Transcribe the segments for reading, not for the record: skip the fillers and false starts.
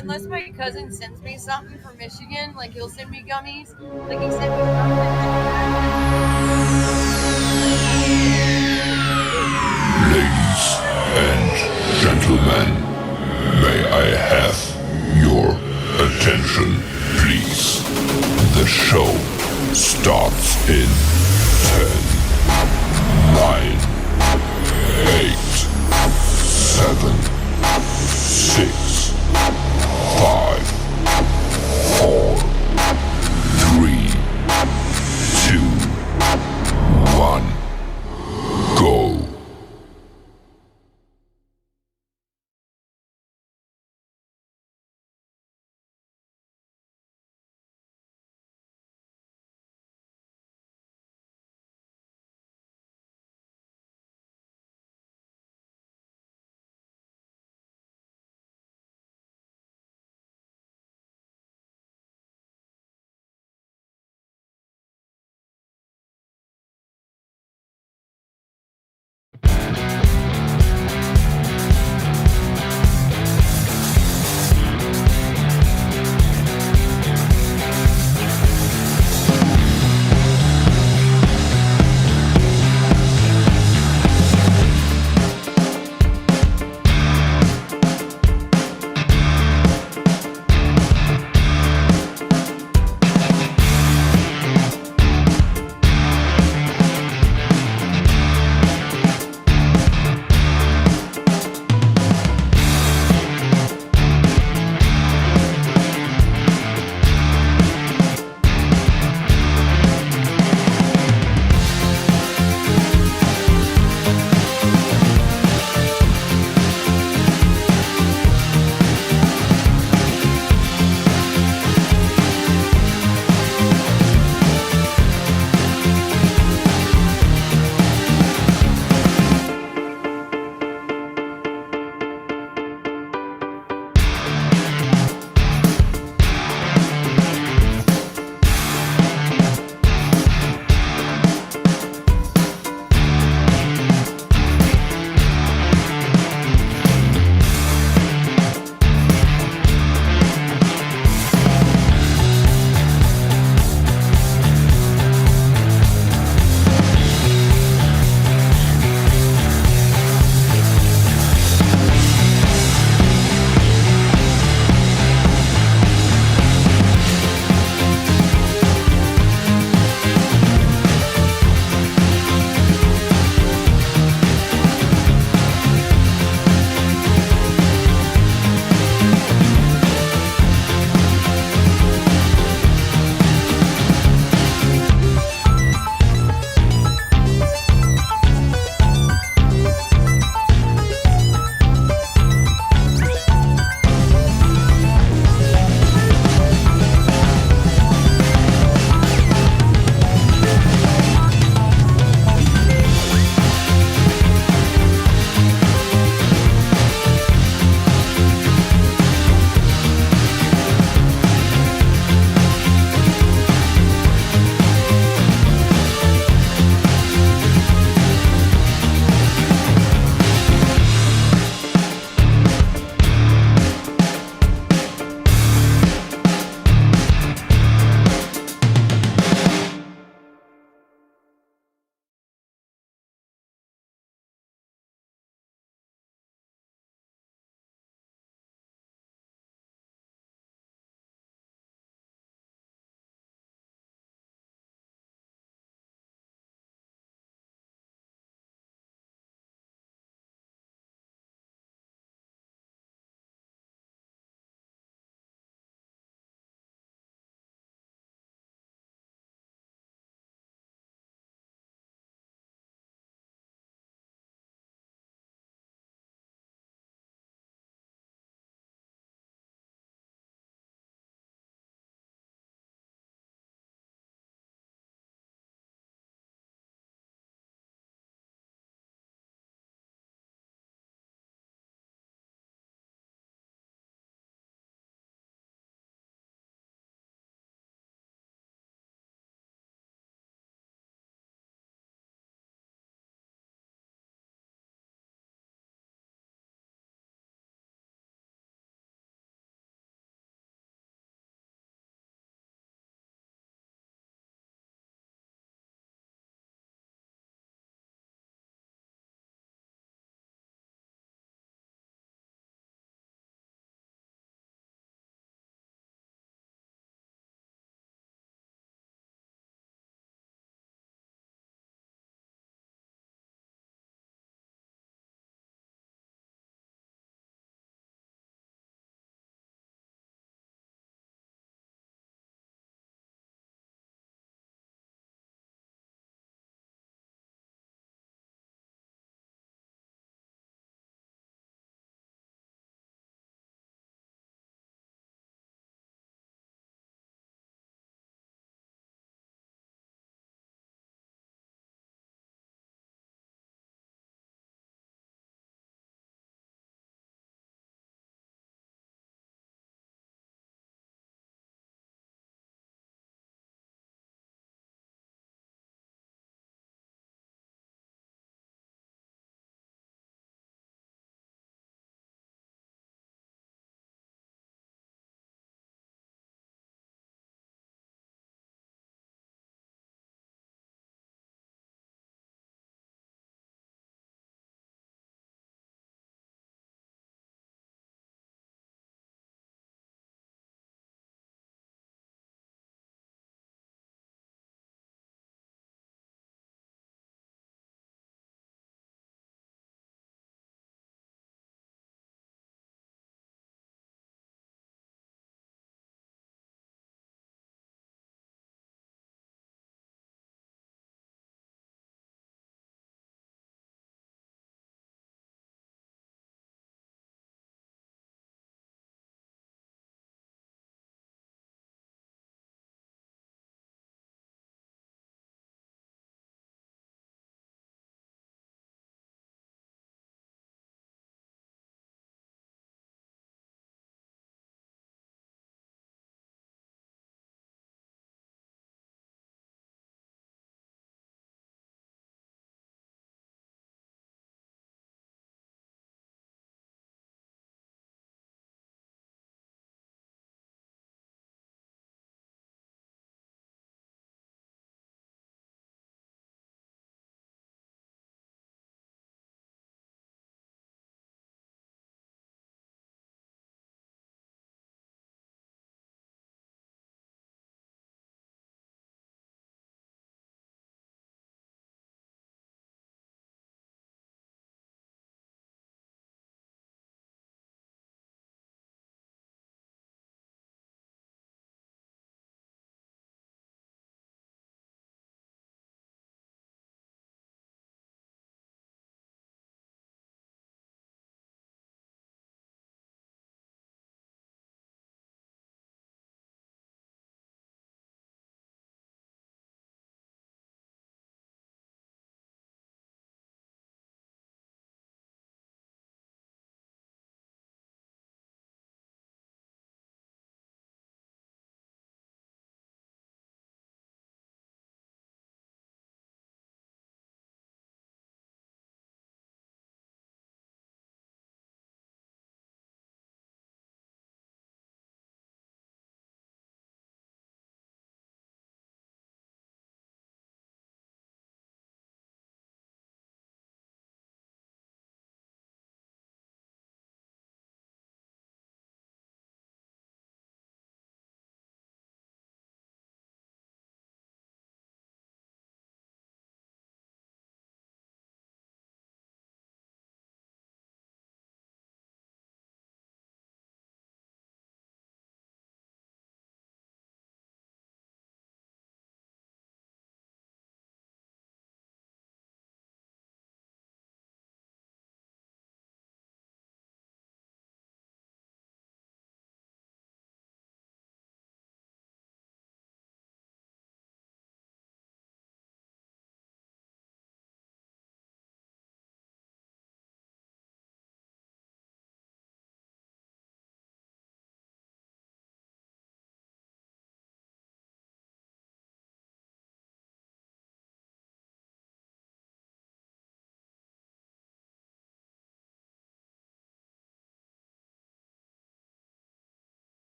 unless my cousin sends me something from Michigan, like he'll send me gummies. Like he sent me something. Ladies and gentlemen, may I have your attention, please? The show starts in 10, 9, 8, 7, 6, 5, 4, 3, 2, 1, go.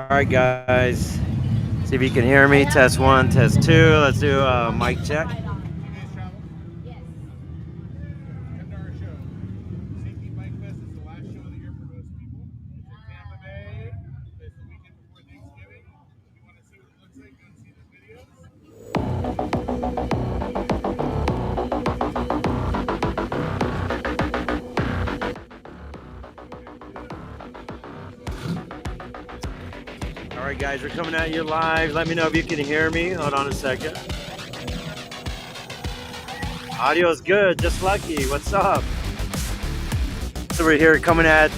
right, guys. See if you can hear me. Test one, test two. Let's do a mic check. All right, guys, we're coming at you live. Let me know if you can hear me. Hold on a second. Audio's good. Just lucky. What's up? So we're here coming at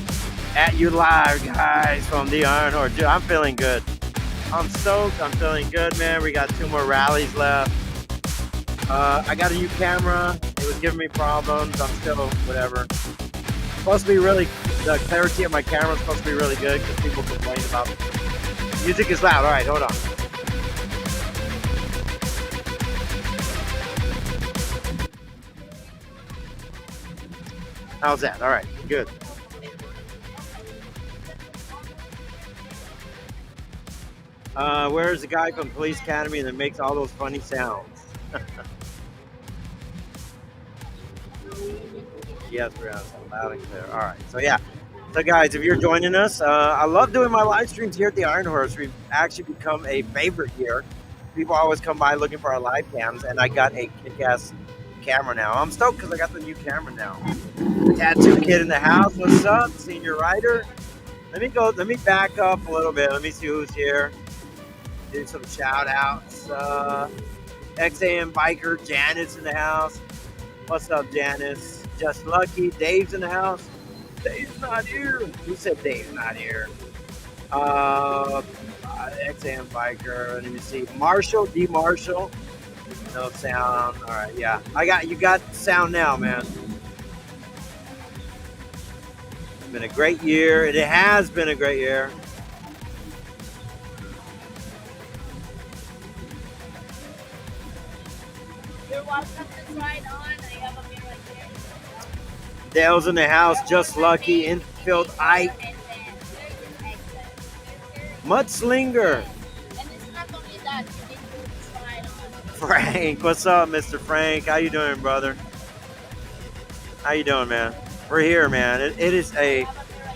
you live, guys, from the Iron Horse. Dude, I'm feeling good. I'm stoked. I'm feeling good, man. We got 2 more rallies left. I got a new camera. It was giving me problems. I'm still whatever. Supposed to be really, the clarity of my camera is supposed to be really good because people complain about music is loud. All right, hold on. How's that? All right, good. Where's the guy from Police Academy that makes all those funny sounds? Yes, we're loud and clear. All right, so yeah. So guys, if you're joining us, I love doing my live streams here at the Iron Horse. We've actually become a favorite here. People always come by looking for our live cams, and I got a kick-ass camera now. I'm stoked because I got the new camera now. Tattoo kid in the house. What's up, senior rider? Let me back up a little bit. Let me see who's here. Do some shout outs. XAM biker Janice in the house. What's up, Janice? Just lucky. Dave's in the house. Dave's not here. Who said Dave's not here? XAM biker. Let me see. Marshall, D. Marshall. No sound. All right, yeah. You got sound now, man. It's been a great year. It has been a great year. You're welcome to try it on. I have a mirror right there. Dale's in the house. Just lucky. Infield Ike. And then there's an exit. Mudslinger. And it's not only that, you need to try it on. Frank, what's up, Mr. Frank? How you doing, brother? How you doing, man? We're here, man. It is a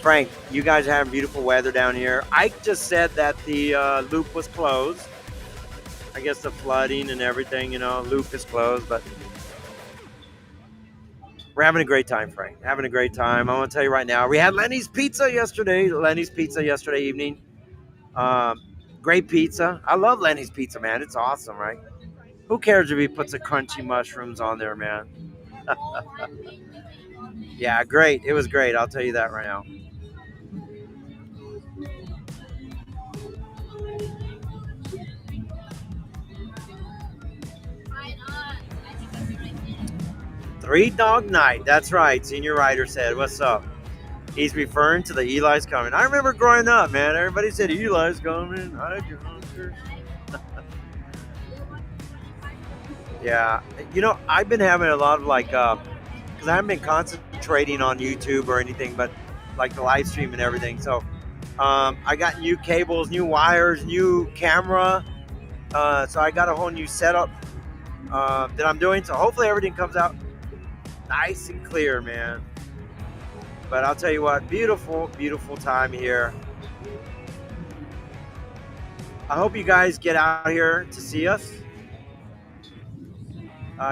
Frank. You guys are having beautiful weather down here. Ike just said that the loop was closed. I guess the flooding and everything, loop is closed, but we're having a great time, Frank. Having a great time. I'm gonna tell you right now. We had Lenny's Pizza yesterday. Evening. Great pizza. I love Lenny's Pizza, man. It's awesome, right? Who cares if he puts the crunchy mushrooms on there, man? Yeah, great. It was great. I'll tell you that right now. Three Dog Night. That's right. Senior Rider said, what's up? He's referring to the Eli's coming. I remember growing up, man. Everybody said Eli's coming. Yeah. I've been having a lot of because I haven't been concentrating on YouTube or anything, but like the live stream and everything. So I got new cables, new wires, new camera. So I got a whole new setup that I'm doing. So hopefully everything comes out nice and clear, man. But I'll tell you what, beautiful, beautiful time here. I hope you guys get out here to see us.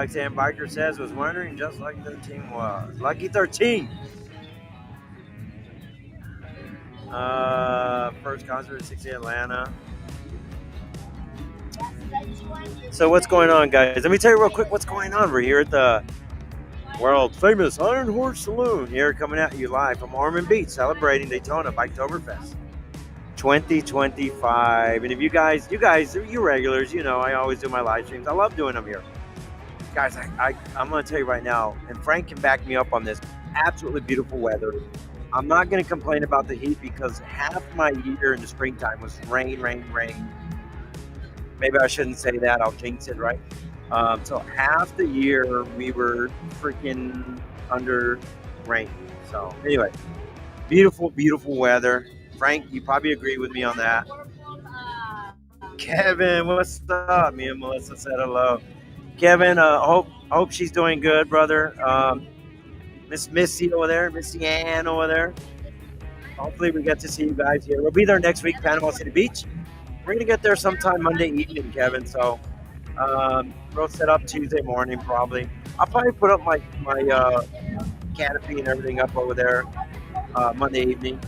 Sam Biker says, was wondering just like 13 was. Lucky 13. First concert at 60 Atlanta. So what's going on, guys? Let me tell you real quick what's going on. We're here at the world famous Iron Horse Saloon here, coming at you live from Ormond Beach, celebrating Daytona Biketoberfest 2025. And if you guys, you regulars, I always do my live streams. I love doing them here. Guys, I'm going to tell you right now, and Frank can back me up on this, absolutely beautiful weather. I'm not going to complain about the heat because half my year in the springtime was rain. Maybe I shouldn't say that. I'll jinx it, right? So half the year we were freaking under rain. So anyway, beautiful, beautiful weather. Frank, you probably agree with me on that. We're from Kevin, what's up? Me and Melissa said hello. Kevin, hope she's doing good, brother. Miss Missy over there, Missy Ann over there. Hopefully, we get to see you guys here. We'll be there next week, Panama City Beach. We're gonna get there sometime Monday evening, Kevin. So we'll set up Tuesday morning probably. I'll probably put up my canopy and everything up over there Monday evening.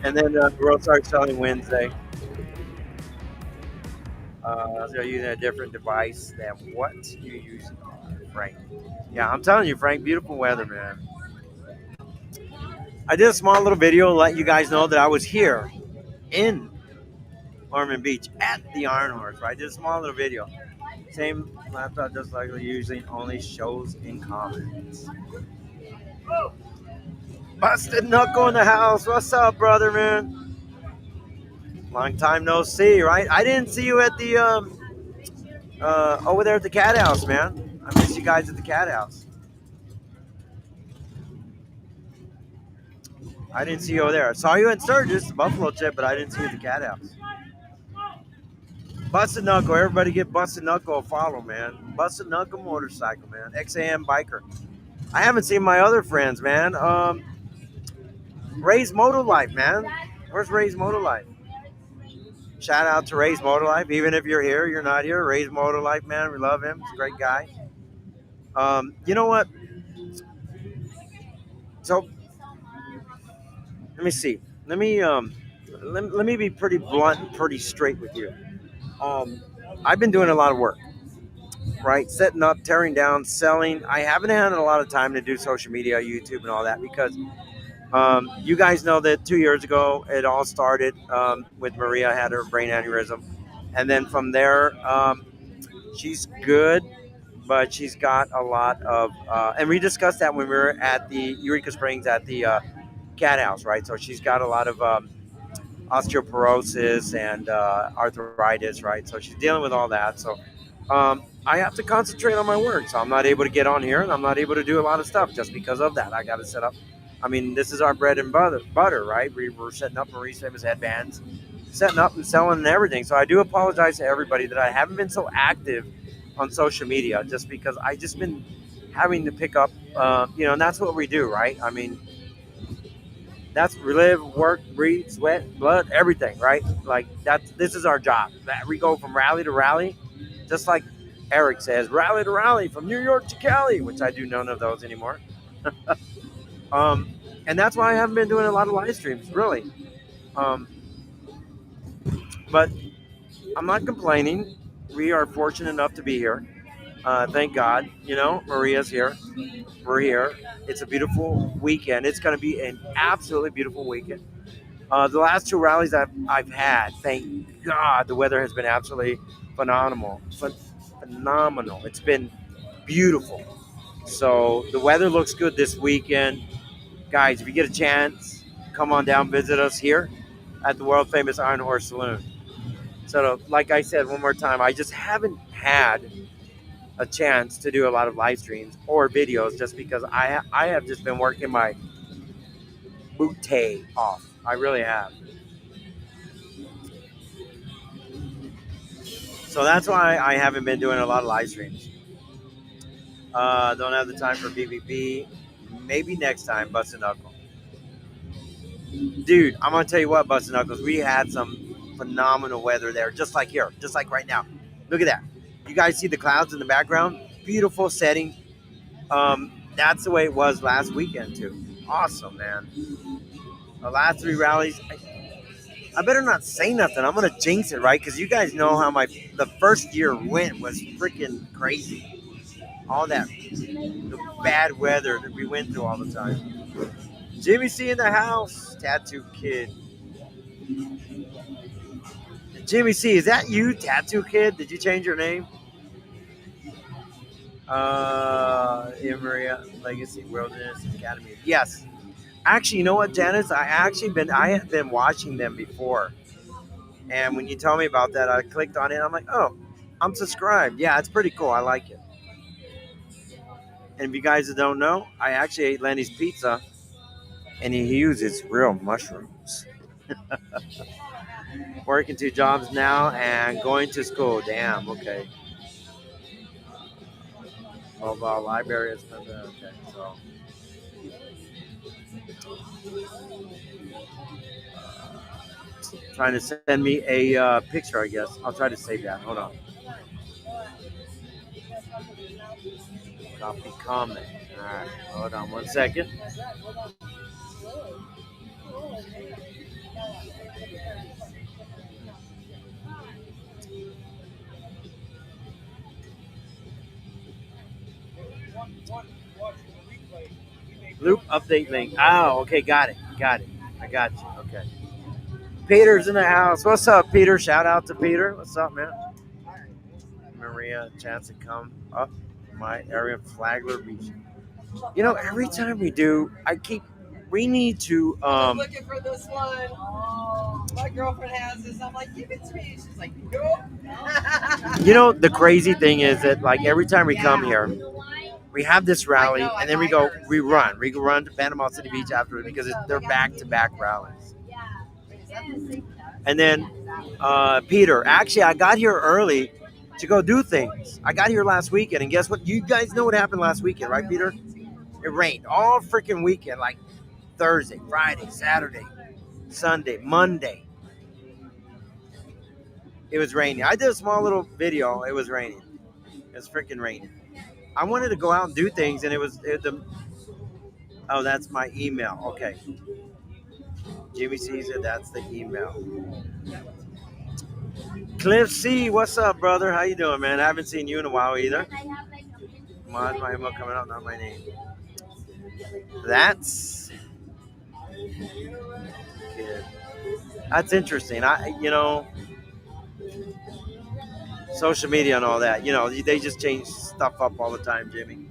And then we'll start selling Wednesday. So you're using a different device than what you use, Frank. Yeah, I'm telling you, Frank, beautiful weather, man. I did a small little video to let you guys know that I was here in Ormond Beach at the Iron Horse, right? I did a small little video. Same laptop, just like we usually, only shows in comments. Busted Knuckle in the house. What's up, brother, man? Long time no see, right? I didn't see you at the over there at the cat house, man. I miss you guys at the cat house. I didn't see you over there. I saw you in Sturgis, the Buffalo Chip, but I didn't see you at the cat house. Busted Knuckle, everybody get Busted Knuckle a follow, man. Busted Knuckle motorcycle, man. XAM biker. I haven't seen my other friends, man. Ray's Moto Life, man. Where's Ray's Moto Life? Shout out to Ray's Moto Life. Even if you're here, you're not here. Ray's Moto Life, man. We love him. He's a great guy. You know what? So let me see. Let me be pretty blunt and pretty straight with you. I've been doing a lot of work, right? Setting up, tearing down, selling. I haven't had a lot of time to do social media, YouTube, and all that because you guys know that 2 years ago it all started with Maria had her brain aneurysm, and then from there she's good, but she's got a lot of and we discussed that when we were at the Eureka Springs at the cat house, right? So she's got a lot of osteoporosis and arthritis, right? So she's dealing with all that. So I have to concentrate on my work. So I'm not able to get on here and I'm not able to do a lot of stuff just because of that. I got to set up. I mean, this is our bread and butter, right? We're setting up Marie's Famous headbands, setting up and selling and everything. So I do apologize to everybody that I haven't been so active on social media just because I just been having to pick up, and that's what we do, right? I mean, that's we live, work, breathe, sweat, blood, everything, right? Like this is our job. That we go from rally to rally, just like Eric says, rally to rally from New York to Cali, which I do none of those anymore. And that's why I haven't been doing a lot of live streams, really. But I'm not complaining. We are fortunate enough to be here. Thank God. Maria's here. We're here. It's a beautiful weekend. It's going to be an absolutely beautiful weekend. The last two rallies I've had, thank God, the weather has been absolutely phenomenal. Phenomenal. It's been beautiful. So the weather looks good this weekend. Guys, if you get a chance, come on down, visit us here at the world famous Iron Horse Saloon. So like I said one more time, I just haven't had a chance to do a lot of live streams or videos just because I have just been working my booty off. I really have. So that's why I haven't been doing a lot of live streams. Don't have the time for PvP. Maybe next time, Busted Knuckle. Dude, I'm going to tell you what, Busted Knuckles, we had some phenomenal weather there, just like here, just like right now. Look at that. You guys see the clouds in the background? Beautiful setting. That's the way it was last weekend, too. Awesome, man. The last three rallies, I better not say nothing. I'm going to jinx it, right? Because you guys know how the first year went was freaking crazy. All that the bad weather that we went through all the time. Jimmy C in the house, Tattoo Kid. Jimmy C, is that you, Tattoo Kid? Did you change your name? Maria Legacy Wilderness Academy. Yes. Actually, you know what, Janice? I have been watching them before. And when you tell me about that, I clicked on it. I'm like, oh, I'm subscribed. Yeah, it's pretty cool. I like it. And if you guys don't know, I actually ate Lenny's pizza, and he uses real mushrooms. Working 2 jobs now and going to school. Damn. Okay. Mobile library is okay. So trying to send me a picture. I guess I'll try to save that. Hold on. Copy comment. All right. Hold on 1 second. Loop update link. Oh, okay. Got it. Got it. I got you. Okay. Peter's in the house. What's up, Peter? Shout out to Peter. What's up, man? Maria, chance to come up my area, Flagler Beach. You know, every time we do, we need to, I'm looking for this one. My girlfriend has this. I'm like, give it to me. She's like, nope. you know, the crazy thing is that, like, every time we come here, we have this rally, and then we go run to Panama City Beach afterwards because they're back-to-back rallies. And then, Peter, actually, I got here early to go do things. I got here last weekend, and guess what? You guys know what happened last weekend, right, Peter? It rained all freaking weekend, like Thursday, Friday, Saturday, Sunday, Monday. It was raining. I did a small little video. It was raining. It was freaking raining. I wanted to go out and do things, and oh, that's my email. Okay. Jimmy sees it. That's the email. Cliff C, what's up, brother? How you doing, man? I haven't seen you in a while either. My email coming out, not my name. That's good. That's interesting. Social media and all that. They just change stuff up all the time, Jimmy.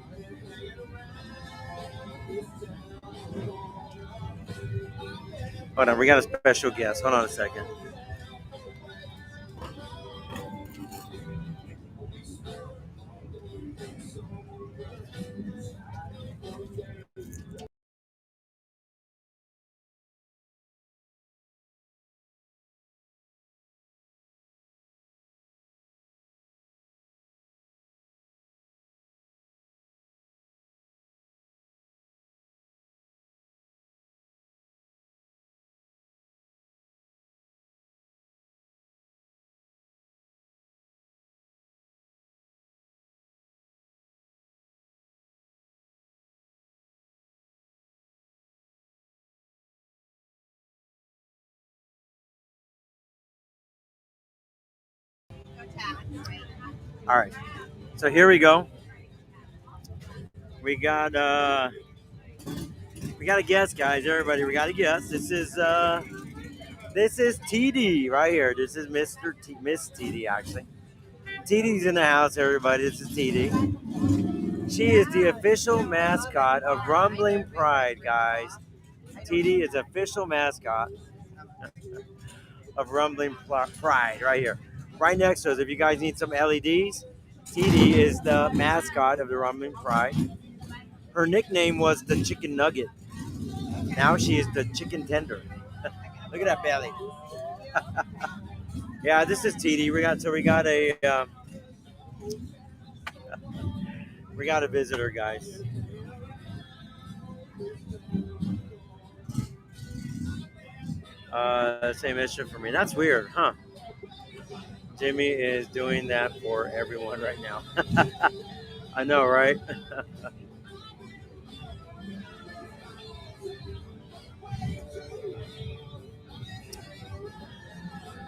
Hold on, we got a special guest. Hold on a second. All right. So here we go. We got a guest, guys. Everybody, we got a guest. This is TD right here. This is Miss TD actually. TD's in the house, everybody. This is TD. She is the official mascot of Rumbling Pride, guys. TD is official mascot of Rumbling Pride right here. Right next to us, if you guys need some LEDs, TD is the mascot of the Rumbling Pride. Her nickname was the Chicken Nugget. Now she is the Chicken Tender. Look at that belly. Yeah, this is TD. We got a visitor, guys. Same issue for me. That's weird, huh? Jimmy is doing that for everyone right now. I know, right?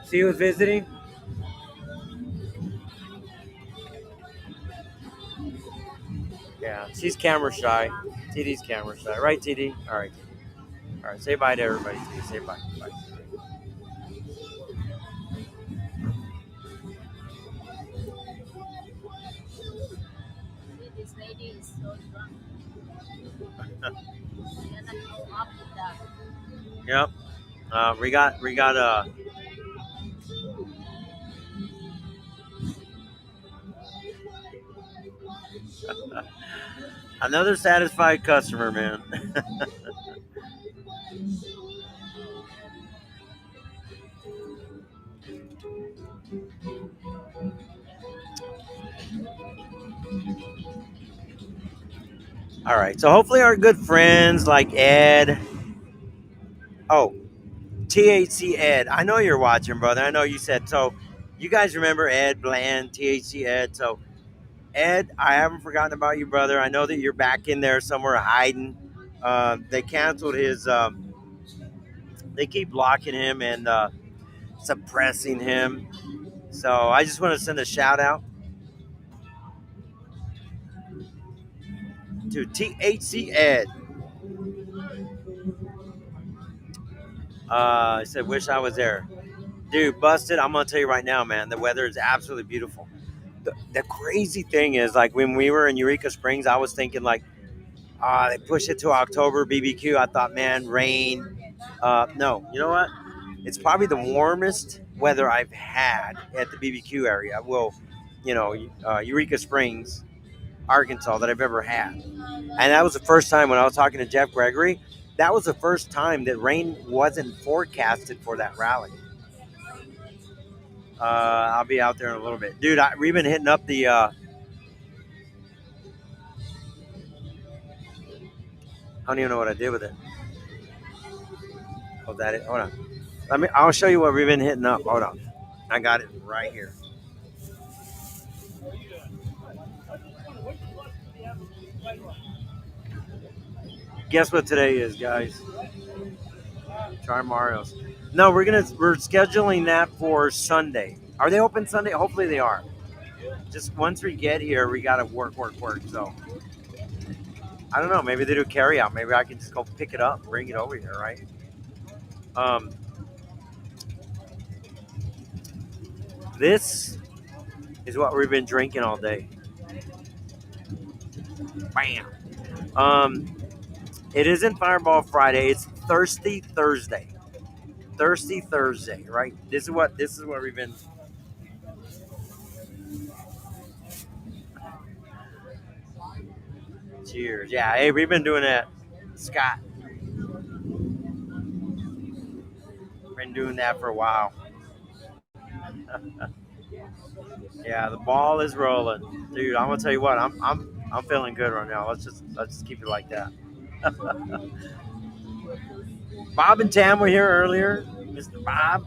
See who's visiting? Yeah, she's camera shy. TD's camera shy. Right, TD? All right. All right, say bye to everybody. TD. Say bye. Bye. This lady is so drunk. She cannot go up with that. Yep. We got Another satisfied customer, man. All right. So hopefully our good friends like Ed. Oh, THC Ed. I know you're watching, brother. I know you said so. You guys remember Ed Bland, THC Ed. So Ed, I haven't forgotten about you, brother. I know that you're back in there somewhere hiding. They canceled his. They keep blocking him and suppressing him. So I just want to send a shout out to THC Ed. I said, wish I was there. Dude, busted. I'm going to tell you right now, man, the weather is absolutely beautiful. The crazy thing is, like, when we were in Eureka Springs, I was thinking, like, they pushed it to October BBQ. I thought, man, rain. No, you know what? It's probably the warmest weather I've had at the BBQ area. Well, Eureka Springs, Arkansas, that I've ever had. And that was the first time when I was talking to Jeff Gregory. That was the first time that rain wasn't forecasted for that rally. I'll be out there in a little bit, dude. We've been hitting up the. I don't even know what I did with it. Oh, that it. Hold on. I'll show you what we've been hitting up. Hold on. I got it right here. Guess what today is, guys? Try Mario's. No, we're scheduling that for Sunday. Are they open Sunday? Hopefully they are. Just once we get here, we gotta work. So I don't know. Maybe they do carry out. Maybe I can just go pick it up, bring it over here, right? This is what we've been drinking all day. Bam. It isn't Fireball Friday. It's Thirsty Thursday. Thirsty Thursday, right? This is what we've been. Cheers. Yeah, hey, we've been doing that. Scott. Been doing that for a while. Yeah, the ball is rolling. Dude, I'm gonna tell you what, I'm feeling good right now. Let's just keep it like that. Bob and Tam were here earlier. Mr. Bob.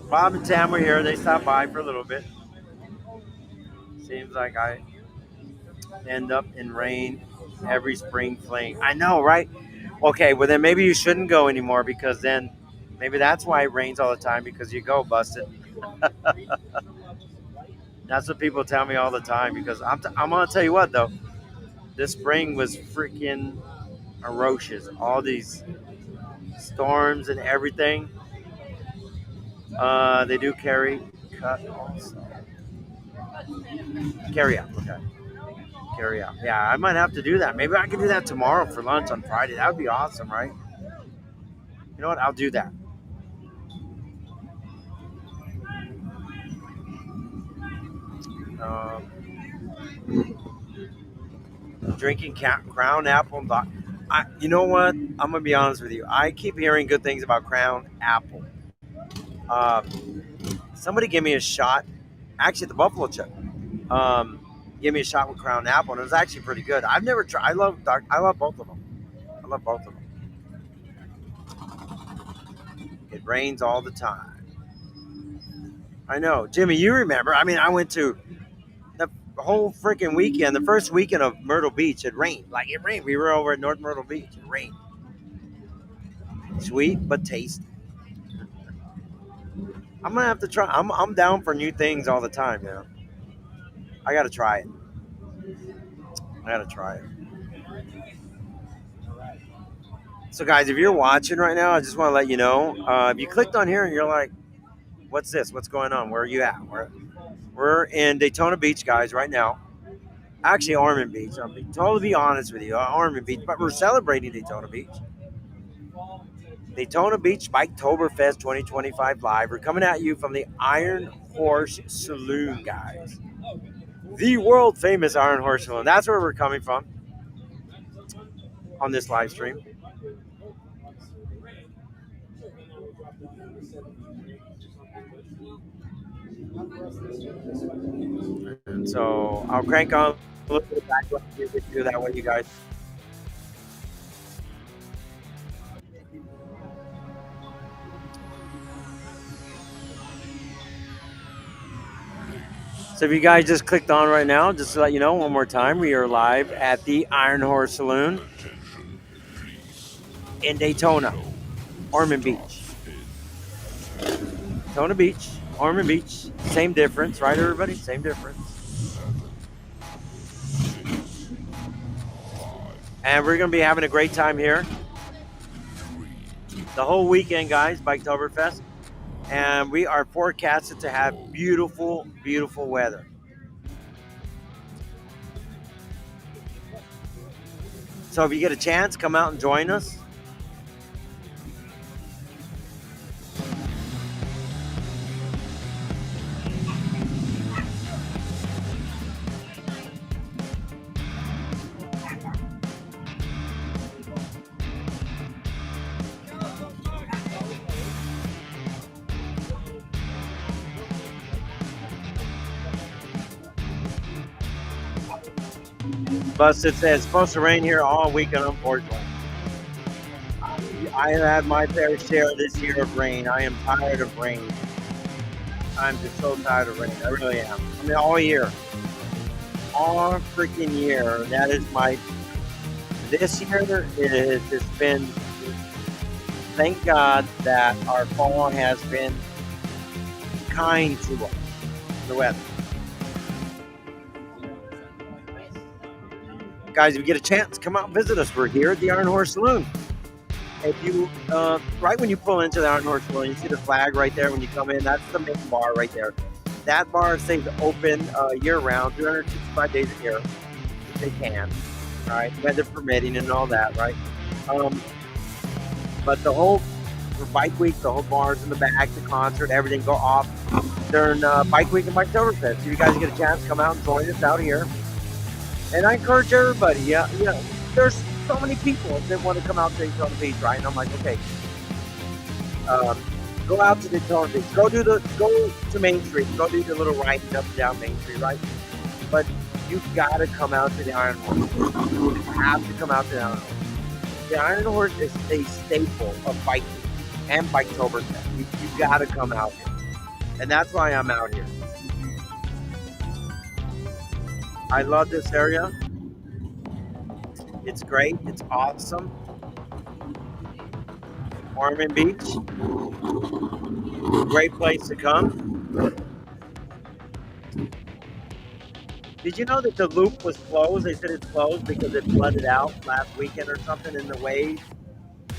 Bob and Tam were here. They stopped by for a little bit. Seems like I end up in rain every spring fling. I know, right? Okay, well then maybe you shouldn't go anymore, because then maybe that's why it rains all the time, because you go busted. That's what people tell me all the time, because I'm gonna tell you what though, this spring was freaking ferocious. All these storms and everything. They do carry cut also. Carry out, okay. Carry out. Yeah, I might have to do that. Maybe I can do that tomorrow for lunch on Friday. That would be awesome, right? You know what? I'll do that. Drinking Crown Apple. You know what? I'm gonna be honest with you. I keep hearing good things about Crown Apple. Somebody gave me a shot. Actually, at the Buffalo Chick. Gave me a shot with Crown Apple, and it was actually pretty good. I've never tried. I love both of them. I love both of them. It rains all the time. I know, Jimmy. You remember? I mean, I went to the whole freaking weekend. The first weekend of Myrtle Beach, it rained. Like it rained. We were over at North Myrtle Beach. It rained. Sweet but tasty. I'm gonna have to try. I'm down for new things all the time, you know. I gotta try it. So, guys, if you're watching right now, I just want to let you know. If you clicked on here and you're like, "What's this? What's going on? Where are you at?" We're in Daytona Beach, guys, right now. Actually, Ormond Beach. I'll be totally honest with you, Ormond Beach. But we're celebrating Daytona Beach. Daytona Beach Biketoberfest 2025 live. We're coming at you from the Iron Horse Saloon, guys. The world famous Iron Horse Saloon. That's where we're coming from on this live stream. And so I'll crank on a little bit of background music too. That way, you guys. So if you guys just clicked on right now, just to let you know one more time, we are live at the Iron Horse Saloon in Daytona, Ormond Beach. Daytona Beach, Ormond Beach, same difference, right everybody? Same difference. And we're going to be having a great time here. The whole weekend, guys, Biketoberfest. And we are forecasted to have beautiful, beautiful weather. So if you get a chance, come out and join us. But it's supposed to rain here all weekend, unfortunately. I have had my fair share this year of rain. I am tired of rain. I'm just so tired of rain. I really am. I mean, all year. All freaking year. That is my... This year, it has just been... Thank God that our fall has been kind to us, the weather. Guys, if you get a chance, come out and visit us. We're here at the Iron Horse Saloon. If you, right when you pull into the Iron Horse Saloon, you see the flag right there when you come in. That's the main bar right there. That bar stays open year-round, 365 days a year, if they can. All right, weather permitting and all that, right? But the whole, for Bike Week, the whole bar's in the back, the concert, everything go off during Bike Week and Biketoberfest. So if you guys get a chance, come out and join us out here. And I encourage everybody, there's so many people that want to come out to Daytona Beach, right? And I'm like, okay, go out to Daytona Beach, go to Main Street, go do the little ride up and down Main Street, right? But you've got to come out to the Iron Horse. You have to come out to the Iron Horse. The Iron Horse is a staple of biking and Biketoberfest. You've got to come out here. And that's why I'm out here. I love this area. It's great. It's awesome. Ormond Beach. Great place to come. Did you know that the loop was closed? They said it's closed because it flooded out last weekend or something in the waves.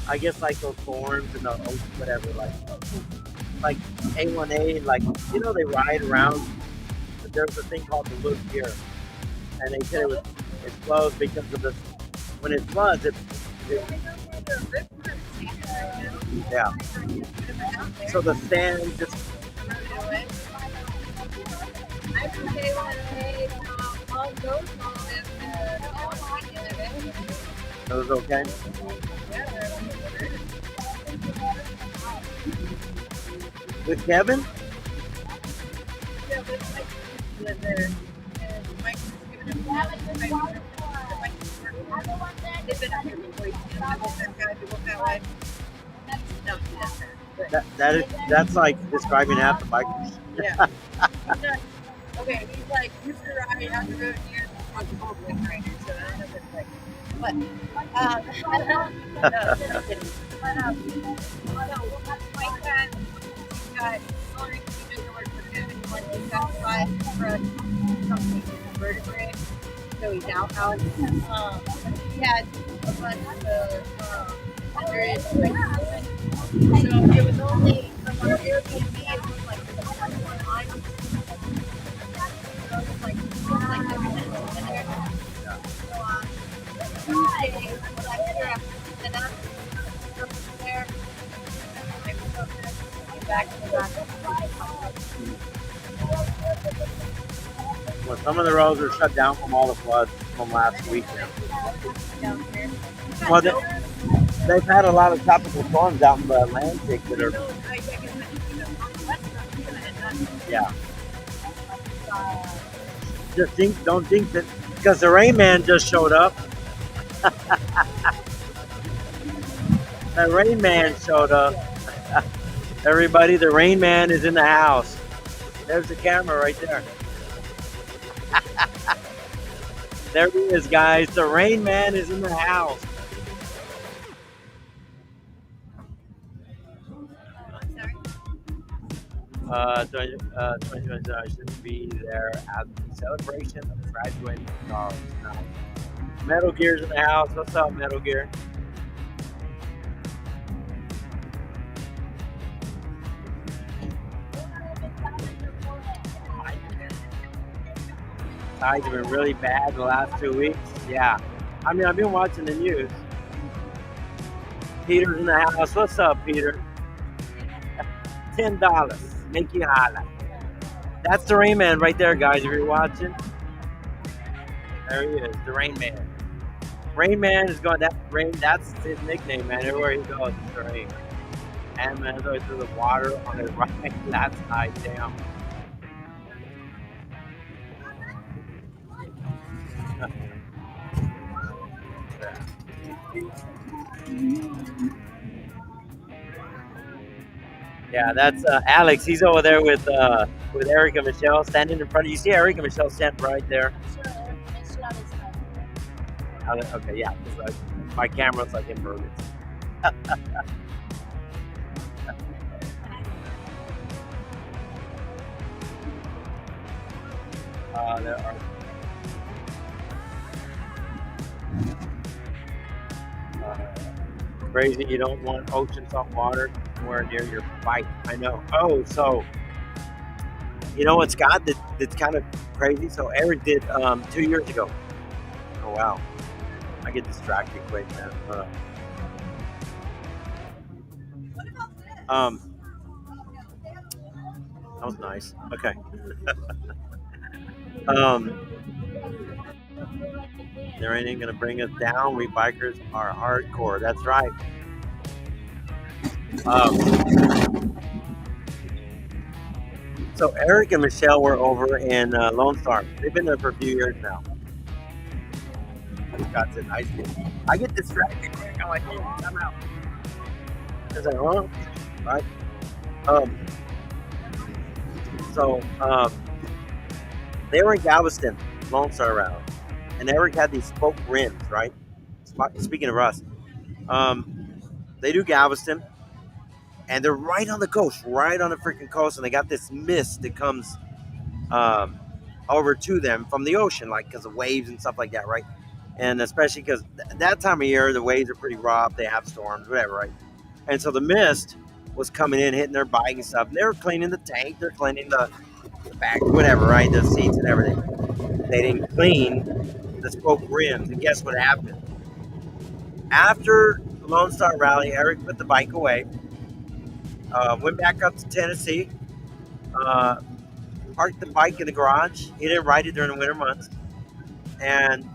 I guess like those storms and the whatever, like A1A, like, they ride around. There's a thing called the loop here. And they said it's closed because of when it floods, yeah. So the sand just... It was okay? With Kevin? Yeah, with there. That's like describing half the bikers. Yeah. Okay, he's like, used to ride out the road here on the whole bike rider, so I don't know if it's like, but, no, kidding. So, Mike got sorry, he doesn't work for Kevin, but he's got 5 for something vertebrae. So he's out. He had a bunch of underage. So it was only from our Airbnb. It was like one line. So it was like everything was in there. So Tuesday, I was like, here, and I'm there. back to back. Well, some of the roads are shut down from all the floods from last weekend. Down here. Well, they've had a lot of tropical storms out in the Atlantic that are, yeah. Just don't think that because the Rain Man just showed up. The Rain Man showed up. Everybody, the Rain Man is in the house. There's the camera right there. There he is, guys. The Rain Man is in the house. Uh, 2020, I should be there at the celebration of graduating from college. Nice. Metal Gear's in the house. What's up, Metal Gear? Tides have been really bad the last 2 weeks. Yeah. I mean, I've been watching the news. Peter's in the house. What's up, Peter? $10. Make you holla. That's the Rain Man right there, guys. If you're watching, there he is, the Rain Man. Rain Man is going. That rain. That's his nickname, man. Everywhere he goes, it's the rain. And man, going through the water on his right. That's high down. Yeah, that's Alex. He's over there with Eric and Michelle standing in front of you. See Eric and Michelle standing right there. Okay, yeah. Like, my camera's like inverted. There are. Crazy, you don't want ocean salt water anywhere near your bike. I know. Oh, so you know what, Scott? That's kind of crazy. So Eric did 2 years ago. Oh wow, I get distracted quick, man. That was nice. Okay. There ain't gonna bring us down. We bikers are hardcore. That's right. So Eric and Michelle were over in Lone Star. They've been there for a few years now. Scott said, I get distracted quick. I'm like, hey, I'm out. I was like, huh? Right? They were in Galveston, Lone Star Rally. And Eric had these spoke rims, right? Speaking of Russ, they do Galveston, and they're right on the coast, right on the freaking coast, and they got this mist that comes over to them from the ocean, like because of waves and stuff like that, right? And especially because that time of year, the waves are pretty rough, they have storms, whatever, right? And so the mist was coming in, hitting their bike and stuff, and they were cleaning the tank, they're cleaning the back, whatever, right? The seats and everything. They didn't clean the spoke rims, and guess what happened? After the Lone Star Rally, Eric put the bike away, went back up to Tennessee, parked the bike in the garage. He didn't ride it during the winter months, and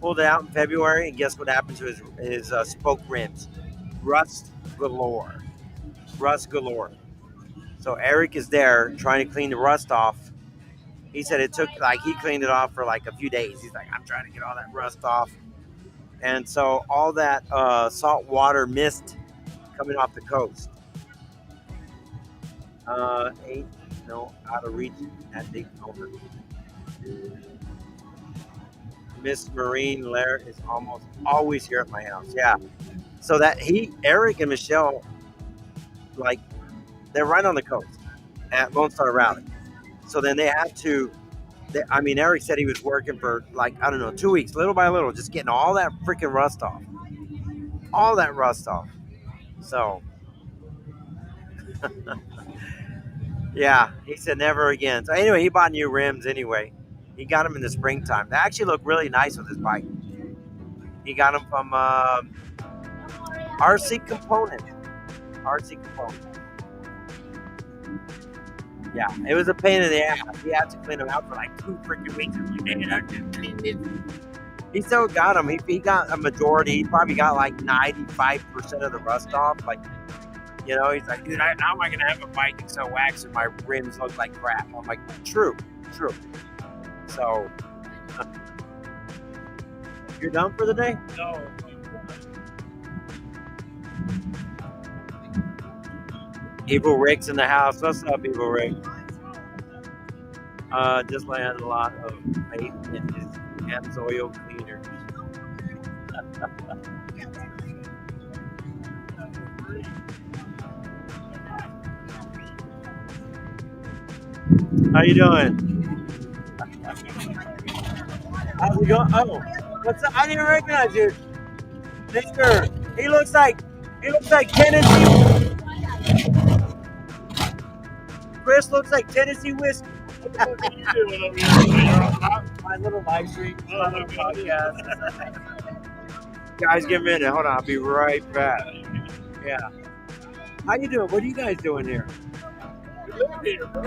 pulled it out in February. And guess what happened to his spoke rims? Rust galore. Rust galore. So Eric is there trying to clean the rust off. He said it took, like, he cleaned it off for like a few days. He's like, I'm trying to get all that rust off. And so all that salt water mist coming off the coast. Ain't no out of reach at Daytona. Miss Marine Lair is almost always here at my house. Yeah. So that Eric and Michelle, like, they're right on the coast at Lone Star Rally. So then they have to, Eric said he was working for, like, I don't know, 2 weeks, little by little, just getting all that freaking rust off. All that rust off. So, yeah, he said never again. So anyway, he bought new rims anyway. He got them in the springtime. They actually look really nice with his bike. He got them from RC Component. RC Component. Yeah, it was a pain in the ass. He had to clean them out for like 2 freaking weeks. I'm like, man, I just cleaned this. He still got them. He got a majority. He probably got like 95% of the rust off. Like, you know, he's like, dude, how am I gonna have a bike and so wax and my rims look like crap? I'm like, true. So, you're done for the day? No. Evil Rick's in the house. What's up, Evil Rick? Just laying a lot of faith in his Amsoil cleaner. How you doing? How's it going? Oh, what's up? I didn't recognize you, Mister. He looks like Tennessee. Chris looks like Tennessee whiskey. What are you doing over here? You're on top? My little live stream, Oh, my little okay. podcast. Guys, give me a minute. Hold on, I'll be right back. Yeah. How you doing? What are you guys doing here? You live here, bro.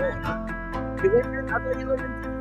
You live here? I thought you lived in.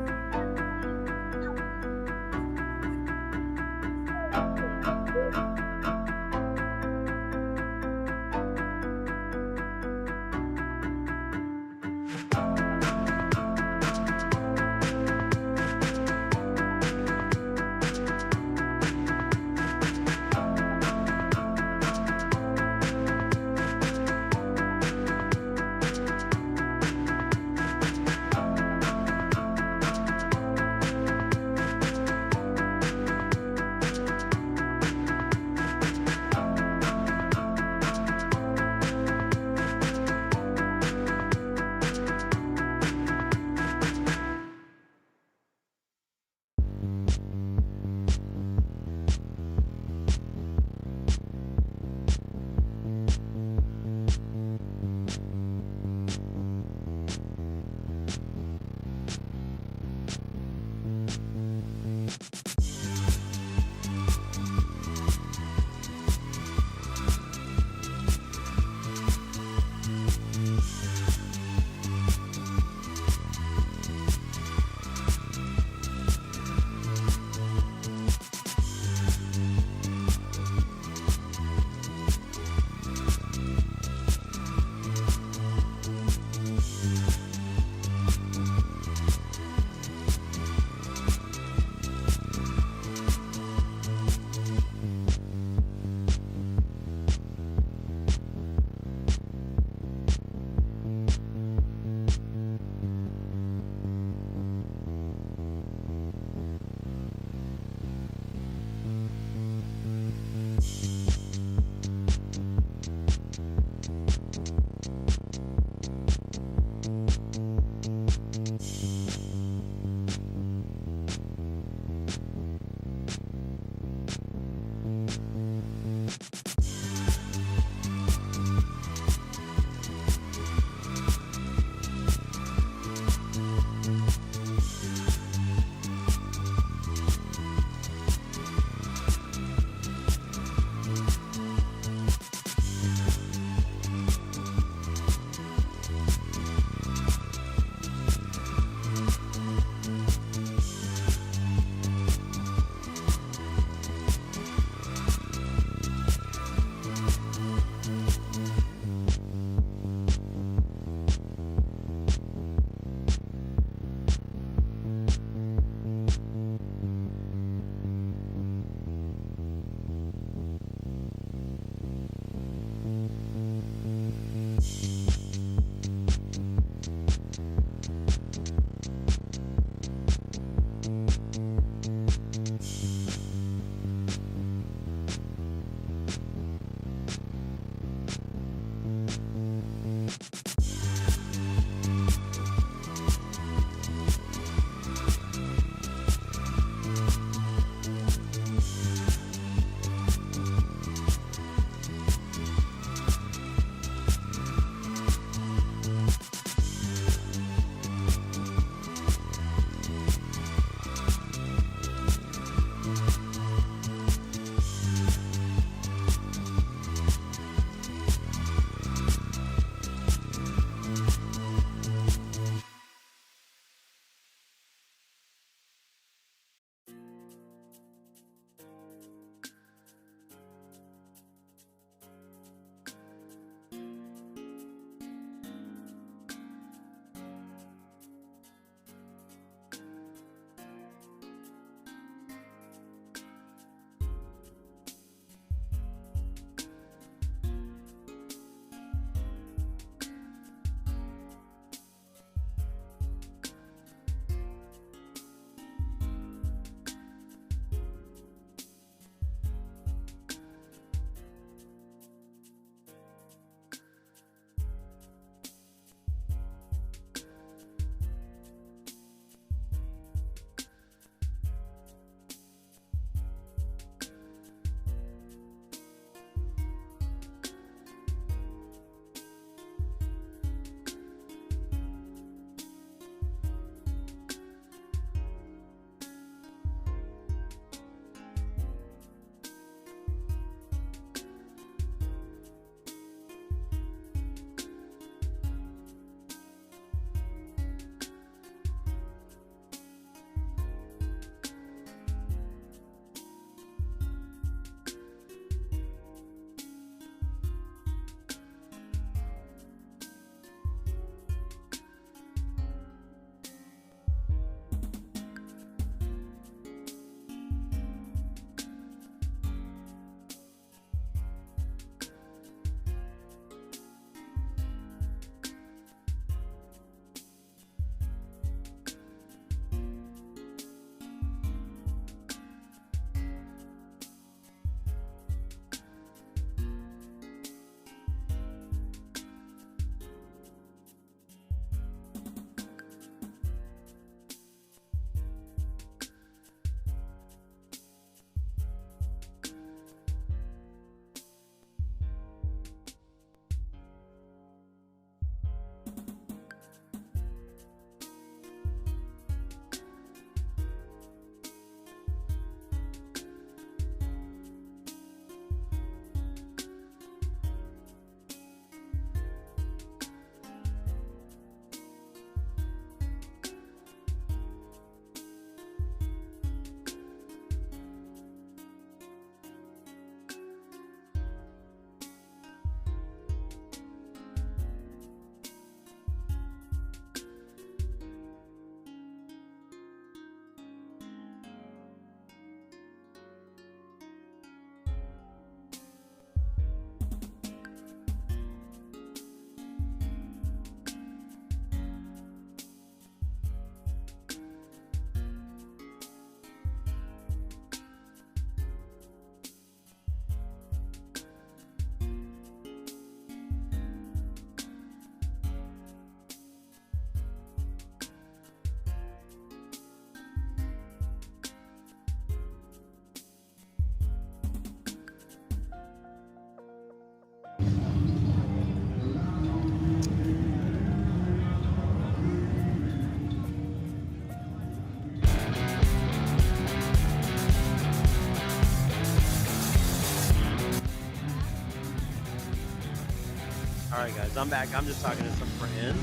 All right, guys, I'm back. I'm just talking to some friends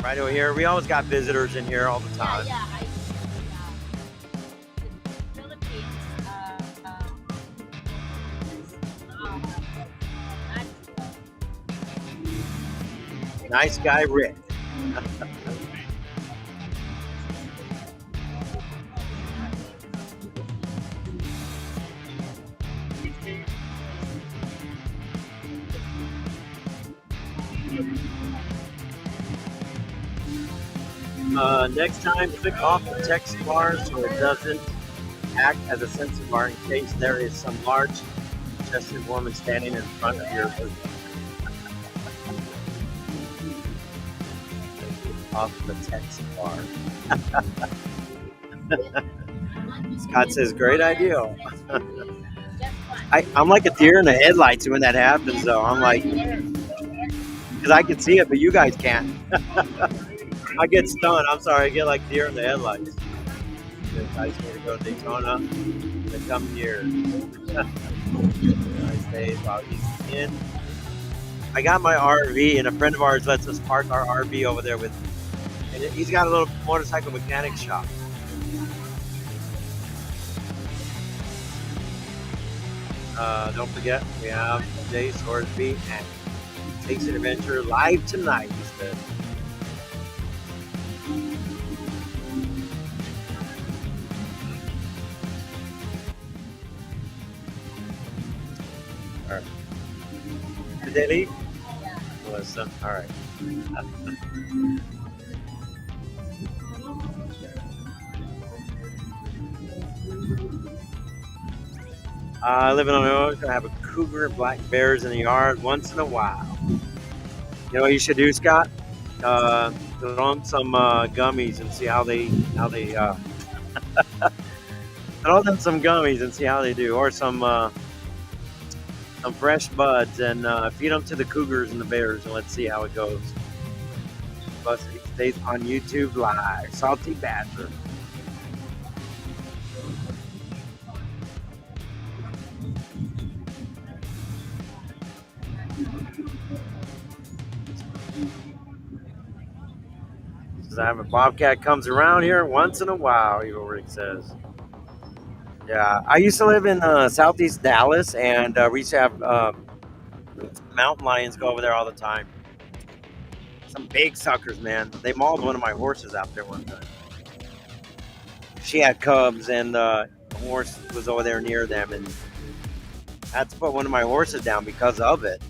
right over here. We always got visitors in here all the Yeah, time. yeah. The Philippines. Not Nice guy, Rick. Next time, click off the text bar so it doesn't act as a sensor bar in case there is some large-chested woman standing in front of your off the text bar. Scott says, great idea. I'm like a deer in the headlights when that happens, though. I'm like, because I can see it, but you guys can't. I get stunned. I'm sorry. I get like deer in the headlights. I just need to go to Daytona in the coming years. Nice days while he's in. I got my RV, and a friend of ours lets us park our RV over there with. And he's got a little motorcycle mechanic shop. Don't forget, we have Jay Sorsby and Takes an Adventure live tonight, he said. All right. Did they leave? Yeah. Melissa. All right. Living on the road, gonna have a cougar and black bears in the yard once in a while. You know what you should do, Scott? Throw them some gummies and see how they throw them some gummies and see how they do, or some fresh buds and feed them to the cougars and the bears, and let's see how it goes. Plus, it stays on YouTube Live. Salty Badger. I have a bobcat comes around here once in a while, Evil Rick says. Yeah, I used to live in southeast Dallas, and we used to have mountain lions go over there all the time. Some big suckers, man. They mauled one of my horses out there one time. She had cubs, and the horse was over there near them, and I had to put one of my horses down because of it.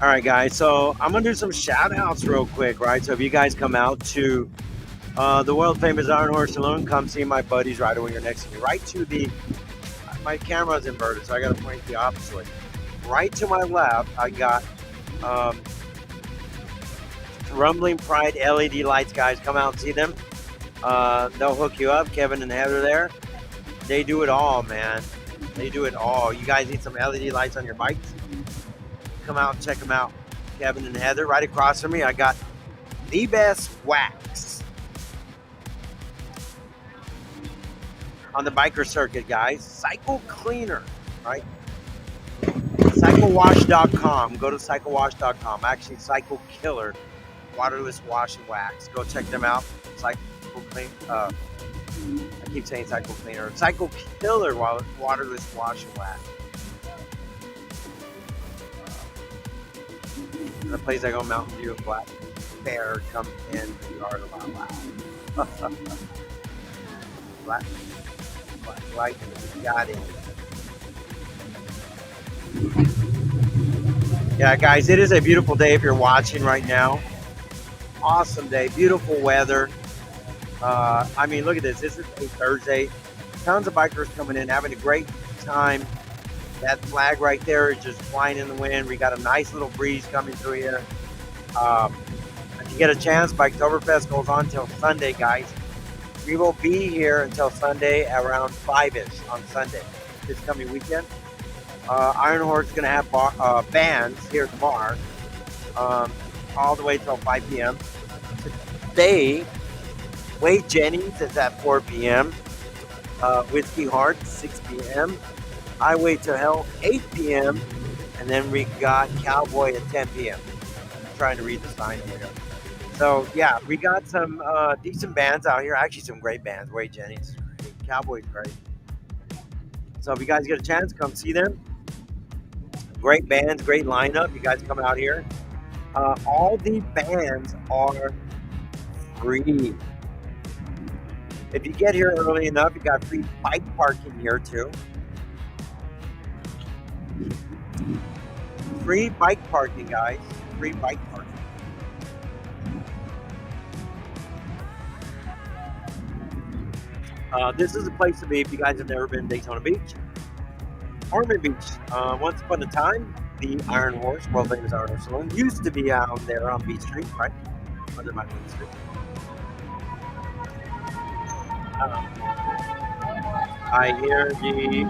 All right, guys, so I'm going to do some shout-outs real quick, right? So if you guys come out to the world-famous Horse Saloon, come see my buddies right over here next to me. Right to the... My camera's inverted, so I got to point the opposite way. Right to my left, I got Rumbling Pride LED lights, guys. Come out and see them. They'll hook you up, Kevin and Heather there. They do it all, man. They do it all. You guys need some LED lights on your bikes? Come out and check them out. Kevin and Heather. Right across from me, I got the best wax on the biker circuit, guys. Cycle Cleaner, right? CycleWash.com. Go to CycleWash.com. Actually, Cycle Killer waterless wash and wax. Go check them out. Cycle Clean. I keep saying Cycle Cleaner. Cycle Killer waterless wash and wax. The place I go, Mountain View, black bear come in the yard a lot loud. black light got in. Yeah, guys, it is a beautiful day if you're watching right now. Awesome day, beautiful weather. I mean, look at this. This is a Thursday. Tons of bikers coming in, having a great time. That flag right there is just flying in the wind. We got a nice little breeze coming through here. If you get a chance, Biketoberfest goes on till Sunday, guys. We will be here until Sunday around 5-ish on Sunday, this coming weekend. Iron Horse is going to have bands here at the bar all the way till 5 p.m. Today, Wade Jennings is at 4 p.m. Whiskey Heart, 6 p.m. Highway to Hell 8 p.m. And then we got Cowboy at 10 p.m. I'm trying to read the sign over here. So yeah, we got some decent bands out here. Actually, some great bands. Wade Jennings, great. Cowboy's great. So if you guys get a chance, come see them. Great bands, great lineup. You guys come out here. All the bands are free. If you get here early enough, you got free bike parking here too. Free bike parking, guys. Free bike parking. This is a place to be if you guys have never been to Daytona Beach. Ormond Beach. Once upon a time, the Iron Horse, world famous Iron Horse Saloon, used to be out there on Beach Street, right? Under my Beach Street. I hear the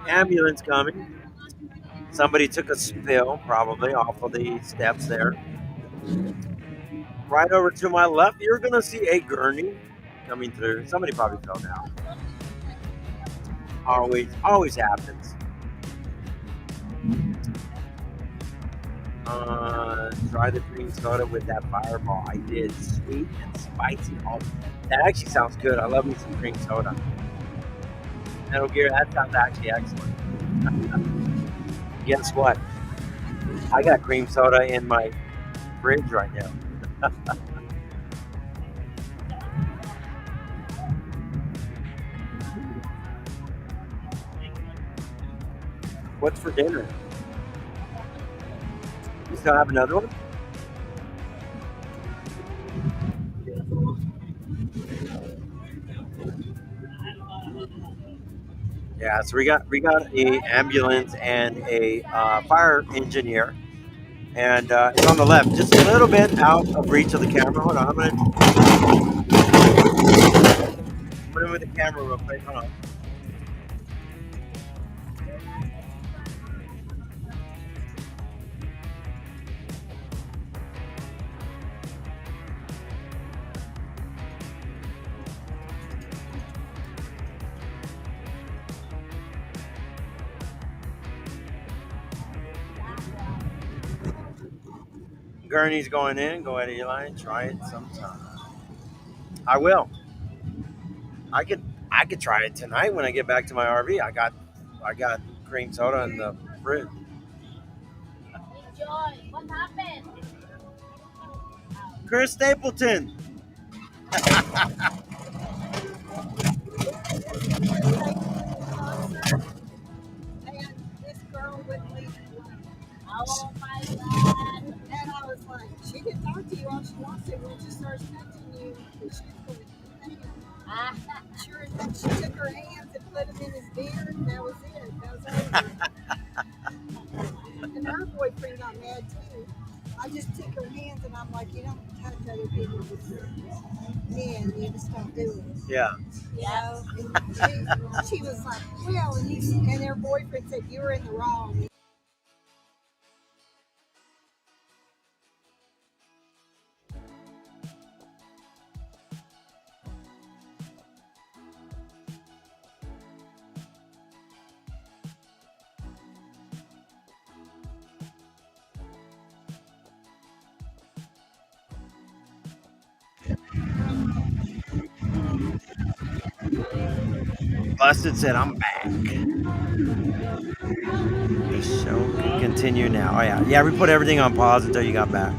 ambulance coming. Somebody took a spill, probably, off of the steps there. Right over to my left, you're going to see a gurney coming through. Somebody probably fell down. Always happens. Try the cream soda with that fireball. I did. Sweet and spicy. Oh, that actually sounds good. I love me some cream soda. Metal Gear, that sounds actually excellent. Guess what? I got cream soda in my fridge right now. What's for dinner? You still have another one? Yeah, so we got a ambulance and a fire engineer, and it's on the left, just a little bit out of reach of the camera. Hold on, I'm gonna put him with the camera real quick. Hold on. Gurney's going in. Go ahead, Eli. Try it sometime. I will. I could try it tonight when I get back to my RV. I got cream soda in the fridge. Enjoy. What happened? Chris Stapleton. And this girl with me, Oh my God. and I was like, she can talk to you all she wants to when she starts touching you, but she's going to Ah, sure enough, she took her hands and put them in his beard, and that was it. That was over. And her boyfriend got mad too. I just took her hands, and I'm like, you don't touch other people's men. You just don't do it. Yeah. You know? And she was like, well, and their boyfriend said, you were in the wrong. Busted said, I'm back. The show can continue now. Oh, yeah. Yeah, we put everything on pause until you got back.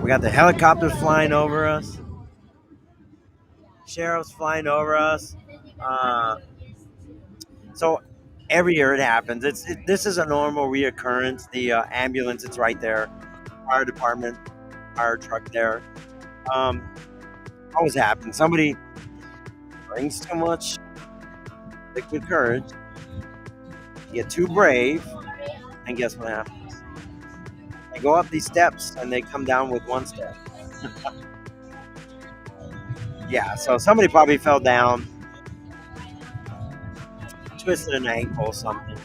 We got the helicopters flying over us. Sheriff's flying over us. So every year it happens. This is a normal reoccurrence. The ambulance, it's right there. Fire department, fire truck there. Always happens. Somebody brings too much liquid courage. You get too brave, and guess what happens? They go up these steps and they come down with one step. Yeah, so somebody probably fell down, twisted an ankle or something.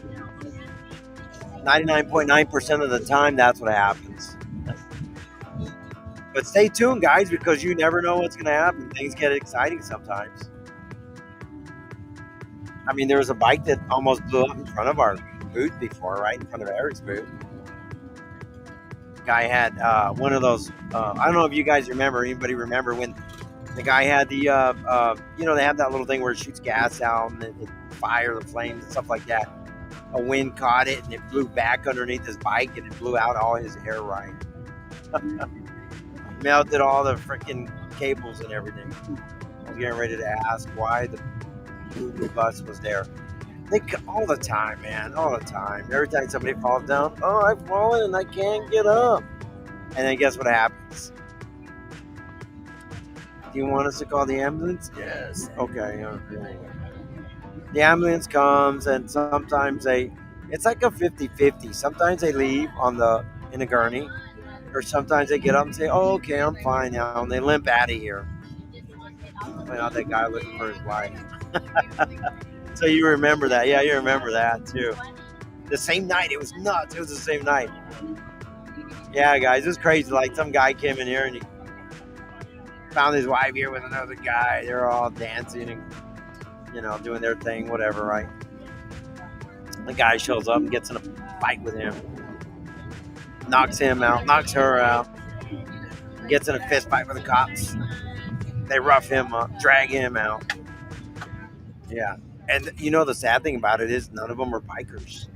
99.9% of the time, that's what happens. But stay tuned, guys, because you never know what's going to happen. Things get exciting sometimes. I mean, there was a bike that almost blew up in front of our booth before, right in front of Eric's booth. Guy had one of those. I don't know if you guys remember. Anybody remember when the guy had they have that little thing where it shoots gas out and it fire the flames and stuff like that. A wind caught it and it blew back underneath his bike and it blew out all his hair right. Melted all the freaking cables and everything. I was getting ready to ask why the Blue bus was there. All the time, man, all the time. Every time somebody falls down, oh, I've fallen and I can't get up. And then guess what happens? Do you want us to call the ambulance? Yes. Okay. The ambulance comes and sometimes it's like a 50-50. Sometimes they leave in a gurney, or sometimes they get up and say, oh, okay, I'm fine now, and they limp out of here. Find out that guy looking for his wife. So you remember that. Yeah, you remember that too. The same night. It was nuts. It was the same night. Yeah, guys, it was crazy. Like some guy came in here and he found his wife here with another guy. They're all dancing and, doing their thing, whatever, right? The guy shows up and gets in a fight with him. Knocks him out, knocks her out. Gets in a fist fight with the cops. They rough him up, drag him out. Yeah. And the sad thing about it is none of them were bikers.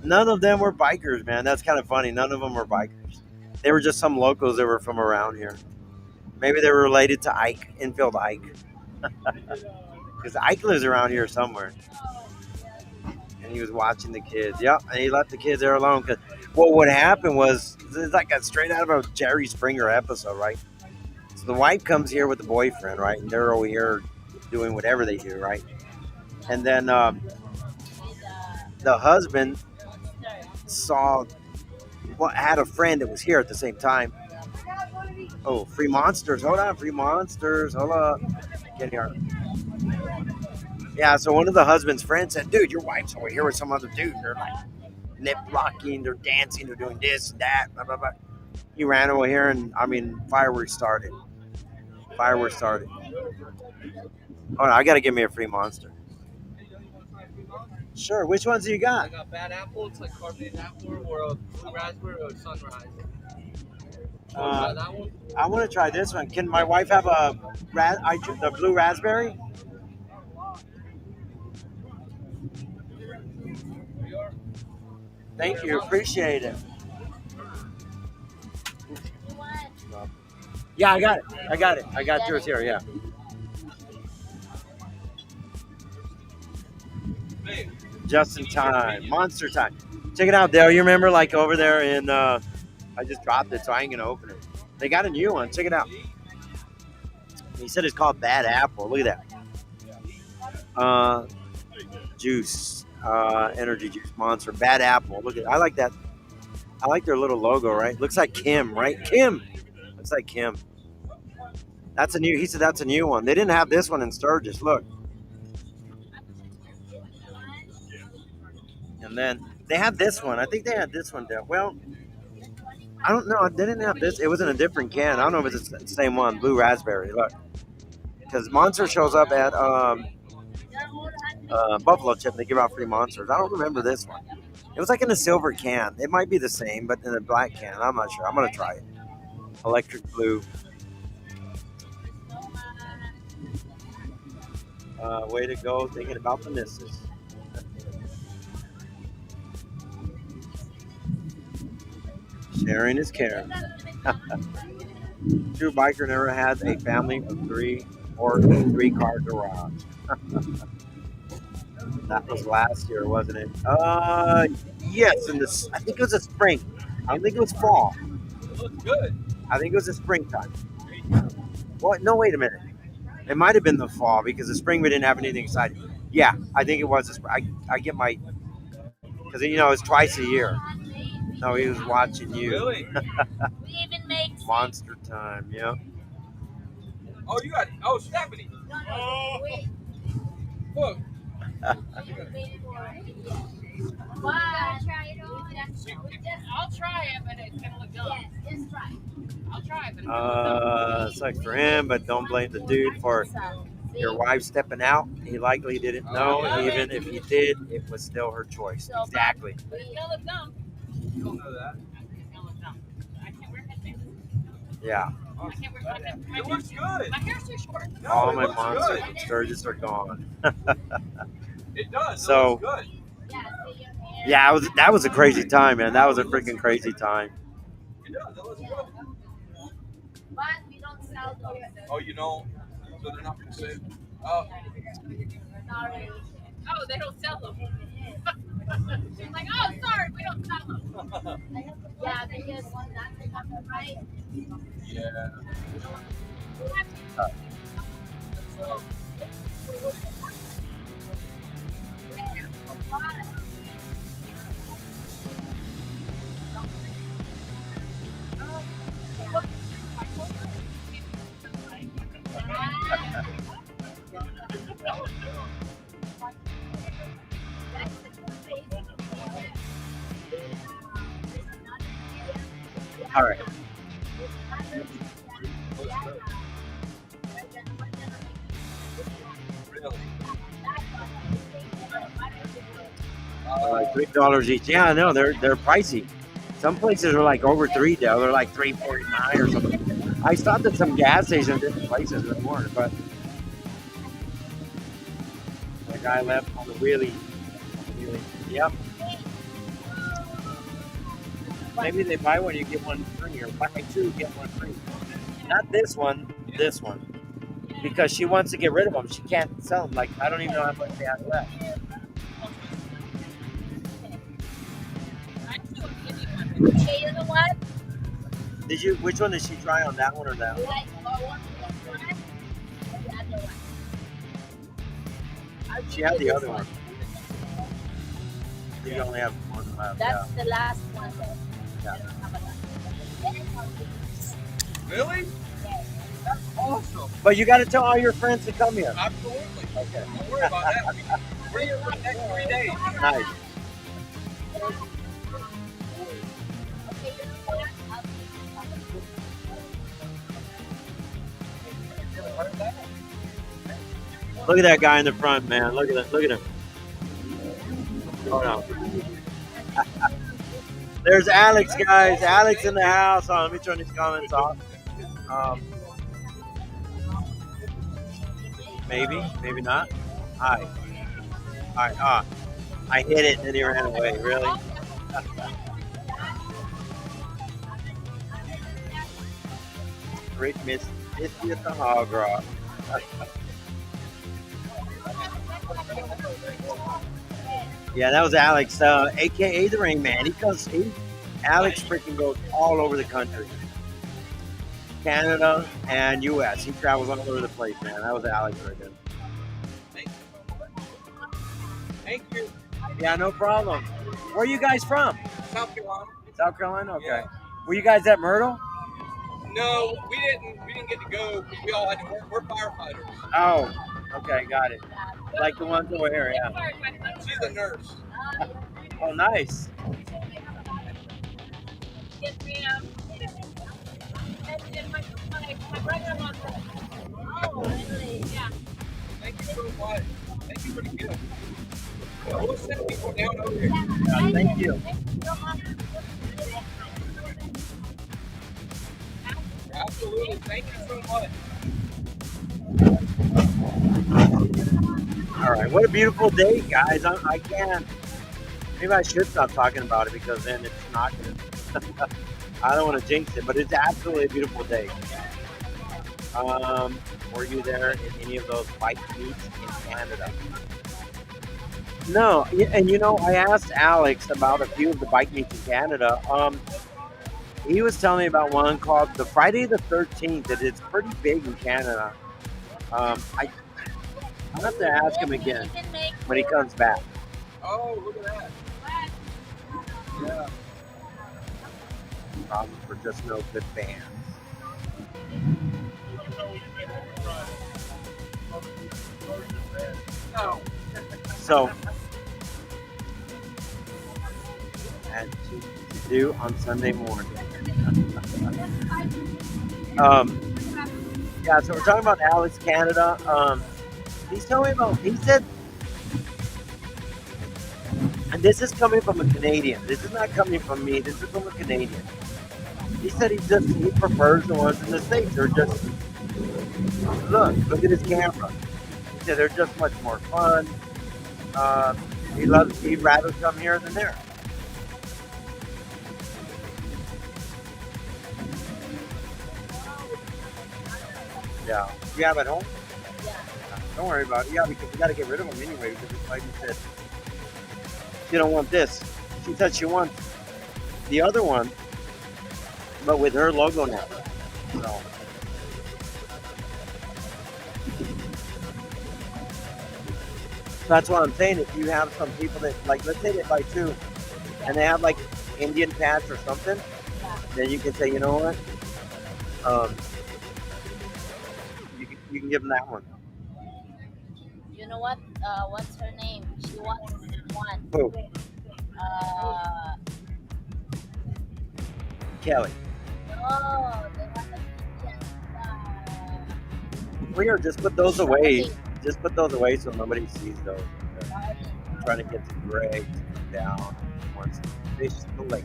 None of them were bikers, man. That's kind of funny. None of them were bikers. They were just some locals that were from around here. Maybe they were related to Ike, Infield Ike. Because Ike lives around here somewhere. And he was watching the kids. Yep, and he left the kids there alone. Because what happened was, it's like a straight out of a Jerry Springer episode, right? So the wife comes here with the boyfriend, right? And they're over here doing whatever they do, right? And then the husband had a friend that was here at the same time. Oh, free monsters. Hold on, free monsters. Hold up. Get here. Yeah, so one of the husband's friends said, dude, your wife's over here with some other dude. They're like lip locking, they're dancing, they're doing this and that, blah, blah, blah. He ran over here and, fireworks started. Oh, no, I got to give me a free monster. Sure. Which ones do you got? I got bad apple. It's like carbonated apple or a blue raspberry or a sunrise. That one? I want to try this one. Can my wife have the blue raspberry? Thank you. Appreciate it. Yeah, I got it. I got yours here. Yeah. Just in time. Monster time. Check it out, Dale. You remember like over there in I just dropped it, so I ain't gonna open it. They got a new one. Check it out. He said it's called Bad Apple. Look at that. Juice. Energy juice monster. Bad Apple. Look at I like that. I like their little logo, right? Looks like Kim, right? Kim. Looks like Kim. He said that's a new one. They didn't have this one in Sturgis. Look. And then they had this one. I think they had this one there. Well, I don't know. They didn't have this. It was in a different can. I don't know if it's the same one. Blue raspberry. Look. Because Monster shows up at Buffalo Chip. They give out free monsters. I don't remember this one. It was like in a silver can. It might be the same, but in a black can. I'm not sure. I'm going to try it. Electric blue. Way to go. Thinking about the missus. Sharing is caring. True biker never had a family of three or three-car garage. That was last year, wasn't it? Yes, I think it was a spring. I don't think it was fall. It looks good. I think it was a springtime. What? No, wait a minute. It might have been the fall because the spring we didn't have anything exciting. Yeah, I think it was the spring. I get my because it's twice a year. No, he was watching you. Really? We even make Monster time, yeah. Oh, you got it. Oh, Stephanie. Look. I'll try it, but it's gonna look good. Yes, just try. I'll try it, but Sucks for him, but don't blame the dude for your wife stepping out. He likely didn't know. Even if he did, it was still her choice. Exactly. You don't know that. Yeah. It looks good. My hair's too short. No, All it my looks monster good. from Sturgis are gone. It does. So- It looks good. Yeah, that was a crazy time, man. That was a freaking crazy time. It does. It looks good. But we don't sell those. Oh, you don't? So they're not for sale? Oh, Sorry. Oh, they don't sell them. She's like, oh, sorry, we don't sell them. Yeah, because that's right. yeah. All right. Really? $3 each. Yeah, I know they're pricey. Some places are like over $3. They're like $3.49 or something. I stopped at some gas stations, different places that weren't, but the guy left on the wheelie. Yep. Maybe they buy one, you get one free, or buy two, get one free. Not this one, this one. Because she wants to get rid of them. She can't sell them. Like, I don't even know how much they have left. Okay, you know what? Which one did she try on, that one or that one? Like, one, the other one. She had the other one. You only have one left. That's the last one. Yeah. Really? That's awesome. But you got to tell all your friends to come here. Absolutely. Okay. Don't worry about that. We're here for the next 3 days. Nice. Look at that guy in the front, man. Look at that. Look at him. Hold on. There's Alex, guys. Alex in the house. Oh, let me turn these comments off. Maybe, maybe not. Hi. Hi. I hit it and then he ran away. Really? Great miss at the hog rock. Yeah, that was Alex, aka the Rain Man. Alex freaking goes all over the country, Canada and U.S. He travels all over the place, man. That was Alex right there. Thank you. Yeah, no problem. Where are you guys from? South Carolina. South Carolina. Okay. Yeah. Were you guys at Myrtle? No, we didn't get to go. We all had to work. We're firefighters. Oh, okay, got it. Like the ones over here, yeah. She's a nurse. Oh, nice. Yes, ma'am. And my brother-in-law said, oh, really? Yeah. Thank you so much. Thank you for the gift. We'll send people down over here. Thank you. Absolutely. Thank you so much. All right, what a beautiful day, guys. I can't. Maybe I should stop talking about it because then it's not good. I don't want to jinx it, but it's absolutely a beautiful day. Were you there in any of those bike meets in Canada? No, and I asked Alex about a few of the bike meets in Canada. He was telling me about one called the Friday the 13th. That it's pretty big in Canada. I'll have to ask him again when he comes back. Oh, look at that. Yeah. Problem for just no good fans. No. So, and to do on Sunday morning. Yeah, so we're talking about Alex Canada. He's telling me about. He said, and this is coming from a Canadian. This is not coming from me. This is from a Canadian. He said he prefers the ones in the states. They're just look at his camera. He said they're just much more fun. Uh, he'd rather come here than there. Yeah. You have at home? Yeah. Don't worry about it. Yeah, because we got to get rid of them anyway. Because it's like you said, she don't want this. She said she wants the other one, but with her logo now. So that's what I'm saying. If you have some people that like, let's say they buy two, and they have like Indian patch or something, then you can say, you know what, um, you can give them that one. You know what? What's her name? She wants one. Who? Uh, Kelly. no, they want a Indian. Weird. Just put those away. Charlie. Just put those away so nobody sees those. Charlie. I'm trying to get the Greg to come down once to fish the lake.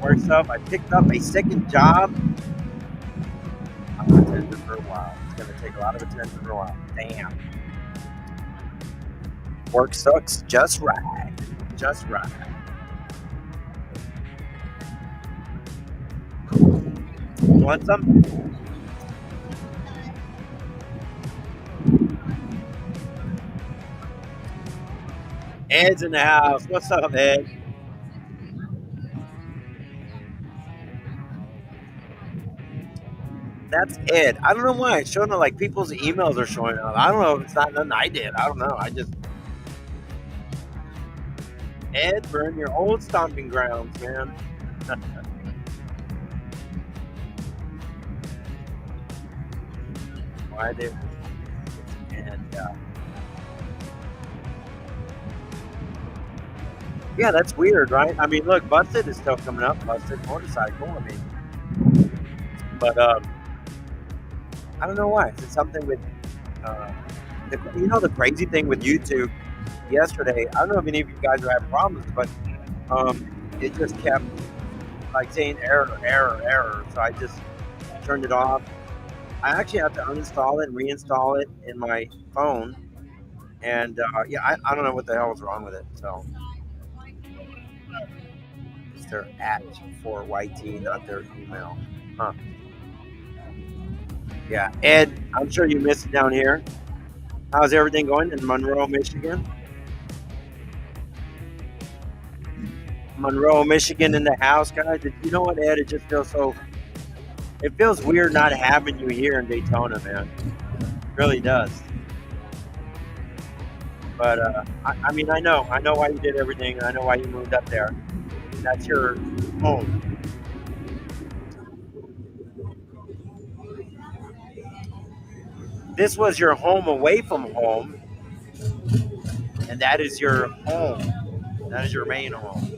Works up. I picked up a second job. I'm gonna attend it for a while. It's gonna take a lot of attention for a while. Damn. Work sucks just right. Just right. You want some? Ed's in the house. What's up, Ed? That's Ed. I don't know why it's showing up like people's emails are showing up. I don't know if it's not nothing I did. I don't know. I just Ed, we're in your old stomping grounds, man. Why they and yeah, that's weird, right? I mean, look, Busted is still coming up. Busted motorcycle. I mean, but I don't know why. Is it something with uh, the crazy thing with YouTube yesterday? I don't know if any of you guys are having problems, but it just kept like saying error, error, error. So I just turned it off. I actually have to uninstall it and reinstall it in my phone. And yeah, I don't know what the hell was wrong with it. So it's their at for YT, not their email. Huh. Yeah, Ed, I'm sure you missed it down here. How's everything going in Monroe, Michigan? Monroe, Michigan in the house, guys. You know what, Ed? It just feels so. It feels weird not having you here in Daytona, man. It really does. But I mean, I know why you did everything. I know why you moved up there. That's your home. This was your home away from home, and that is your home. That is your main home.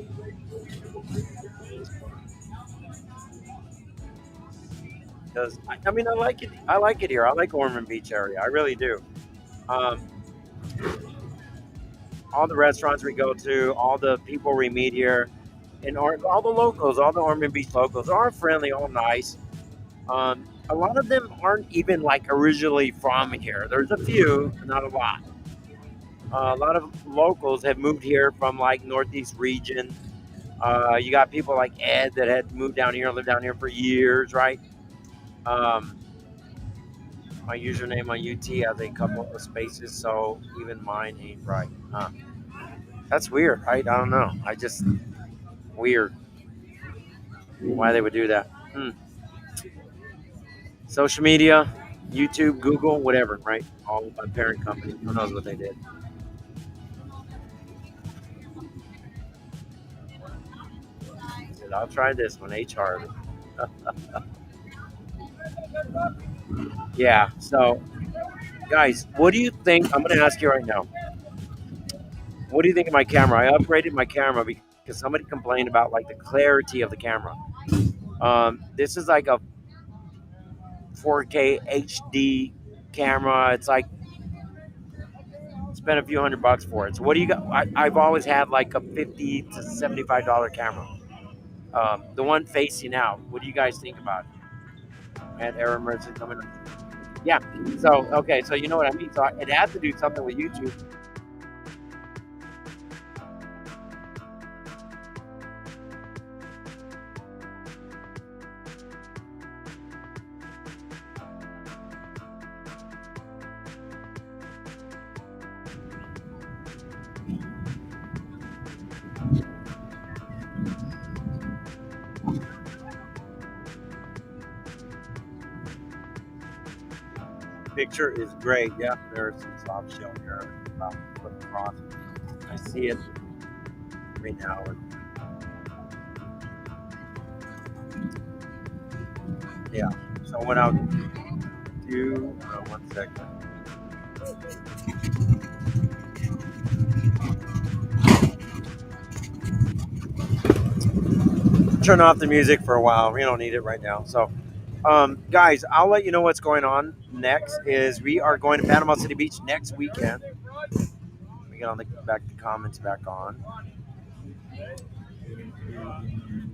Because I mean, I like it. I like it here. I like Ormond Beach area. I really do. Um, all the restaurants we go to, all the people we meet here, and all the locals, all the Ormond Beach locals are friendly, all nice. A lot of them aren't even like originally from here. There's a few, not a lot. A lot of locals have moved here from like Northeast region. You got people like Ed that had moved down here, lived down here for years, right? Um, my username on UT has a couple of spaces, so even mine ain't right. Huh. That's weird, right? I don't know. I just weird why they would do that. Social media, YouTube, Google, whatever, right? All my parent company. Who knows what they did? Said, I'll try this one, HR. Yeah. So, guys, what do you think? I'm going to ask you right now. What do you think of my camera? I upgraded my camera because somebody complained about like the clarity of the camera. This is like a 4K HD camera. It's like spend a few $100 for it. So what do you got? I've always had like a $50 to $75 camera. The one facing out. What do you guys think about it? And error mercy coming. Yeah. So okay. So you know what I mean. So it had to do something with YouTube. Picture is great. Yeah, there's some soft shell here. About to put across. I see it right now. Yeah. So I went out to 1 second. Turn off the music for a while. We don't need it right now. So, guys, I'll let you know what's going on next. Is we are going to Panama City Beach next weekend. We get on the comments back on.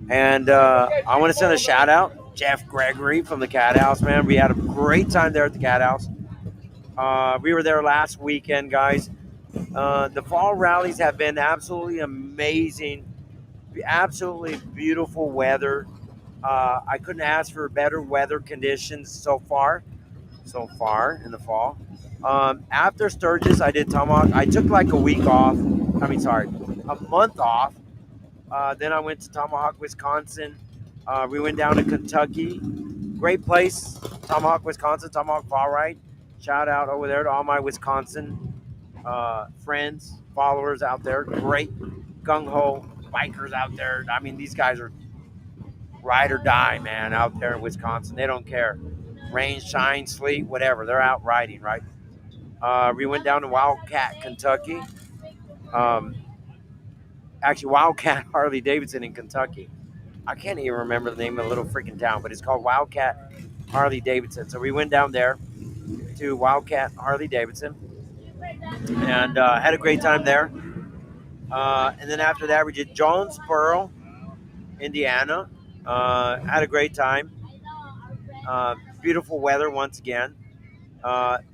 And I want to send a shout out, Jeff Gregory from the Cat House, man. We had a great time there at the Cat House. We were there last weekend, guys. The fall rallies have been absolutely amazing. Absolutely beautiful weather. I couldn't ask for better weather conditions so far in the fall. After Sturgis, I did Tomahawk. I took like a week off. A month off. Then I went to Tomahawk, Wisconsin. We went down to Kentucky. Great place, Tomahawk, Wisconsin, Tomahawk Fall Ride. Shout out over there to all my Wisconsin friends, followers out there. Great gung-ho bikers out there. I mean, these guys are ride or die, man, out there in Wisconsin. They don't care. Rain, shine, sleet, whatever. They're out riding, right? We went down to Wildcat, Kentucky. Actually, Wildcat Harley Davidson in Kentucky. I can't even remember the name of the little freaking town, but it's called Wildcat Harley Davidson. So we went down there to Wildcat Harley Davidson and had a great time there. And then after that, we did Jonesboro, Indiana. Had a great time. Beautiful weather once again.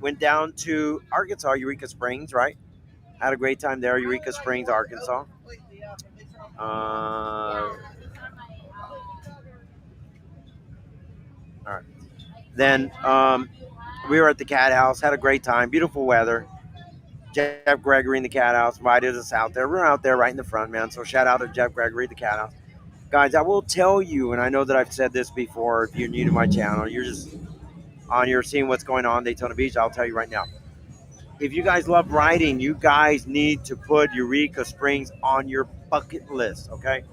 Went down to Arkansas, Eureka Springs, right? Had a great time there, Eureka Springs, Arkansas. All right. Then we were at the Cat House, had a great time, beautiful weather. Jeff Gregory in the Cat House invited us out there. We're out there right in the front, man. So shout out to Jeff Gregory, the Cat House. Guys, I will tell you, and I know that I've said this before, if you're new to my channel, you're just on here seeing what's going on in Daytona Beach, I'll tell you right now. If you guys love riding, you guys need to put Eureka Springs on your bucket list, okay?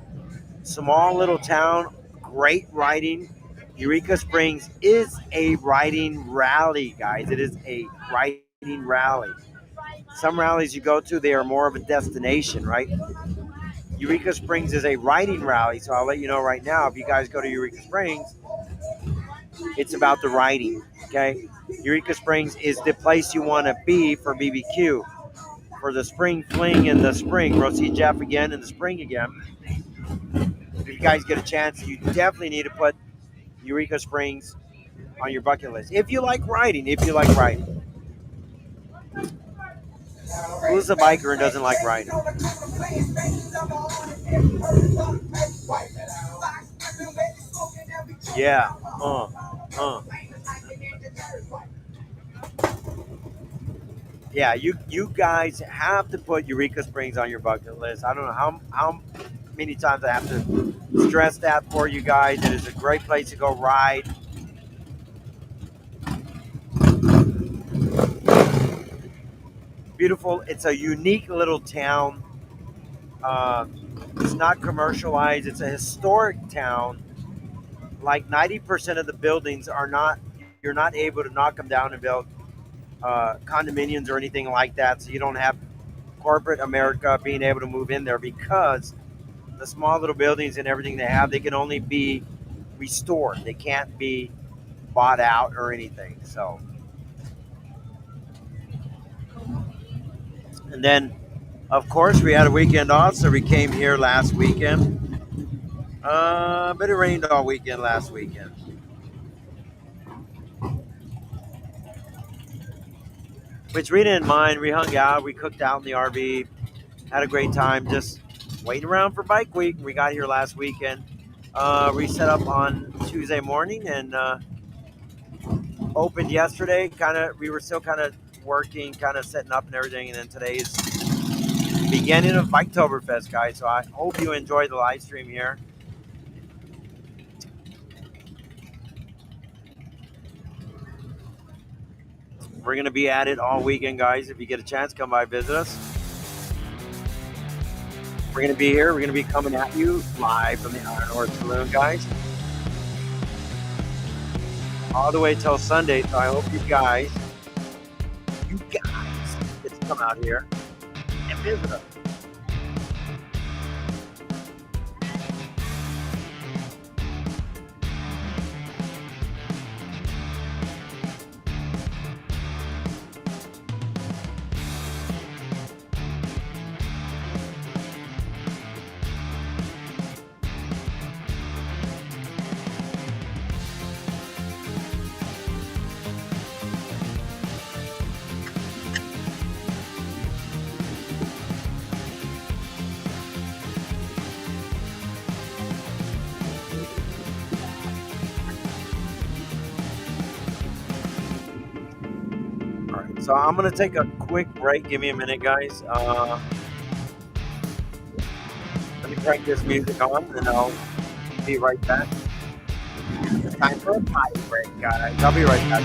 Small little town, great riding. Eureka Springs is a riding rally, guys. It is a riding rally. Some rallies you go to, they are more of a destination, right? Eureka Springs is a riding rally, so I'll let you know right now, if you guys go to Eureka Springs, it's about the riding, okay? Eureka Springs is the place you want to be for BBQ, for the spring fling in the spring. We'll see Jeff again in the spring again. If you guys get a chance, you definitely need to put Eureka Springs on your bucket list. If you like riding, Who's a biker and doesn't like riding? Yeah. Yeah, you guys have to put Eureka Springs on your bucket list. I don't know how many times I have to stress that for you guys. It is a great place to go ride. Beautiful. It's a unique little town. It's not commercialized. It's a historic town. Like 90% of the buildings you're not able to knock them down and build condominiums or anything like that. So you don't have corporate America being able to move in there, because the small little buildings and everything they have, they can only be restored. They can't be bought out or anything. So And then, of course, we had a weekend off, so we came here last weekend. But it rained all weekend last weekend. Which we didn't mind. We hung out, we cooked out in the RV, had a great time just waiting around for bike week. We got here last weekend. We set up on Tuesday morning and opened yesterday. We were still kind of working, kind of setting up and everything. And then today's beginning of Biketoberfest, guys. So I hope you enjoyed the live stream here. We're going to be at it all weekend, guys. If you get a chance, come by, visit us. We're going to be here. We're going to be coming at you live from the Horse Saloon, guys. All the way till Sunday. So I hope you guys get to come out here and visit us. So I'm going to take a quick break. Give me a minute, guys. Let me crank this music on, and I'll be right back. It's time for a pie break, guys. I'll be right back.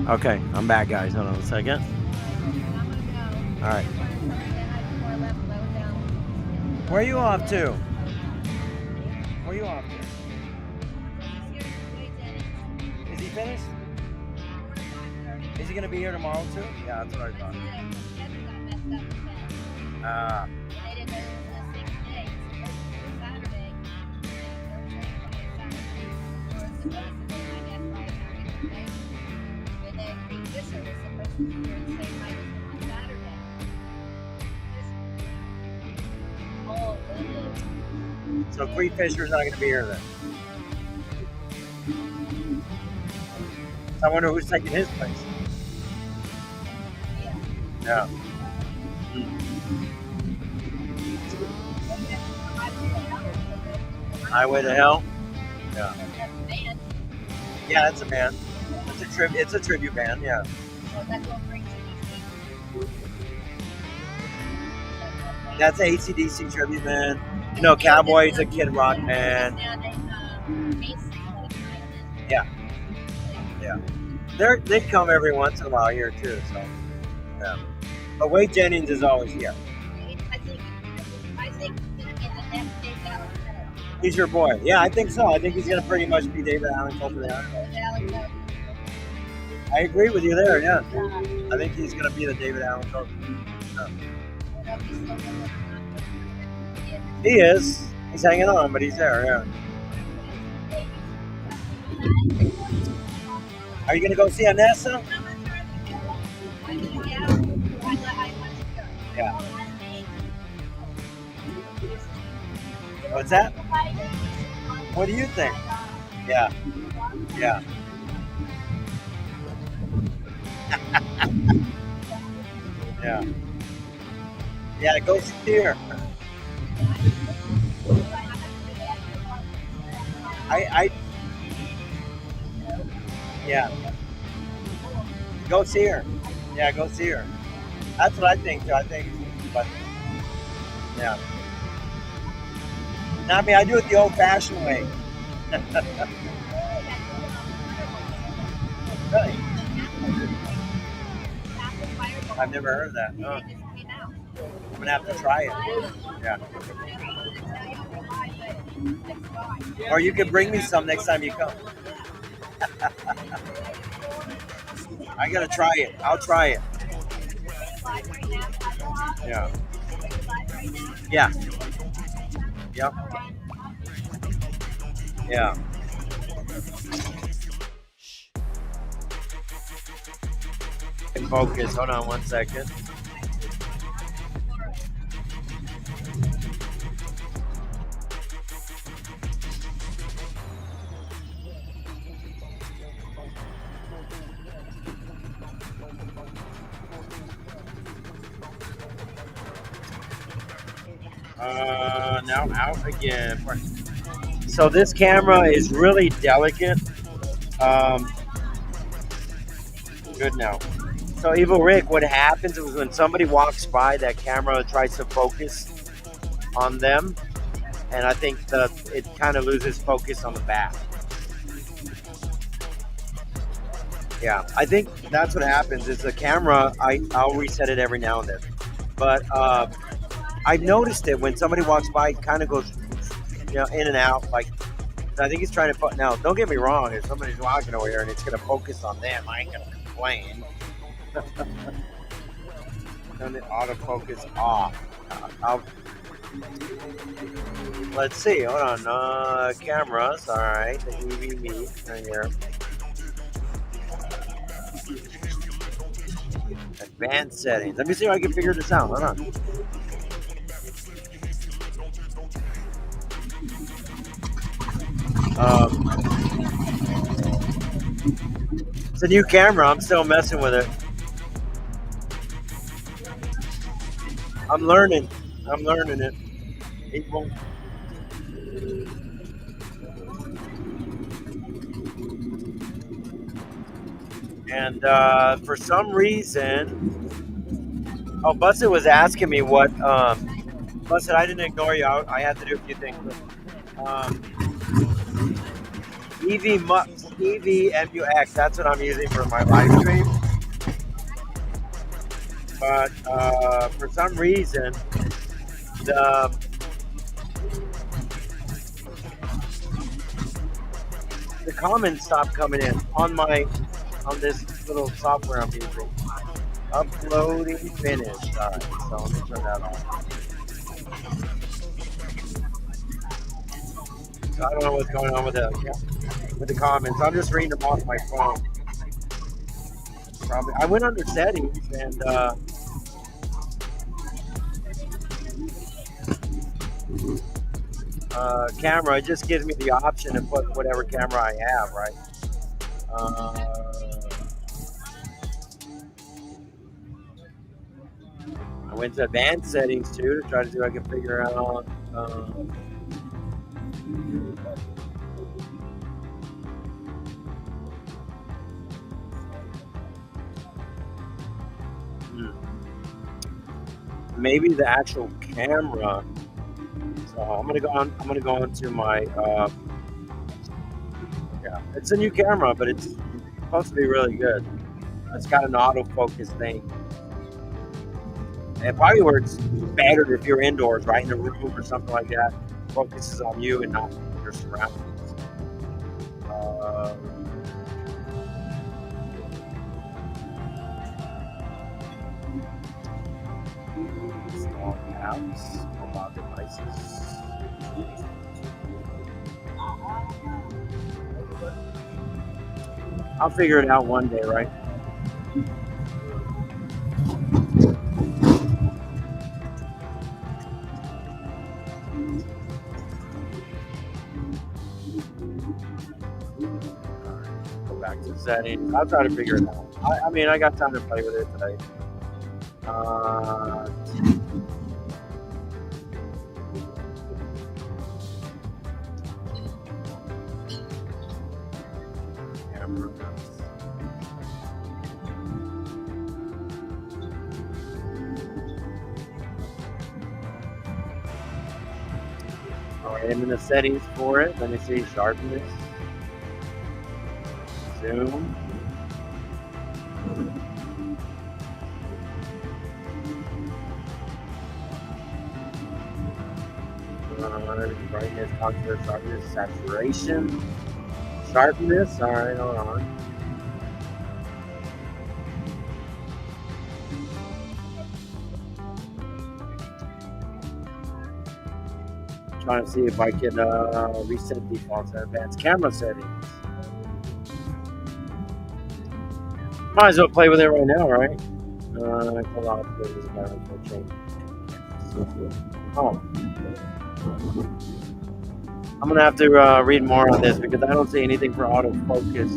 Okay, I'm back, guys. Hold on a second. All right. Where are you off to? Where are you off to? Is he finished? Is he gonna be here tomorrow too? Yeah, that's what I thought. Ah. So Cleve Fisher's not going to be here then. I wonder who's taking his place. Yeah. Highway to Hell. Yeah. Yeah, that's a band. It's a tribute band. Yeah. That's an AC/DC tribute band. You know, Cowboy's a Kid Rock band. Yeah. Yeah. They come every once in a while here too. So. Yeah. But Wade Jennings is always here. He's your boy. Yeah, I think so. I think he's going to pretty much be David Allen Coulter there. I agree with you there, yeah. I think he's going to be the David Allen Coulter. Yeah. He is. He's hanging on, but he's there, yeah. Are you going to go see Anessa? Yeah. What's that? What do you think? Yeah. Yeah. Yeah. Yeah, go see her. Yeah. Go see her. Yeah, go see her. That's what I think too. But yeah. Now, I mean, I do it the old-fashioned way. Really? I've never heard of that. Oh. I'm gonna have to try it. Yeah. Or you can bring me some next time you come. I gotta try it. I'll try it. Yeah. Yeah. Yep. Yeah. Focus. Hold on 1 second. Now out again. So this camera is really delicate. Good now. So Evil Rick, what happens is when somebody walks by, that camera tries to focus on them, and I think it kind of loses focus on the back. Yeah, I think that's what happens. Is the camera, I'll reset it every now and then, but I've noticed it when somebody walks by, it kind of goes, in and out. Like, I think he's trying to put. Now, don't get me wrong. If somebody's walking over here and it's going to focus on them, I ain't going to complain. Turn the autofocus off. Let's see. Hold on. Cameras. All right. The EVV right here. Advanced settings. Let me see if I can figure this out. Hold on. It's a new camera. I'm still messing with it. I'm learning it. It won't. And for some reason, Busset was asking me what. Busset, I didn't ignore you. I had to do a few things. EVMUX. That's what I'm using for my live stream. But for some reason, the comments stopped coming in on this little software I'm using. Uploading finished. All right, so let me turn that off. So I don't know what's going on with the comments. I'm just reading them off my phone. Probably I went under settings and camera. It just gives me the option to put whatever camera I have, right? I went to advanced settings too to try to see if I can figure out. Maybe the actual camera. So I'm gonna go on to my. Yeah, it's a new camera, but it's supposed to be really good. It's got an autofocus thing. It probably works better if you're indoors, right in a room or something like that. Focuses on you and not your surroundings. Install apps, mobile devices. I'll figure it out one day, right? Back to settings. I'll try to figure it out. I mean, I got time to play with it today. Alright, I'm in the settings for it. Let me see sharpness. Zoom. Brightness, contrast, sharpness, saturation, sharpness. All right, hold on. Trying to see if I can reset defaults and advanced camera settings. Might as well play with it right now, right? Pull out the camera for change. Oh. I'm gonna have to read more on this because I don't see anything for autofocus.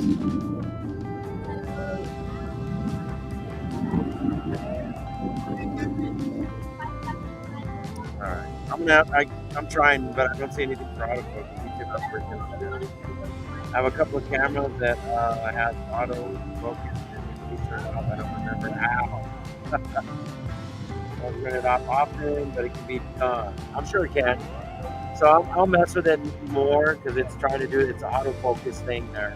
All right, I'm trying, but I don't see anything for autofocus. I have a couple of cameras that have autofocus. I don't remember how. I'll turn it off often, but it can be done. I'm sure it can. So I'll mess with it more because it's trying to do its autofocus thing there.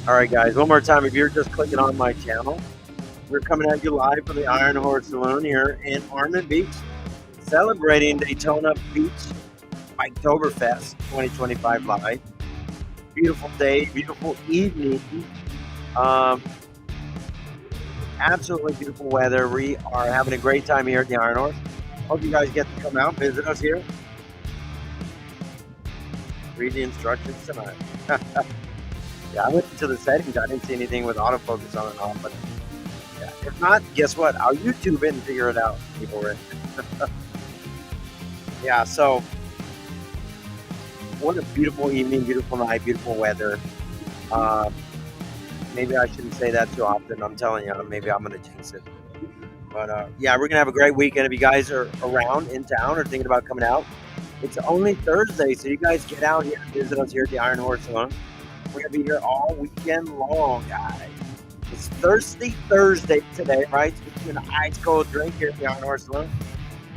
All right, guys, one more time. If you're just clicking on my channel, we're coming at you live from the Iron Horse Saloon here in Ormond Beach, celebrating Daytona Beach Biketoberfest 2025 live. Beautiful day, beautiful evening. Absolutely beautiful weather. We are having a great time here at the Iron Horse. Hope you guys get to come out and visit us here. Read the instructions tonight. Yeah, I went into the settings. I didn't see anything with autofocus on and off, but yeah. If not, guess what? I'll YouTube it and figure it out. People were. Yeah, so what a beautiful evening, beautiful night, beautiful weather. Maybe I shouldn't say that too often. I'm telling you, maybe I'm going to jinx it. But yeah, we're gonna have a great weekend. If you guys are around in town or thinking about coming out, it's only Thursday, so you guys get out here and visit us here at the Iron Horse Saloon. We're gonna be here all weekend long, guys. It's Thirsty Thursday today, right? So we're doing an ice cold drink here at the Iron Horse Saloon.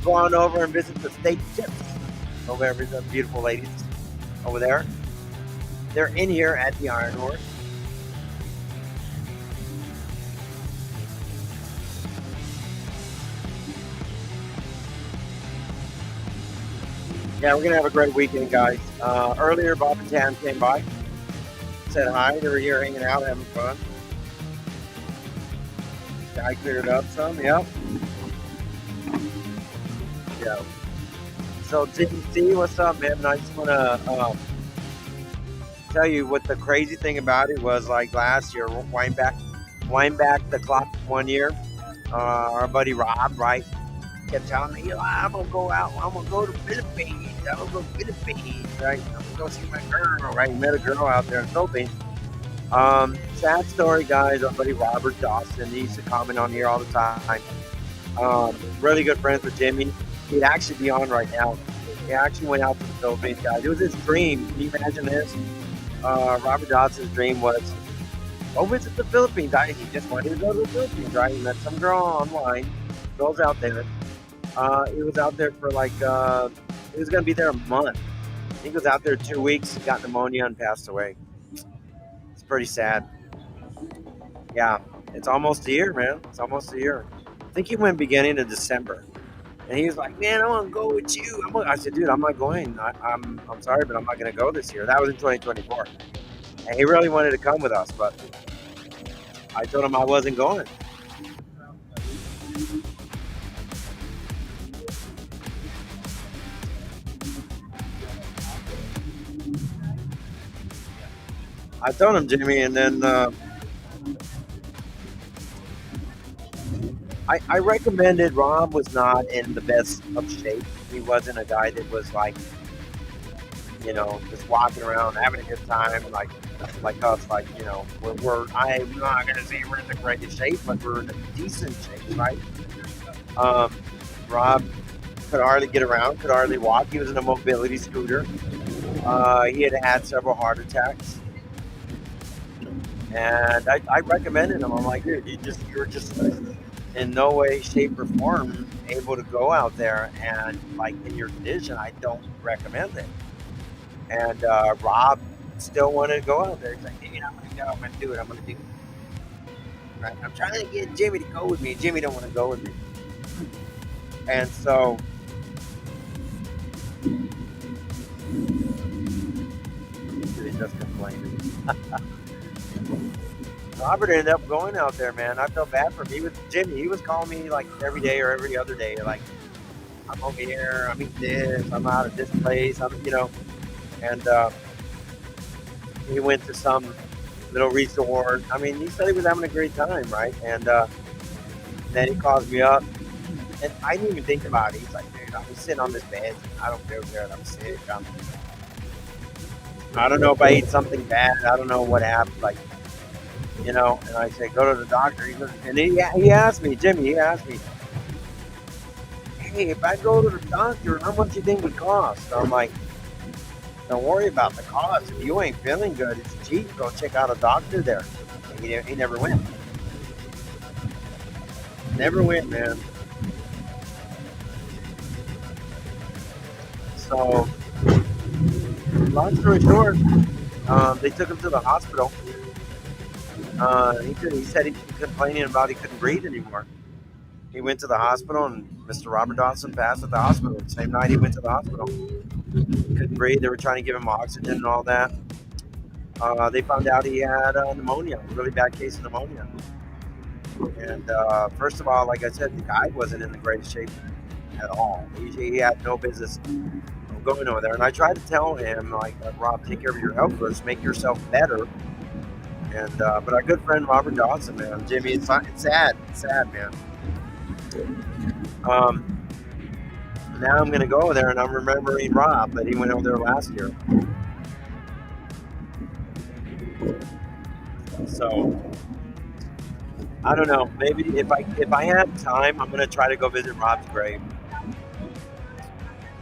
Go on over and visit the steak tips over there. The beautiful ladies over there. They're in here at the Iron Horse. Yeah, we're gonna have a great weekend, guys. Earlier, Bob and Tam came by, said hi. They were here hanging out, having fun. Sky cleared up some. Yep. Yeah. So, TC, what's up, man? I just wanna tell you what the crazy thing about it was. Like last year, wind back the clock 1 year. Our buddy Rob, right, kept telling me, I'm gonna go out. I'm gonna go to Philippines. I'm gonna go to Philippines, right? I'm gonna go see my girl, right? He met a girl out there in the Philippines. Sad story, guys. Our buddy Robert Dawson, he used to comment on here all the time. Really good friends with Jimmy. He'd actually be on right now. He actually went out to the Philippines, guys. It was his dream. Can you imagine this? Robert Dawson's dream was go visit the Philippines. He just wanted to go to the Philippines, right? He met some girl online. Girls out there. He was out there for like, he was going to be there a month. I think he was out there 2 weeks, got pneumonia, and passed away. It's pretty sad. Yeah, it's almost a year, man. It's almost a year. I think he went beginning of December. And he was like, man, I want to go with you. I said, dude, I'm not going. I'm sorry, but I'm not going to go this year. That was in 2024. And he really wanted to come with us, but I told him I wasn't going. I told him, Jimmy, and then I recommended. Rob was not in the best of shape. He wasn't a guy that was like, just walking around having a good time, like us, like, I'm not gonna say we're in the greatest shape, but we're in a decent shape, right? Rob could hardly get around, could hardly walk. He was in a mobility scooter. He had had several heart attacks. And I recommended him. I'm like, dude, you're just in no way, shape, or form able to go out there, and like in your condition, I don't recommend it. And Rob still wanted to go out there. He's like, dude, I'm gonna go. I'm gonna do it. I'm gonna do it. Right? I'm trying to get Jimmy to go with me. Jimmy don't want to go with me. And so he's just complaining. Robert ended up going out there, man. I felt bad for him. He was Jimmy. He was calling me like every day or every other day, like, I'm over here. I'm eating this. I'm out at this place. And he went to some little resort. I mean, he said he was having a great time, right? And then he calls me up, and I didn't even think about it. He's like, dude, I'm sitting on this bed. I don't feel good. I'm sick. I don't know if I ate something bad. I don't know what happened. Like, and I say, go to the doctor. And he asked me, Jimmy, hey, if I go to the doctor, how much do you think it costs? I'm like, don't worry about the cost. If you ain't feeling good, it's cheap. Go check out a doctor there. He never went. Never went, man. So, long story short, they took him to the hospital. He said he was complaining about he couldn't breathe anymore. He went to the hospital, and Mr. Robert Dawson passed at the hospital. The same night he went to the hospital. He couldn't breathe. They were trying to give him oxygen and all that. They found out he had pneumonia, a really bad case of pneumonia. And first of all, like I said, the guy wasn't in the greatest shape at all. He had no business going over there. And I tried to tell him, like, Rob, take care of your health first, make yourself better. And but our good friend Robert Dawson, man, Jimmy, it's sad. It's sad, man. Now I'm gonna go over there, and I'm remembering Rob that he went over there last year. So I don't know. Maybe if I have time, I'm gonna try to go visit Rob's grave.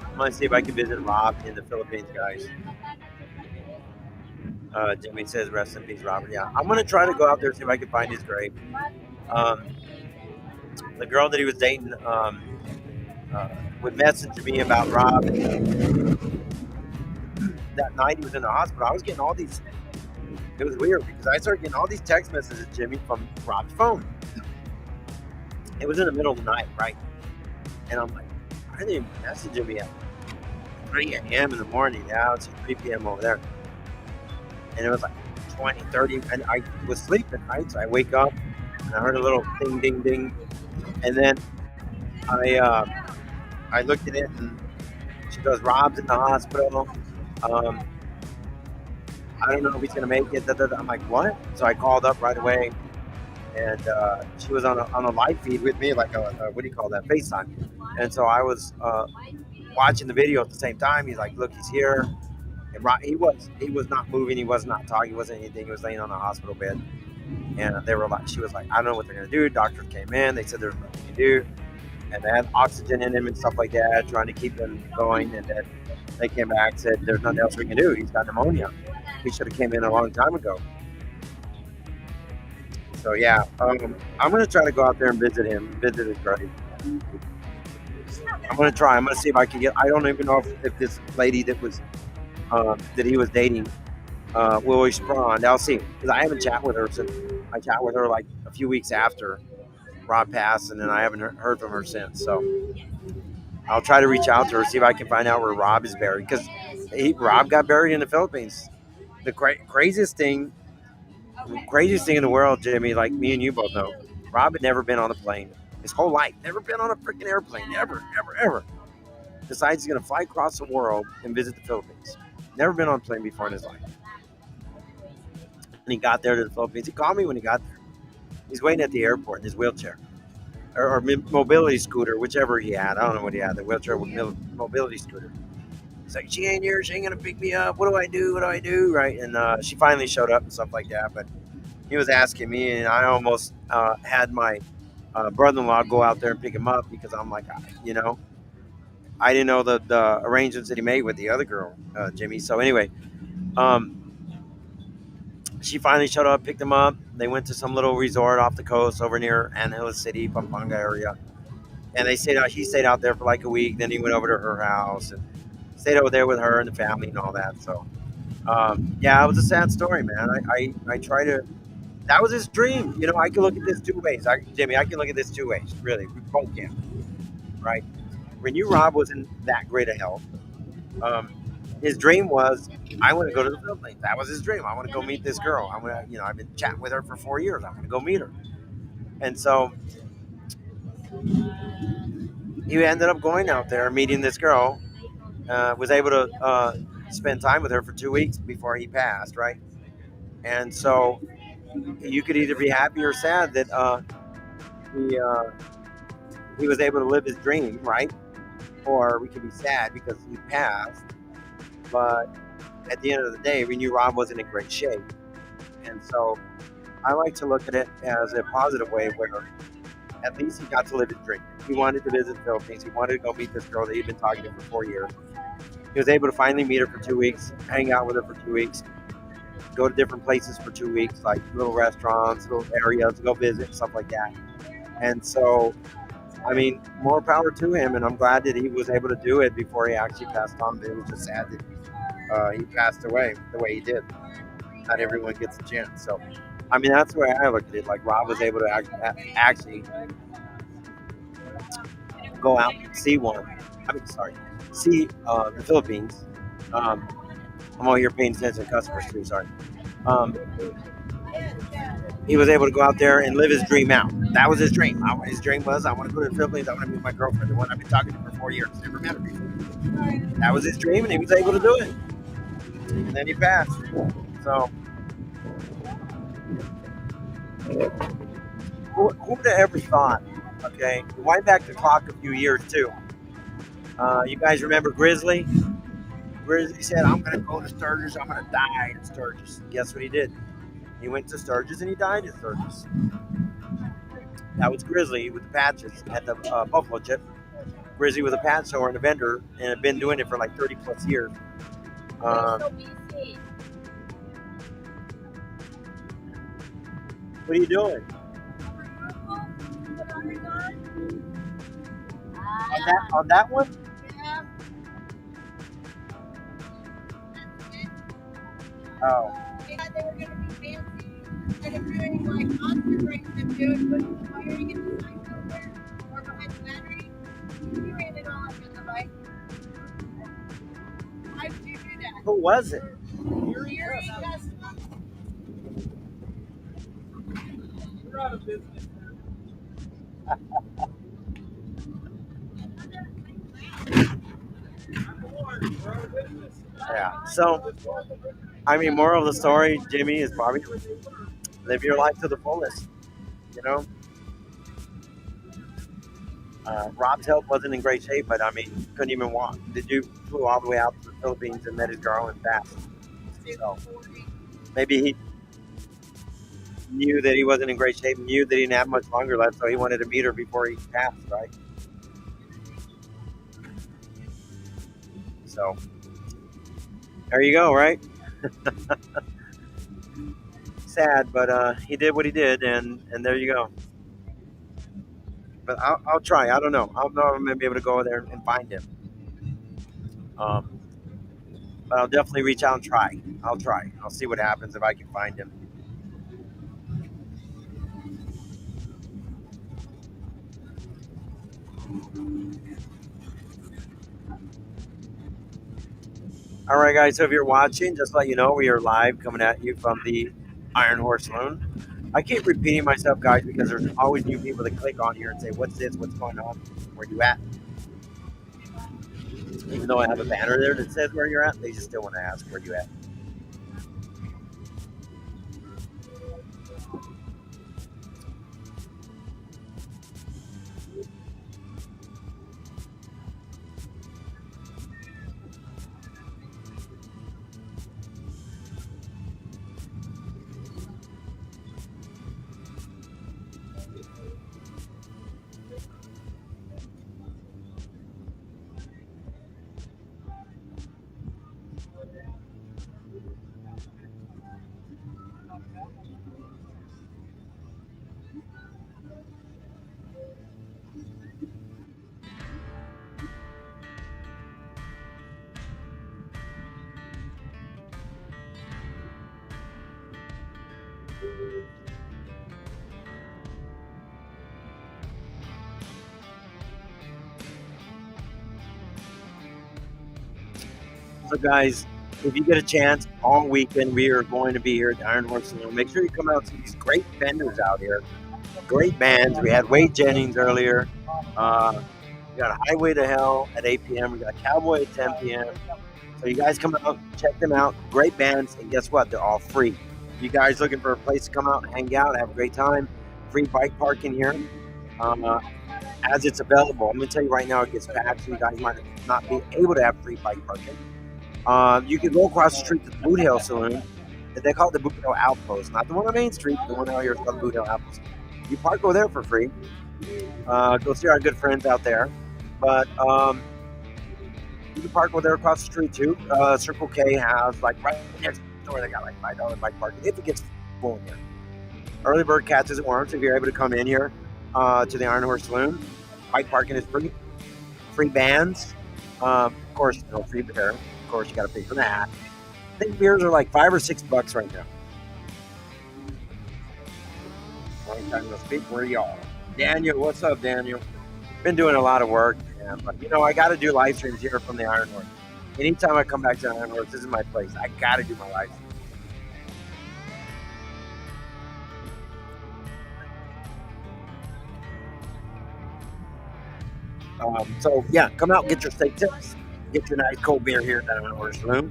I'm gonna see if I can visit Rob in the Philippines, guys. Jimmy says, "Rest in peace, Robert." Yeah, I'm gonna try to go out there and see if I can find his grave. Um, the girl that he was dating uh, would message me about Rob, and that night he was in the hospital. I was getting all these. It was weird because I started getting all these text messages, Jimmy, from Rob's phone. It was in the middle of the night, right? And I'm like, why are they messaging me at 3 a.m. in the morning? Now it's 3 p.m. over there. And it was like 20, 30, and I was sleeping, right? So I wake up and I heard a little ding, ding, ding. And then I uh, I looked at it and she goes, Rob's in the hospital. Um, I don't know if he's going to make it. Da, da, da. I'm like, what? So I called up right away and she was on a live feed with me, like a what do you call that, FaceTime. And so I was watching the video at the same time. He's like, look, he's here. And he was not moving. He was not talking. He wasn't anything. He was laying on a hospital bed. And they were like, she was like, I don't know what they're gonna do. Doctors came in. They said there's nothing to do, and they had oxygen in him and stuff like that, trying to keep him going. And then they came back and said there's nothing else we can do. He's got pneumonia. He should have came in a long time ago. So yeah, I'm gonna try to go out there and visit him, visit his grave. I'm gonna try. I'm gonna see if I can get. I don't even know if this lady that he was dating will respond. I'll see because I haven't chat with her since I chat with her like a few weeks after Rob passed, and then I haven't heard from her since. So I'll try to reach out to her, see if I can find out where Rob is buried because Rob got buried in the Philippines. The craziest thing in the world, Jimmy, like me and you both know, Rob had never been on a plane his whole life, never been on a freaking airplane, ever, ever, ever. Decides he's gonna fly across the world and visit the Philippines. Never been on a plane before in his life. And he got there to the Philippines. He called me when he got there. He's waiting at the airport in his wheelchair or mobility scooter, whichever he had. I don't know what he had, the wheelchair with mobility scooter. He's like, she ain't here. She ain't going to pick me up. What do I do? What do I do? Right. And she finally showed up and stuff like that. But he was asking me, and I almost had my brother in law go out there and pick him up because I'm like, I didn't know the arrangements that he made with the other girl, Jimmy. So anyway, um, she finally showed up, picked him up. They went to some little resort off the coast over near Angeles City, Pampanga area. And he stayed out there for like a week. Then he went over to her house and stayed over there with her and the family and all that. So, yeah, it was a sad story, man. I try to, that was his dream. I can look at this two ways. Jimmy, I can look at this two ways. Really, we both can, right? When Rob was in that great of health, um, his dream was, I want to go to the Philippines. That was his dream. I want to go meet this girl. I want to, I've been chatting with her for 4 years. I want to go meet her. And so he ended up going out there, meeting this girl, was able to spend time with her for 2 weeks before he passed, right? And so you could either be happy or sad that he, he was able to live his dream, right? Or we could be sad because he passed. But at the end of the day, we knew Rob wasn't in great shape. And so I like to look at it as a positive way where at least he got to live his dream. He wanted to visit the Philippines. He wanted to go meet this girl that he'd been talking to for 4 years. He was able to finally meet her for 2 weeks, hang out with her for 2 weeks, go to different places for 2 weeks, like little restaurants, little areas, go visit, stuff like that. And so, I mean, more power to him. And I'm glad that he was able to do it before he actually passed on. But it was just sad that he passed away the way he did. Not everyone gets a chance. So, I mean, that's the way I look at it. Like, Rob was able to actually go out and see the Philippines. I'm all here paying attention to customers too, sorry. He was able to go out there and live his dream out. That was his dream. His dream was, I want to go to the Philippines. I want to meet my girlfriend, the one I've been talking to for 4 years. Never met her before. That was his dream, and he was able to do it. And then he passed. So, who would have ever thought? Okay, wind back the clock a few years too. You guys remember Grizzly? Grizzly said, I'm going to go to Sturgis. I'm going to die in Sturgis. Guess what he did? He went to Sturgis and he died in Sturgis. That was Grizzly with the patches at the Buffalo Chip. Grizzly with a patch store and a vendor, and had been doing it for like 30 plus years. They're so busy. What are you doing? On that one? Yeah. Oh. Yeah, they were going to be fancy. And if you're any like concentrate them doing, but wiring in the side filter or behind the battery, you ran it all under the bike. Why would you do that? Who was it? Yuri Custom. We're out of business. We're out of business. Yeah. So, I mean, moral of the story, Jimmy, is probably live your life to the fullest. You know, Rob's health wasn't in great shape, but I mean, couldn't even walk. The dude flew all the way out to the Philippines and met his girl and passed. So maybe he knew that he wasn't in great shape, knew that he didn't have much longer left, so he wanted to meet her before he passed, right? So there you go, right? Sad, but he did what he did, and there you go. But I'll try. I don't know. I don't know if I'm gonna be able to go there and find him. Um, but I'll definitely reach out and try. I'll try. I'll see what happens if I can find him. All right, guys. So if you're watching, just to let you know, we are live coming at you from the Iron Horse Saloon. I keep repeating myself, guys, because there's always new people that click on here and say, "What's this? What's going on? Where you at?" Even though I have a banner there that says where you're at, they just still want to ask where you at. So, guys, if you get a chance, all weekend we are going to be here at the Iron Horse Saloon. Make sure you come out to these great vendors out here, great bands. We had Wade Jennings earlier. We got Highway to Hell at 8 p.m. We got Cowboy at 10 p.m. So you guys come out, check them out. Great bands, and guess what? They're all free. You guys looking for a place to come out and hang out, have a great time. Free bike parking here. As it's available, I'm going to tell you right now, it gets packed, so you guys might not be able to have free bike parking. You can go across the street to the Boot Hill Saloon. They call it the Boot Hill Outpost, not the one on Main Street. The one out here is called the Boot Hill Outpost. You park over there for free. Go see our good friends out there. But you can park over there across the street too. Circle K has like right next door. They got like $5 bike parking if it gets full in here. Early bird catches it worms. If you're able to come in here to the Iron Horse Saloon, bike parking is free. Free bands. Of course, no free beer. Of course, you got to pay for that. I think beers are like $5 or $6 right now. Long time no speak. Where are y'all? Daniel, what's up, Daniel? Been doing a lot of work, man, but you know I got to do live streams here from the Iron Horse. Anytime I come back to the Iron Horse, this is my place. I got to do my live stream. So yeah, come out and get your steak tips. Get your nice cold beer here at the Iron Horse Room.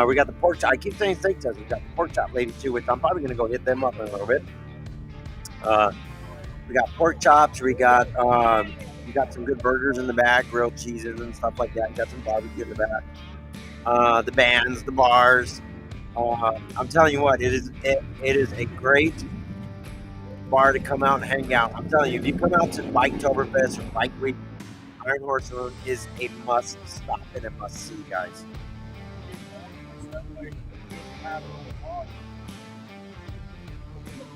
We got the pork chop. I keep saying steak tips. We got the pork chop lady too, which I'm probably going to go hit them up in a little bit. We got pork chops. We got some good burgers in the back, grilled cheeses and stuff like that. We got some barbecue in the back. The bands, the bars. I'm telling you what, it is a great bar to come out and hang out. I'm telling you, if you come out to Biketoberfest or Bike Week, Iron Horse Saloon is a must stop and a must see, guys.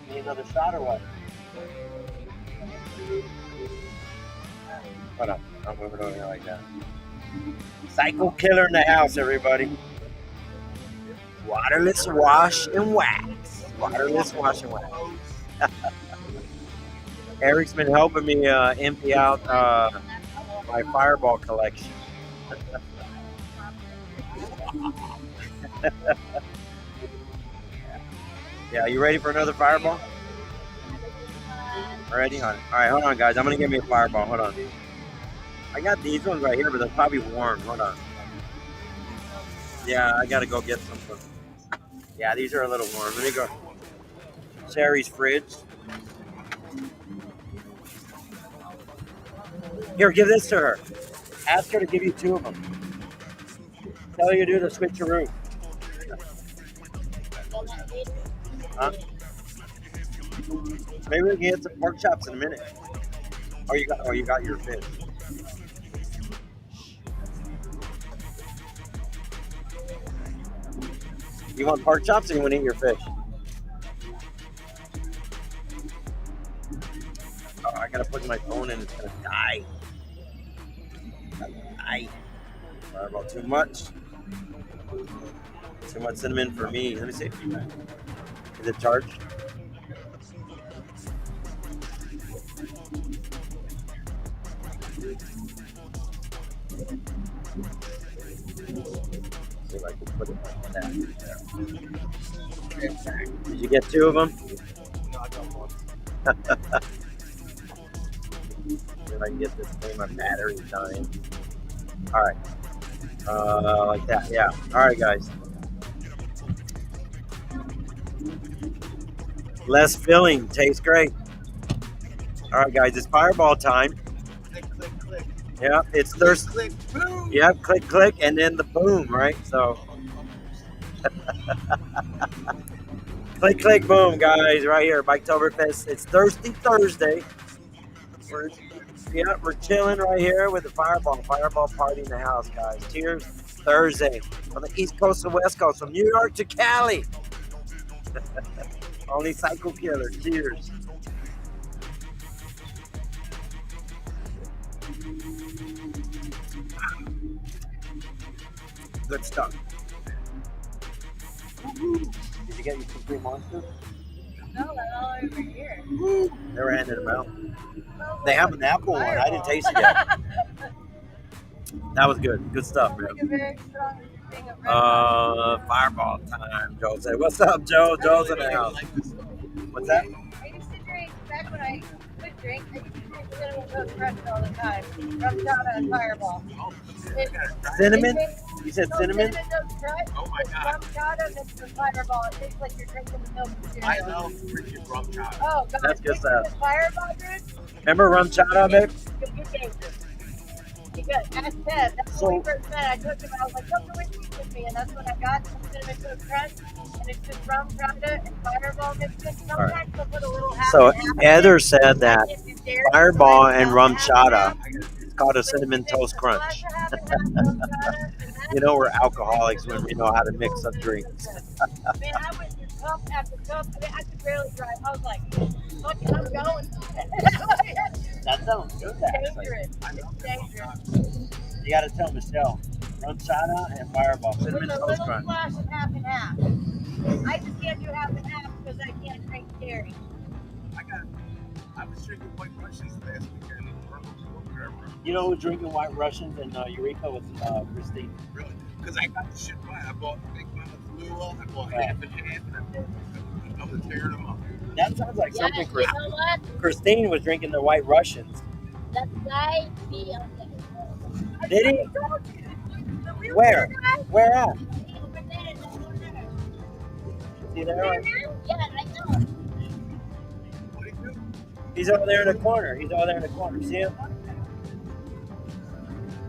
Need another shot or what? Hold on, I'll move it over here like that. Psycho killer in the house, everybody. Waterless wash and wax. Waterless wash and wax. Eric's been helping me empty out my Fireball collection. Yeah, you ready for another Fireball? Ready? All right, hold on, guys. I'm gonna give me a Fireball. Hold on. I got these ones right here, but they're probably warm. Hold on. Yeah, I gotta go get some. Yeah, these are a little warm. Let me go. Sherry's fridge. Here, give this to her. Ask her to give you 2 of them. Tell her you do the switcheroo. Huh? Maybe we can get some pork chops in a minute. Oh, you got your fish. You want pork chops or you want to eat your fish? Oh, I gotta put my phone in. It's gonna die. Sorry about too much. Too much cinnamon for me. Let me see. Is it charged? See if I can put it like that. Did you get 2 of them? No, I got one. See if I can get this thing. My battery's dying. All right. Like that. Yeah. All right, guys. Less filling. Tastes great. All right, guys. It's Fireball time. Click, click, click. Yeah. It's thirst. Click, boom. Yeah. Click, click, and then the boom. Right. So. Click, click, boom, guys. Right here, Biketoberfest. It's Thirsty Thursday. We're chilling right here with the Fireball party in the house, guys. Cheers, Thursday on the East Coast and West Coast, from New York to Cali. Only Psycho Killer. Cheers. Good stuff. Did you get your some green monsters? No, they're all over here. They were handing them out. They have an apple one. I didn't taste it yet. That was good. Good stuff, man. Like a very strong thing of red Fireball time, Joe said. What's up, Joe? Joe's in the house. What's that? I used to drink, back when I would drink, I used to drink Cinnamon Toast Crunch all the time. Rum chata and Fireball. Cinnamon? You said cinnamon? Cinnamon Toast Crunch. Oh my God. Rum chata mixed with Fireball. It tastes like you're drinking the milk cereal. I love freaking rum chop. Oh, God. That's good mixed stuff. with Fireball, dude? Remember rum chata, babe? You're dangerous. Because ask Ted, that's when we first met. I took him, I was like, come to Wichita with me, and that's when I got some Cinnamon Toast Crunch, and it's just rum chata and Fireball mixed in. Sometimes they'll put a little half So and half. Heather said that If you dare, Fireball like, and half rum and half. chata is called a But cinnamon if you toast mix a crunch. splash of half and half rum chata, and that's You know we're alcoholics when we know how to mix up drinks. Man, I went through cup after cup. I mean, I could barely drive. I was like, fuck it, I'm going. That sounds good, actually. Dangerous. It's dangerous. You gotta tell Michelle. Rum chata and Fireball. With Cinnamon a toast little crunch. splash of half and half. I just can't do half and half because I can't drink dairy. I was drinking White Russians last weekend in Brooklyn. You know who's drinking White Russians in Eureka with Christine? Really? Because I got the shit right. I bought Big Mama Flula. I bought half and half. And I was tearing them up. That sounds like Yeah, something you know what? Christine was drinking the White Russians. That guy be on the Did he? The wheelchair Where? guy? Where at? over there in the corner. Is he there? Yeah, I know. What do you do? He's over there in the corner. He's over there in the corner. See him?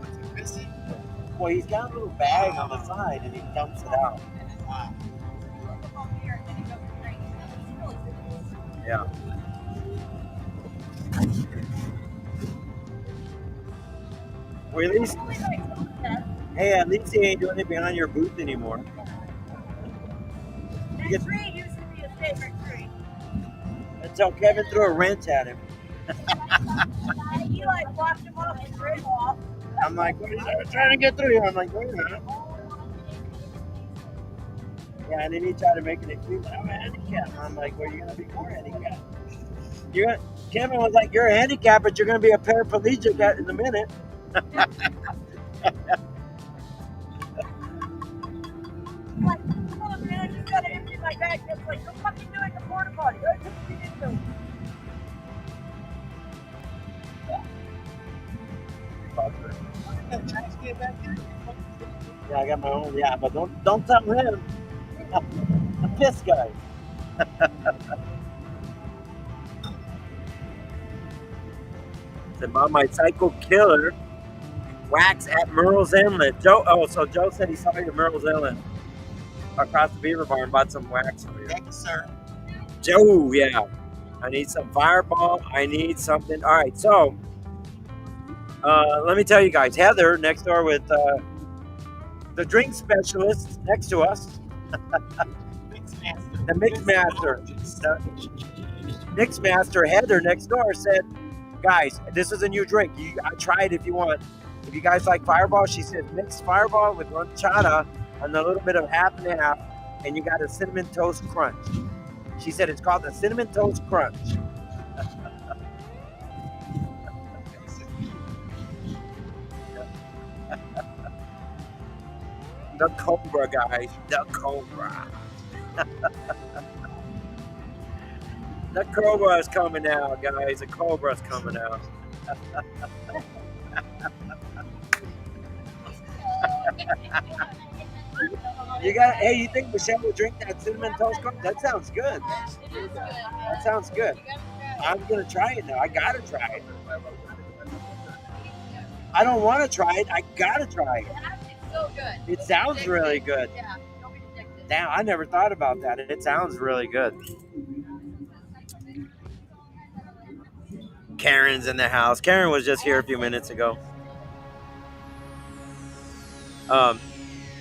What's he missing? Well, he's got a little bag on the side and he dumps it out. Wow. Yeah. Well, at least, hey, at least he ain't doing it behind your booth anymore. That tree used to be his favorite tree. Until Kevin threw a wrench at him. And he like blocked him off and drove off. I'm like, what are you trying to get through here? I'm like, wait a minute. Yeah, and then he tried to make an excuse. I'm a handicap. I'm like, well, you're going to be more handicapped. Kevin was like, you're a handicap, but you're going to be a paraplegic in a minute. I'm like, come on, man, I just gotta empty my bag. It's like, go fucking do it in the porta potty. That's what you need to do. Yeah, I got my own. Yeah, but don't tell him. The piss guy. Said about my psycho killer wax at Merle's Inlet. So Joe said he saw you at Merle's Inlet across the beaver barn, bought some wax for you. Thank you, sir. Joe, yeah. I need some Fireball. I need something. All right, so let me tell you guys, Heather next door with the drink specialist next to us, the mix master. Mix master Heather next door said, guys, this is a new drink. Try it if you want. If you guys like Fireball, she said mix Fireball with horchata and a little bit of half and half, and you got a cinnamon toast crunch. She said it's called the cinnamon toast crunch. The Cobra, guys. The Cobra. The Cobra is coming out, guys. The Cobra is coming out. Hey, you think Michelle will drink that cinnamon toast crunch? That sounds good. That sounds good. I'm going to try it now. I got to try it. I don't want to try it. I got to try it. It's so good. It sounds really good. Yeah, don't be addicted. Damn, I never thought about that. It sounds really good. Karen's in the house. Karen was just here a few minutes ago.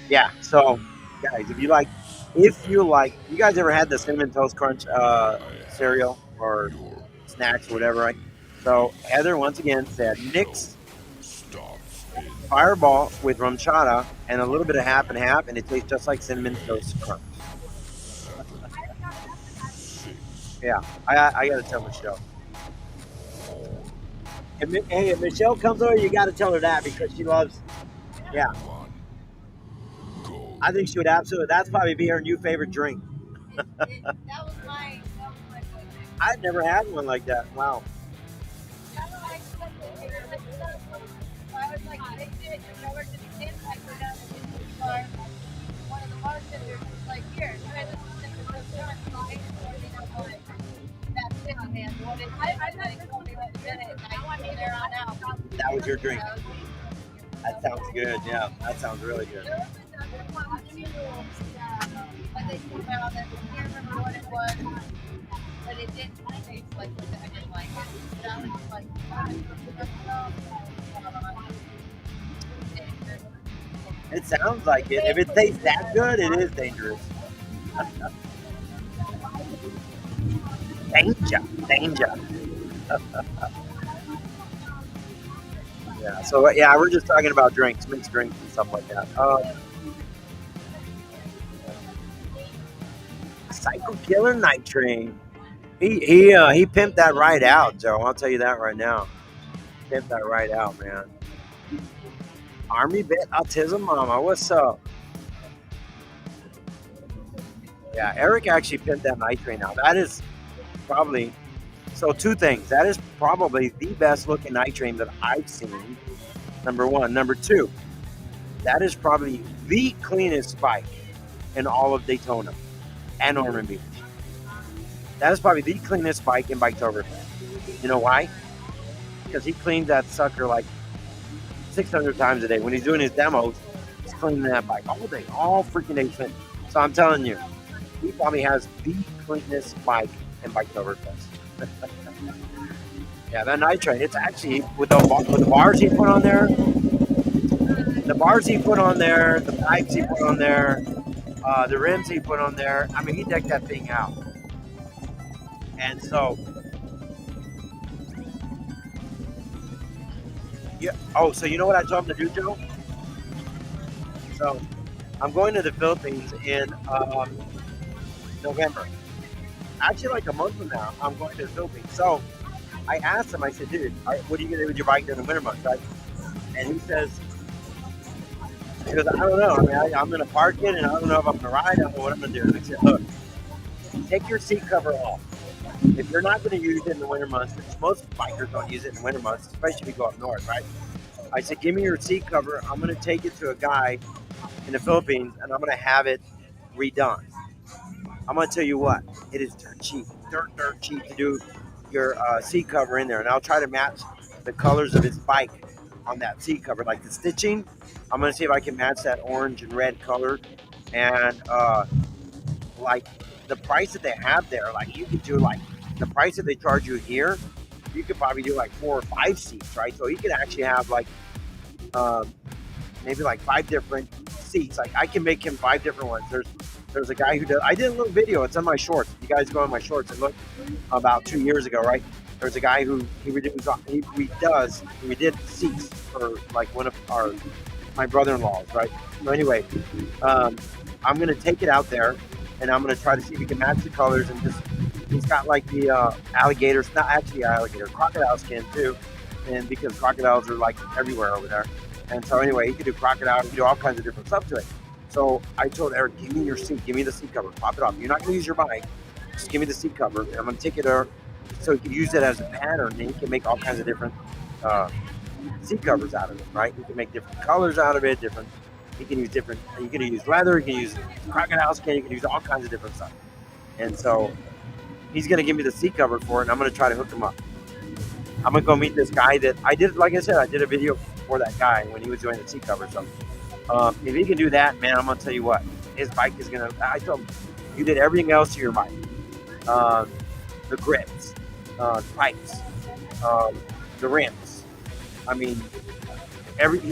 Yeah, so guys, if you guys ever had the cinnamon toast crunch cereal or snacks, whatever, right? So Heather once again said mix Fireball with rum chata and a little bit of half and half, and it tastes just like cinnamon toast crunch. Yeah, I gotta tell Michelle. If Michelle comes over, you gotta tell her that because she loves. Yeah, I think she would absolutely. That's probably be her new favorite drink. That was my favorite. I've never had one like that. Wow. I was like, I did, and I worked at the kids, I go down to the kids' bar. One of the bartenders was like, here, try this cinnamon toast crunch. That's it, man. I'm not even going to let it in it. I want to be there on out. That was your drink. That sounds good. Yeah, that sounds really good. There was another one too, but they came out and I can't remember what it was, but it didn't taste like what I didn't like it. That was like, It sounds like it. If it tastes that good, it is dangerous. Danger. Yeah. So yeah, we're just talking about drinks, mixed drinks and stuff like that. Psycho Killer Night Train. He pimped that right out, Joe. I'll tell you that right now. Pimped that right out, man. Army Vet Autism Mama, what's up? Yeah, Eric actually pimped that night train out. That is probably, so two things. That is probably the best looking night train that I've seen. Number one. Number two, that is probably the cleanest bike in all of Daytona and Ormond Beach. That is probably the cleanest bike in Biketoberfest. You know why? Because he cleans that sucker like 600 times a day. When he's doing his demos, he's cleaning that bike all day, all freaking day. So I'm telling you, he probably has the cleanest bike in Biketoberfest. Yeah, that night train. It's actually with the bars he put on there, the bars he put on there, the pipes he put on there, the rims he put on there. I mean, he decked that thing out. And so, yeah. Oh, so you know what I told him to do, Joe? So I'm going to the Philippines in November. Actually, like a month from now, I'm going to the Philippines. So I asked him. I said, "Dude, what are you gonna do with your bike during the winter months?" Right? And he says, "He goes, I don't know. I mean, I'm gonna park it, and I don't know if I'm gonna ride. I don't know what I'm gonna do." And I said, "Look, take your seat cover off. If you're not going to use it in the winter months, which most bikers don't use it in the winter months, especially if you go up north, right?" I said, "Give me your seat cover. I'm going to take it to a guy in the Philippines, and I'm going to have it redone. I'm going to tell you what, it is dirt cheap to do your seat cover in there, and I'll try to match the colors of his bike on that seat cover, like the stitching. I'm going to see if I can match that orange and red color, and like the price that they have there, like you could do like the price that they charge you here, you could probably do like 4 or 5 seats, right? So you could actually have like um, maybe like 5 different seats. Like I can make him 5 different ones. There's a guy who does. I did a little video. It's on my shorts. You guys go on my shorts and look about 2 years ago, right? There's a guy who we did seats for like one of my brother-in-laws, right? So anyway, I'm gonna take it out there, and I'm gonna try to see if we can match the colors. And just he's got like the alligators, not actually alligator, crocodile skin too, and because crocodiles are like everywhere over there. And so anyway, he can do crocodile, he can do all kinds of different stuff to it. So I told Eric, give me your seat, give me the seat cover, pop it off. You're not gonna use your bike, just give me the seat cover, and I'm gonna take it there so he can use it as a pattern, and he can make all kinds of different seat covers out of it, right? You can make different colors out of it, different. You can use leather, you can use crocodile skin, you can use all kinds of different stuff. And so he's gonna give me the seat cover for it, and I'm gonna try to hook him up. I'm gonna go meet this guy that I did. Like I said, I did a video for that guy when he was doing the seat cover. So if he can do that, man, I'm gonna tell you what, his bike is gonna. I told him, you did everything else to your bike, the grips, pipes, the rims. I mean, he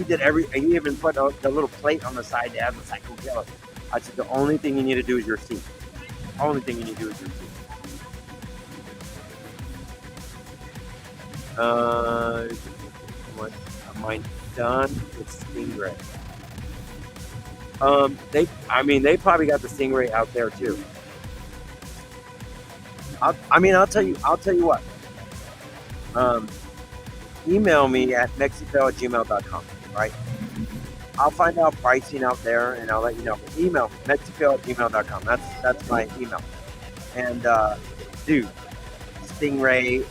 even put the little plate on the side to have the cycle killer. I said, the only thing you need to do is your seat. Only thing you need to do is your seat. What am I done with Stingray? They probably got the Stingray out there too. I'll tell you what. Email me at mexico@gmail.com, right? I'll find out pricing out there, and I'll let you know. Email mexico@gmail.com. That's my email. And dude, Stingray.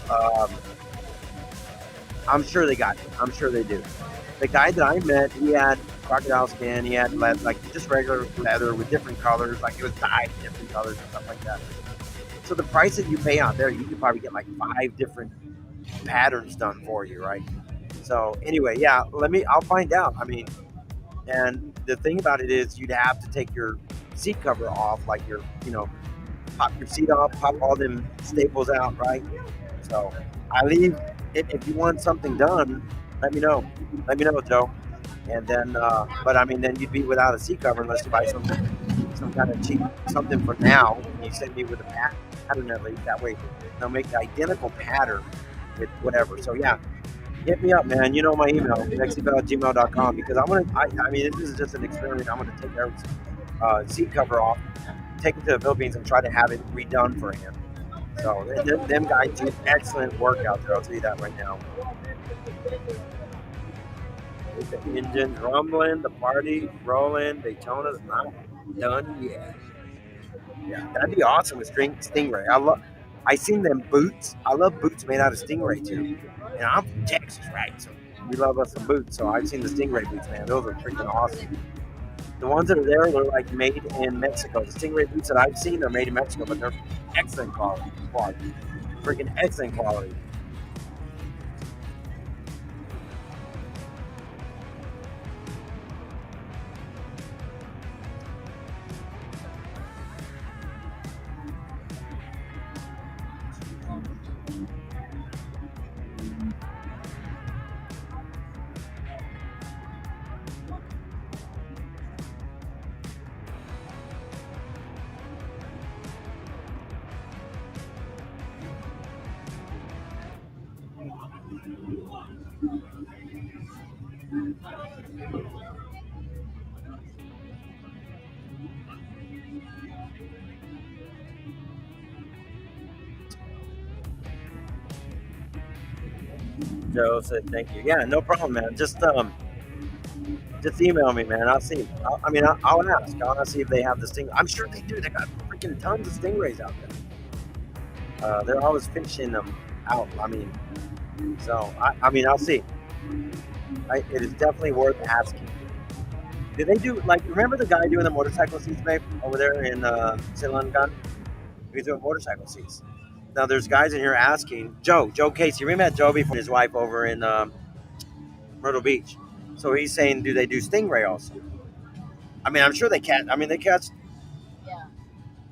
I'm sure they got it. I'm sure they do. The guy that I met, he had crocodile skin. He had like just regular leather with different colors, like it was dyed different colors and stuff like that. So the price that you pay out there, you could probably get like 5 different patterns done for you, right? So anyway, yeah, I'll find out. I mean, and the thing about it is you'd have to take your seat cover off, like pop your seat off, pop all them staples out, right? So I leave. If you want something done, let me know. Let me know, Joe. And then, then you'd be without a seat cover unless you buy some kind of cheap something for now. And you send me with a pattern at least. That way, they'll make the identical pattern with whatever. So yeah, hit me up, man. You know my email, mexico@gmail.com, because this is just an experiment. I'm gonna take their seat cover off, take it to the Philippines, and try to have it redone for him. So them guys do excellent work out there. I'll tell you that right now. The engine's rumbling, the party rolling. Daytona's not done yet. Yeah, that'd be awesome with Stingray. I seen them boots. I love boots made out of Stingray too. And I'm from Texas, right? So we love us some boots. So I've seen the Stingray boots, man. Those are freaking awesome. The ones that are there are like made in Mexico. The Stingray boots that I've seen are made in Mexico, but they're excellent quality. Freaking excellent quality. Joe said thank you. Yeah, no problem, man. Just email me, man. I'll see. I'll ask. I'll see if they have the sting. I'm sure they do. They got freaking tons of stingrays out there. They're always fishing them out. I'll see. It is definitely worth asking. Did they do remember the guy doing the motorcycle seats, babe, over there in St. Gun? He's doing motorcycle seats. Now there's guys in here asking Joe Casey. We met Joe before, his wife over in Myrtle Beach. So he's saying, do they do stingray also? I'm sure they catch. They catch. Yeah.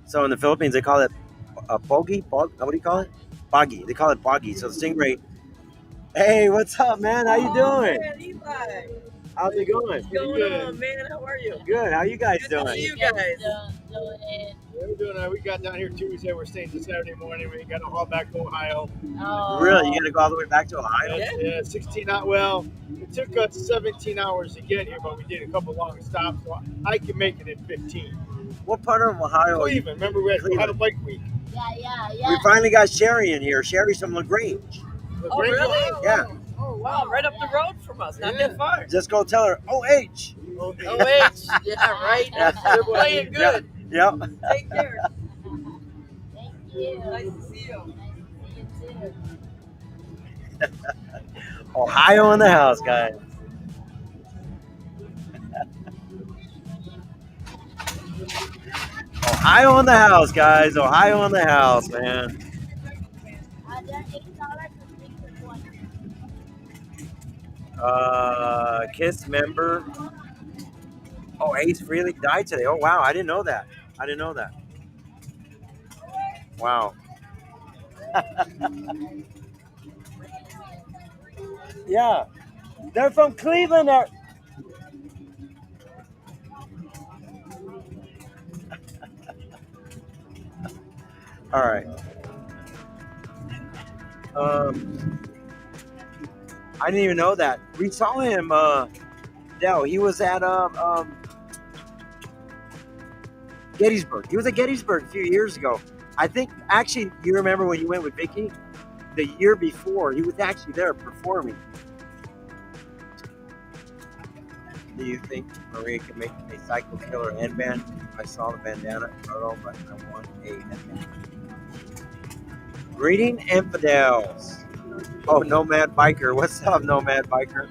So in the Philippines, they call it a bogey. What do you call it? Boggy. They call it boggy. So the stingray. Hey, what's up, man? How you doing? Man, Eli. How's it going? What's going on, man? How are you? Good. How you guys Good to doing? see you guys. We're doing. We got down here Tuesday. We're staying till Saturday morning. We got to haul back to Ohio. Oh. Really? You gonna go all the way back to Ohio? Yeah, 16 hours. Well, it took us 17 hours to get here, but we did a couple long stops. So I can make it in 15. What part of Ohio are you? Cleveland. Remember we had a bike week. Yeah. We finally got Sherry in here. Sherry's from LaGrange. Oh, really? Yeah. Oh, wow. Right up the road from us. Not that far. Just go tell her, OH. Oh, wait. Yeah, right. They're playing good. Yep. Take care. Thank you. Nice to see you. Nice to see you too. Ohio in the house, guys. Ohio in the house, guys. Ohio in the house, man. They're $8 Kiss member. Oh, Ace Freely died today. Oh, wow. I didn't know that. Wow. Yeah. They're from Cleveland. All right. I didn't even know that. We saw him, Dell. He was at Gettysburg. He was at Gettysburg a few years ago. I think, actually, you remember when you went with Vicky? The year before, he was actually there performing. Do you think Maria can make a Psycho Killer headband? I saw the bandana photo, but I want a headband. Greeting infidels. Oh, Nomad Biker. What's up, Nomad Biker?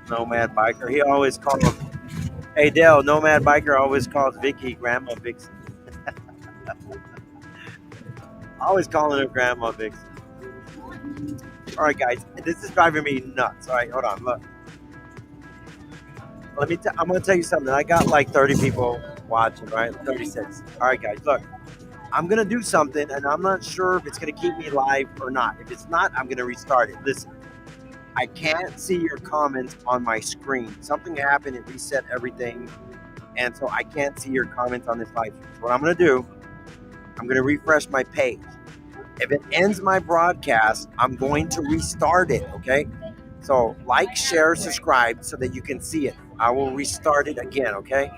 Nomad Biker. He always calls, hey, Dale, Nomad Biker always calls Vicky Grandma Vixen. Always calling her Grandma Vixen. All right, guys, this is driving me nuts. All right, hold on, look. I'm going to tell you something. I got like 30 people watching, right? 36. All right, guys, look. I'm going to do something, and I'm not sure if it's going to keep me live or not. If it's not, I'm going to restart it. Listen, I can't see your comments on my screen. Something happened. It reset everything, and so I can't see your comments on this live stream. So what I'm going to do, I'm going to refresh my page. If it ends my broadcast, I'm going to restart it, okay? So like, share, subscribe so that you can see it. I will restart it again, okay?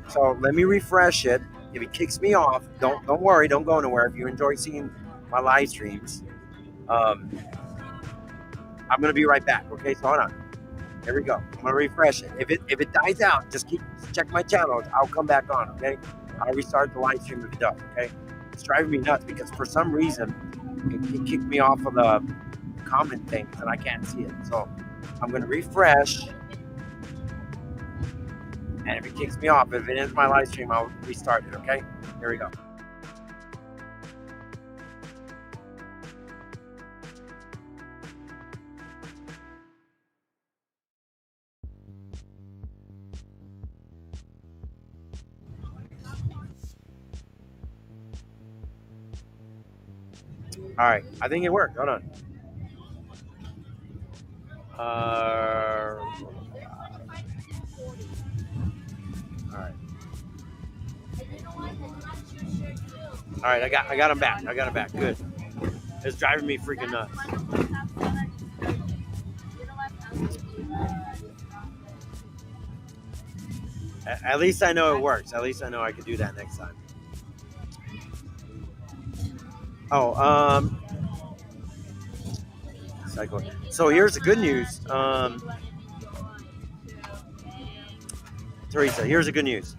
So let me refresh it. If it kicks me off, don't worry, don't go anywhere. If you enjoy seeing my live streams, I'm gonna be right back. Okay, so hold on. Here we go. I'm gonna refresh it. If it dies out, just check my channel. I'll come back on. Okay, I'll restart the live stream if it does. Okay, it's driving me nuts because for some reason it kicked me off of the comment thing and I can't see it. So I'm gonna refresh. And if it kicks me off, if it ends my live stream, I'll restart it, okay? Here we go. All right, I think it worked. Hold on. All right. All right, I got him back. Good. It's driving me freaking nuts. At least I know it works. At least I know I can do that next time. Oh, cycle. So here's the good news. Teresa, here's the good news.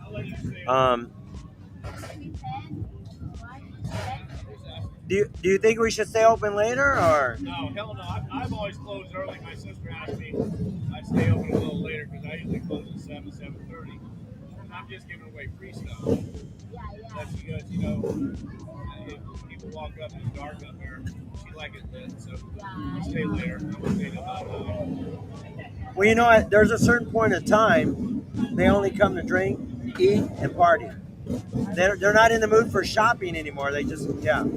Do you think we should stay open later or? No, hell no. I've always closed early. My sister asked me. I stay open a little later because I usually close at 7:30. I'm just giving away free stuff. That's because if people walk up and it's dark up there, she like it lit. So we'll stay later. I'm gonna stay till about 9. Well, you know what? There's a certain point in time they only come to drink, eat, and party. They're not in the mood for shopping anymore. They just Yeah. No,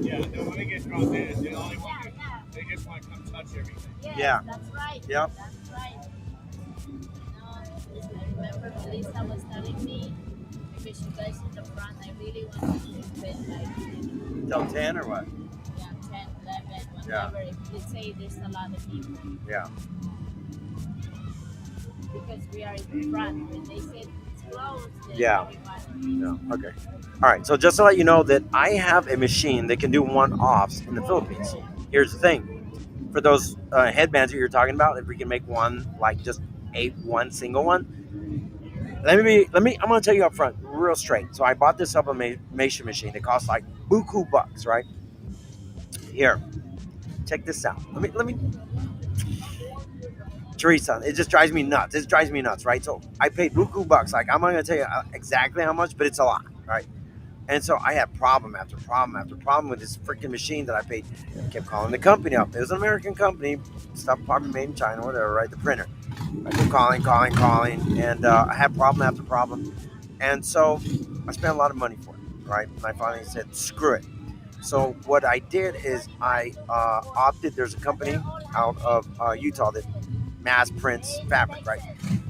when they get dropped in, they only want to, they just want to come touch everything. Yeah. That's right. Yep. That's right. I remember Melissa was telling me, because you guys in the front, I really want to spend like Till 10 or what? 10, 11, Yeah. whatever. If you say there's a lot of people. Yeah. Because we are in the front. When they said it's closed, then Yeah. everyone- Yeah. Okay. All right. So just to let you know that I have a machine that can do one-offs in the Philippines. Here's the thing. For those headbands that you're talking about, if we can make one, like just one single one. I'm going to tell you up front, real straight. So I bought this sublimation machine. It costs like buku bucks, right? Here, check this out. Let me. Teresa, it just drives me nuts. It drives me nuts, right? So I paid buku bucks. Like, I'm not going to tell you exactly how much, but it's a lot, right? And so I had problem after problem after problem with this freaking machine that I paid. I kept calling the company up. It was an American company, stuff probably made in China, whatever, right? The printer. I kept calling, and I had problem after problem. And so I spent a lot of money for it, right? And I finally said, screw it. So what I did is I opted, there's a company out of Utah that mass prints fabric, right?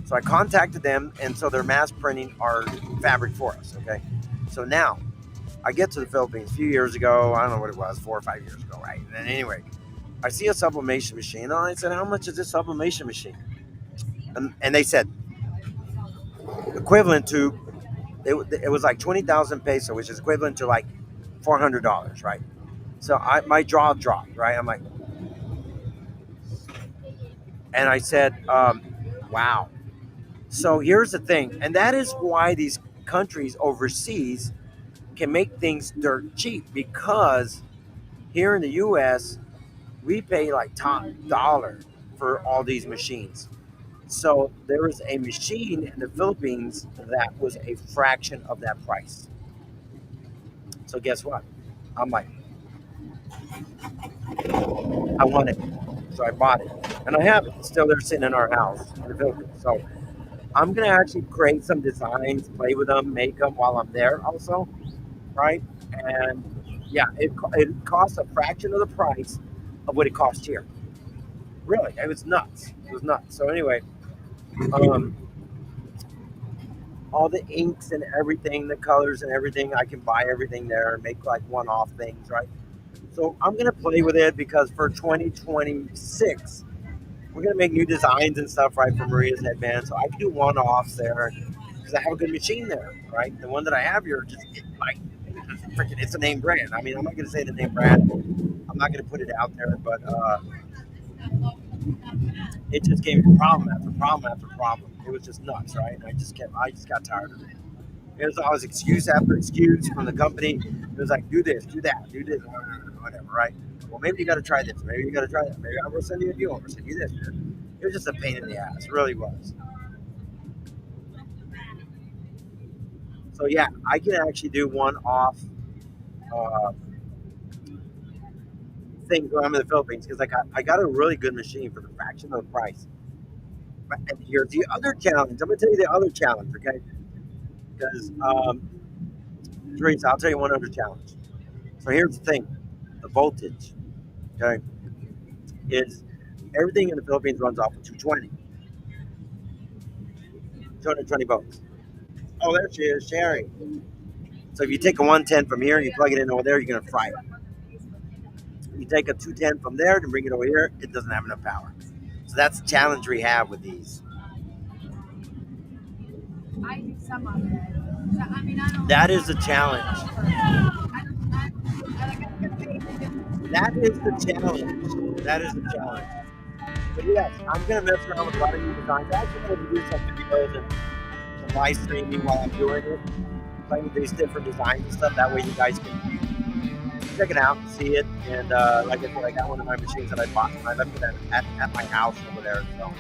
So I contacted them, and so they're mass printing our fabric for us, okay? So now I get to the Philippines a few years ago. I don't know what it was, 4 or 5 years ago, right? And anyway, I see a sublimation machine, and I said, how much is this sublimation machine? And they said, equivalent to, it was like 20,000 peso, which is equivalent to like $400, right? So my jaw dropped, right? I'm like, and I said, wow. So here's the thing, and that is why these countries overseas can make things dirt cheap, because here in the U.S. we pay like top dollar for all these machines. So there was a machine in the Philippines that was a fraction of that price. So guess what? I'm like, I want it. So I bought it. And I have it. It's still there sitting in our house in the Philippines. So I'm going to actually create some designs, play with them, make them while I'm there also. Right? And yeah, it costs a fraction of the price of what it cost here. Really, it was nuts. It was nuts. So anyway, all the inks and everything, the colors and everything, I can buy everything there and make like one-off things, right? So I'm gonna play with it because for 2026, we're gonna make new designs and stuff, right, for Maria's headband. So I can do one-offs there because I have a good machine there, right? The one that I have here, just like freaking, it's a name brand. I mean, I'm not gonna say the name brand. I'm not gonna put it out there, but it just gave me problem after problem after problem. It was just nuts, right? And I just got tired of it. It was always excuse after excuse from the company. It was like, do this, do that, do this, whatever, right? Well, maybe you got to try this. Maybe you got to try that. Maybe I'm going to send you a deal. I'm going to send you this. It was just a pain in the ass. It really was. So, yeah, I can actually do one-off things when I'm in the Philippines because I got a really good machine for the fraction of the price. And here's the other challenge. I'm going to tell you the other challenge, okay? Because, Teresa, I'll tell you one other challenge. So here's the thing. The voltage, okay, is everything in the Philippines runs off of 220 volts. Oh, there she is, Sherry. So if you take a 110 from here and you plug it in over there, you're going to fry it. You take a 210 from there to bring it over here, it doesn't have enough power. So that's the challenge we have with these. I do some of it. So, I mean, I don't. That is the challenge. That is the challenge. That is the challenge. But yes, I'm gonna mess around with a lot of new designs. I actually want to do some videos and some live streaming while I'm doing it, playing with these different designs and stuff. That way you guys can check it out and see it. And like I said, I got one of my machines that I bought and I left it at my house over there. So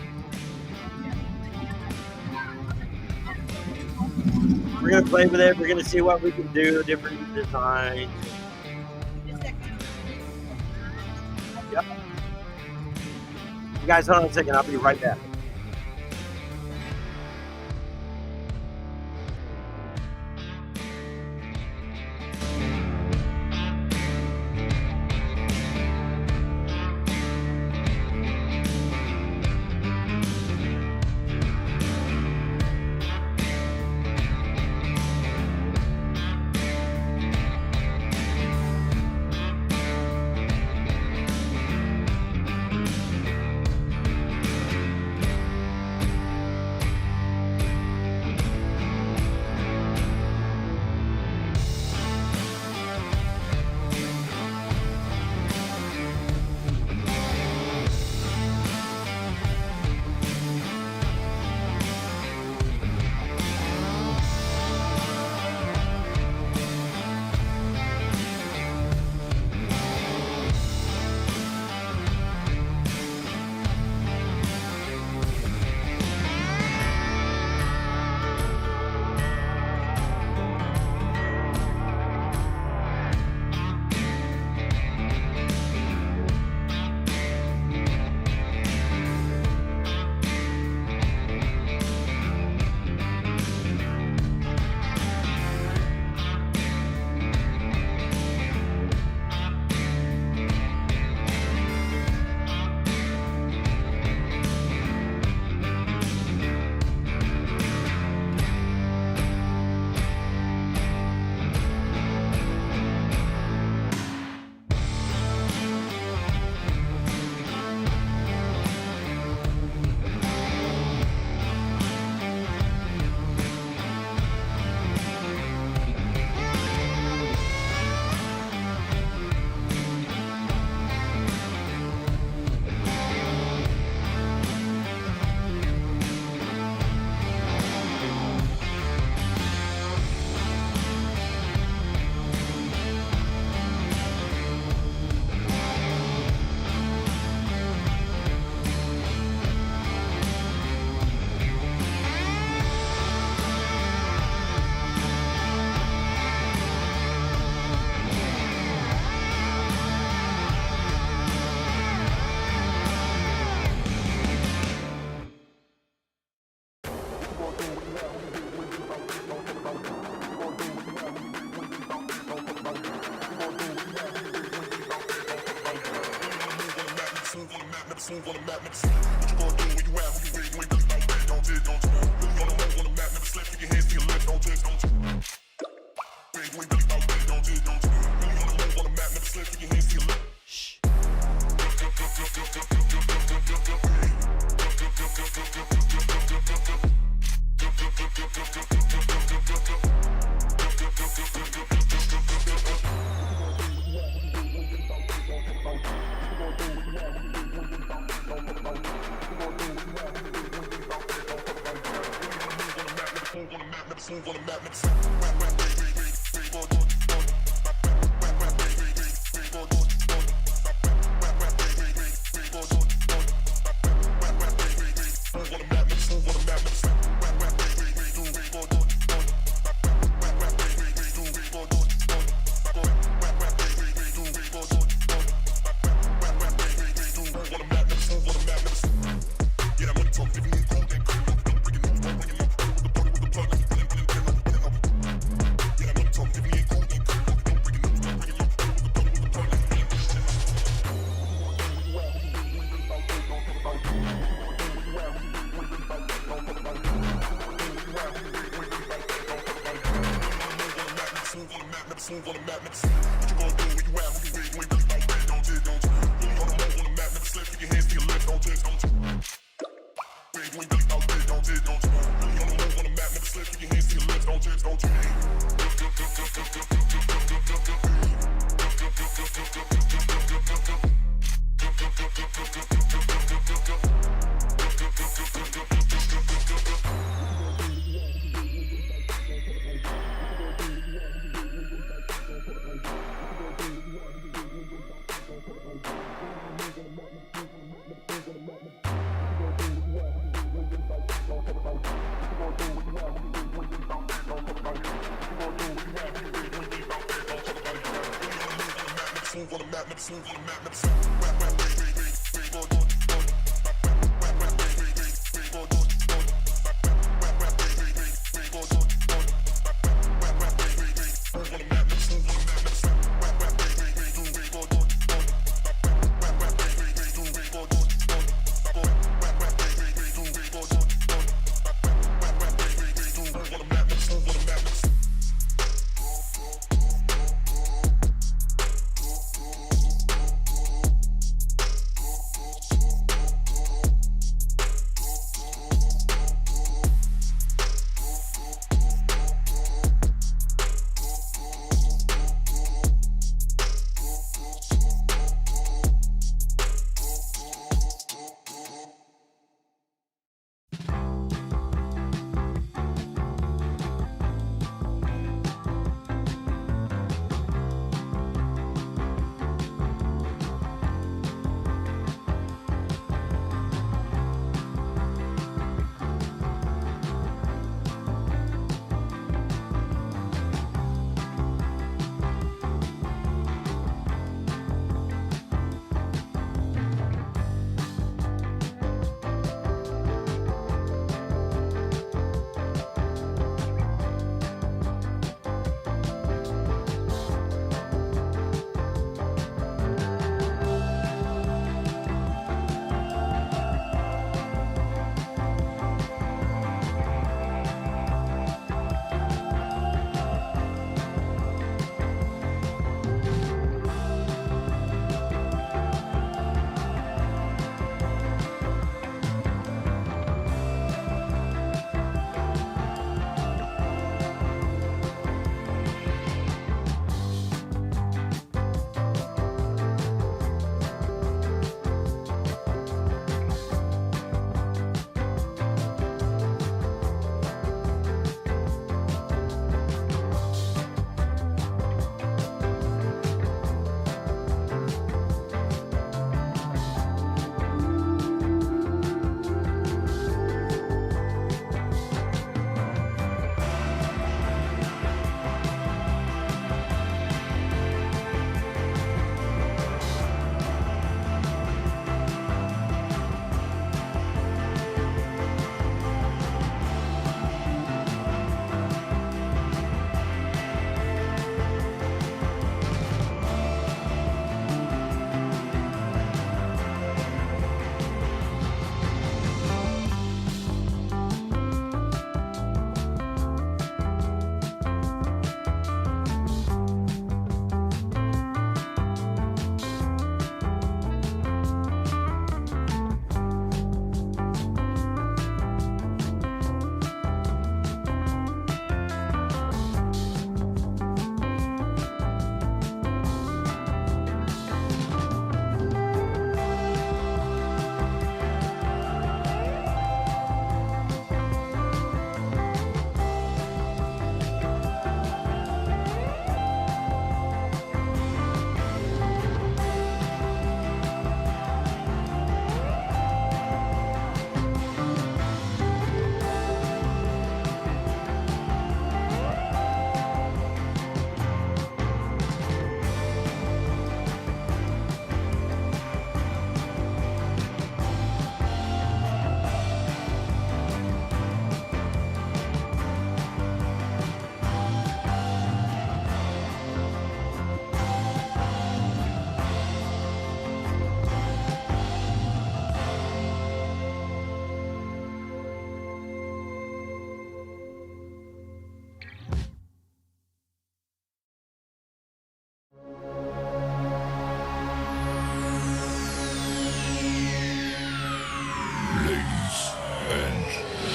we're gonna play with it. We're gonna see what we can do, different designs. Yep. You guys hold on a second. I'll be right back.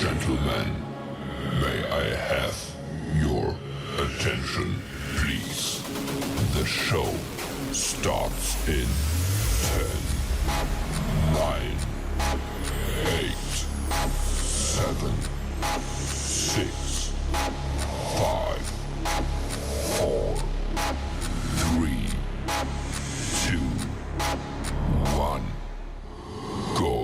Gentlemen, may I have your attention, please? The show starts in 10, 9, 8, 7, 6, 5, 4, 3, 2, 1, go.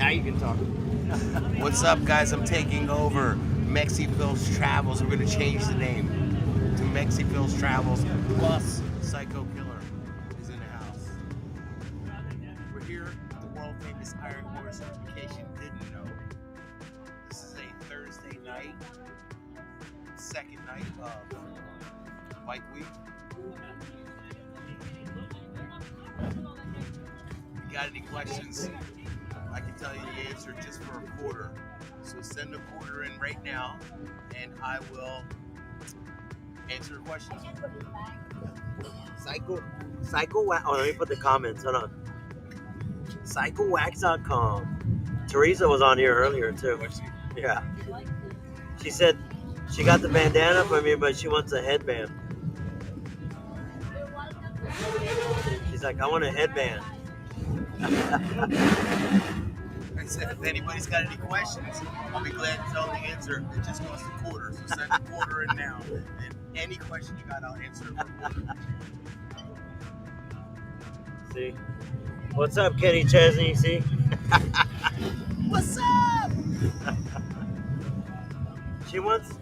Now you can talk. What's up, guys? I'm taking over Mexi-Phil's Travels. We're going to change the name to Mexi-Phil's Travels plus Psycho Killer is in the house. We're here at the world famous Iron Horse. In case you didn't know, this is a Thursday night, second night of Bike Week. If you got any questions, I can tell you the answer just for a quarter. So send a quarter in right now, and I will answer your questions. Psycho Wax. Oh, let me put the comments. Hold on. PsychoWax.com. Teresa was on here earlier too. Yeah. She said she got the bandana for me, but she wants a headband. She's like, I want a headband. I said, if anybody's got any questions, I'll be glad to tell the answer. It just costs a quarter, so send a quarter in now. And any question you got, I'll answer it for a quarter. See? What's up, Kenny Chesney? See? What's up? She wants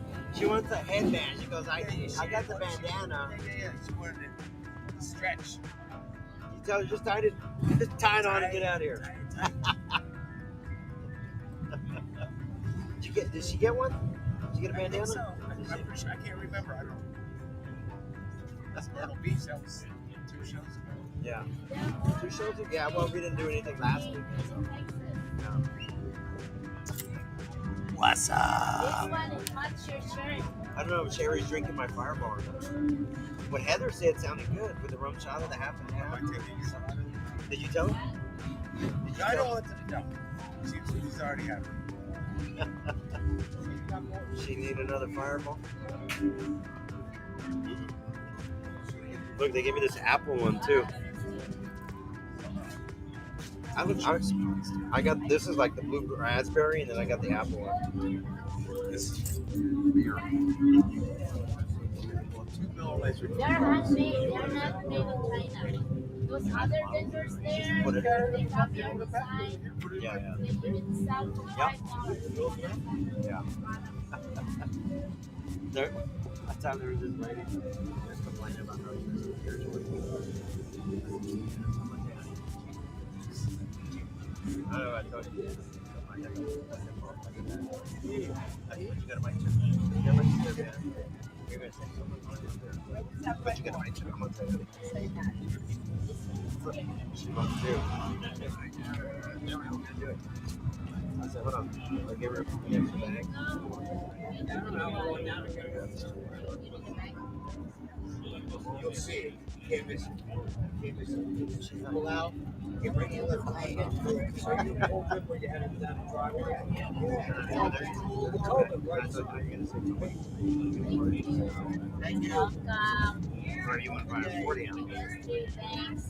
a headband. She goes, I got the bandana. Yeah. She wanted it to stretch. You tell her just tie it on and get out of here. Did she get one? Did she get a bandana? So. I'm pretty sure. I can't remember. I don't. That's Myrtle Beach. That was 2 shows ago. Yeah. 2 shows ago? Yeah, well, we didn't do anything last week. So. Yeah. What's up? This one is what's your shirt? I don't know if Sherry's drinking my Fireball or not. What Heather said sounded good with the rum shot of the half and half. Did you tell her? I don't want to know. She's already happy. She need another Fireball. Look, they gave me this apple one too. I got this is like the blue raspberry, and then I got the apple one. This is beer. They're handmade. They're not made in China. Those other vendors there, they copy our design. Yeah. They even sell for $5. Yeah. There, I thought there was this lady just complaining about her I don't know, I told you. You got a mic too. Yeah, but you're going to say something. But you got a mic too. I'm going to say that. She wants to do it. I said, hold on. I'll give her the extra bag. You'll see. Can't miss it. Pull out. You bring in the flag. Thank you. Welcome. Or you want to buy a 40 ounce? Thanks.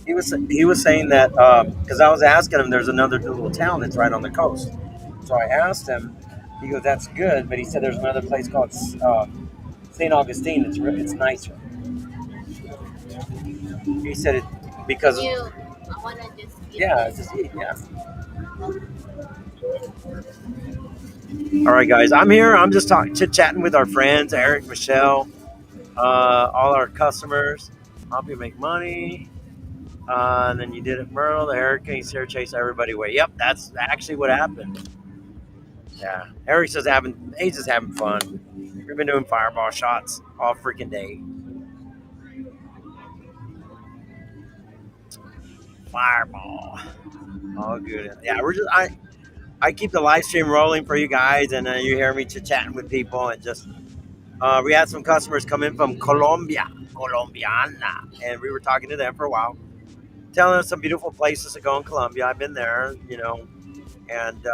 He was saying that because I was asking him, there's another little town that's right on the coast. So I asked him. He goes, "That's good," but he said there's another place called St. Augustine. It's nicer. He said it because I want to just it's just yeah. All right, guys, I'm here. I'm just chit-chatting with our friends, Eric, Michelle, all our customers. Help you make money. And then you did it, Merle, Eric, and Sarah chase everybody away. Yep, that's actually what happened. Yeah, Eric says he's just having fun. We've been doing fireball shots all freaking day. Fireball, all good. Yeah, I keep the live stream rolling for you guys, and you hear me chatting with people, and just we had some customers come in from Colombiana, and we were talking to them for a while, telling us some beautiful places to go in Colombia. I've been there, and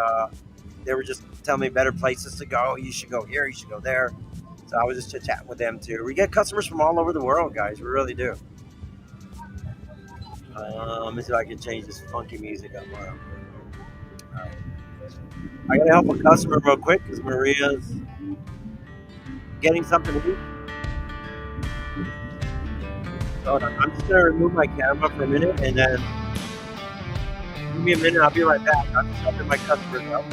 they were just telling me better places to go. You should go here, you should go there. So I was just chatting with them too. We get customers from all over the world, guys. We really do. Let me see if I can change this funky music up. All right. I gotta help a customer real quick because Maria's getting something to eat. So I'm just gonna remove my camera for a minute and then give me a minute. I'll be right back. I'm just helping my customers out.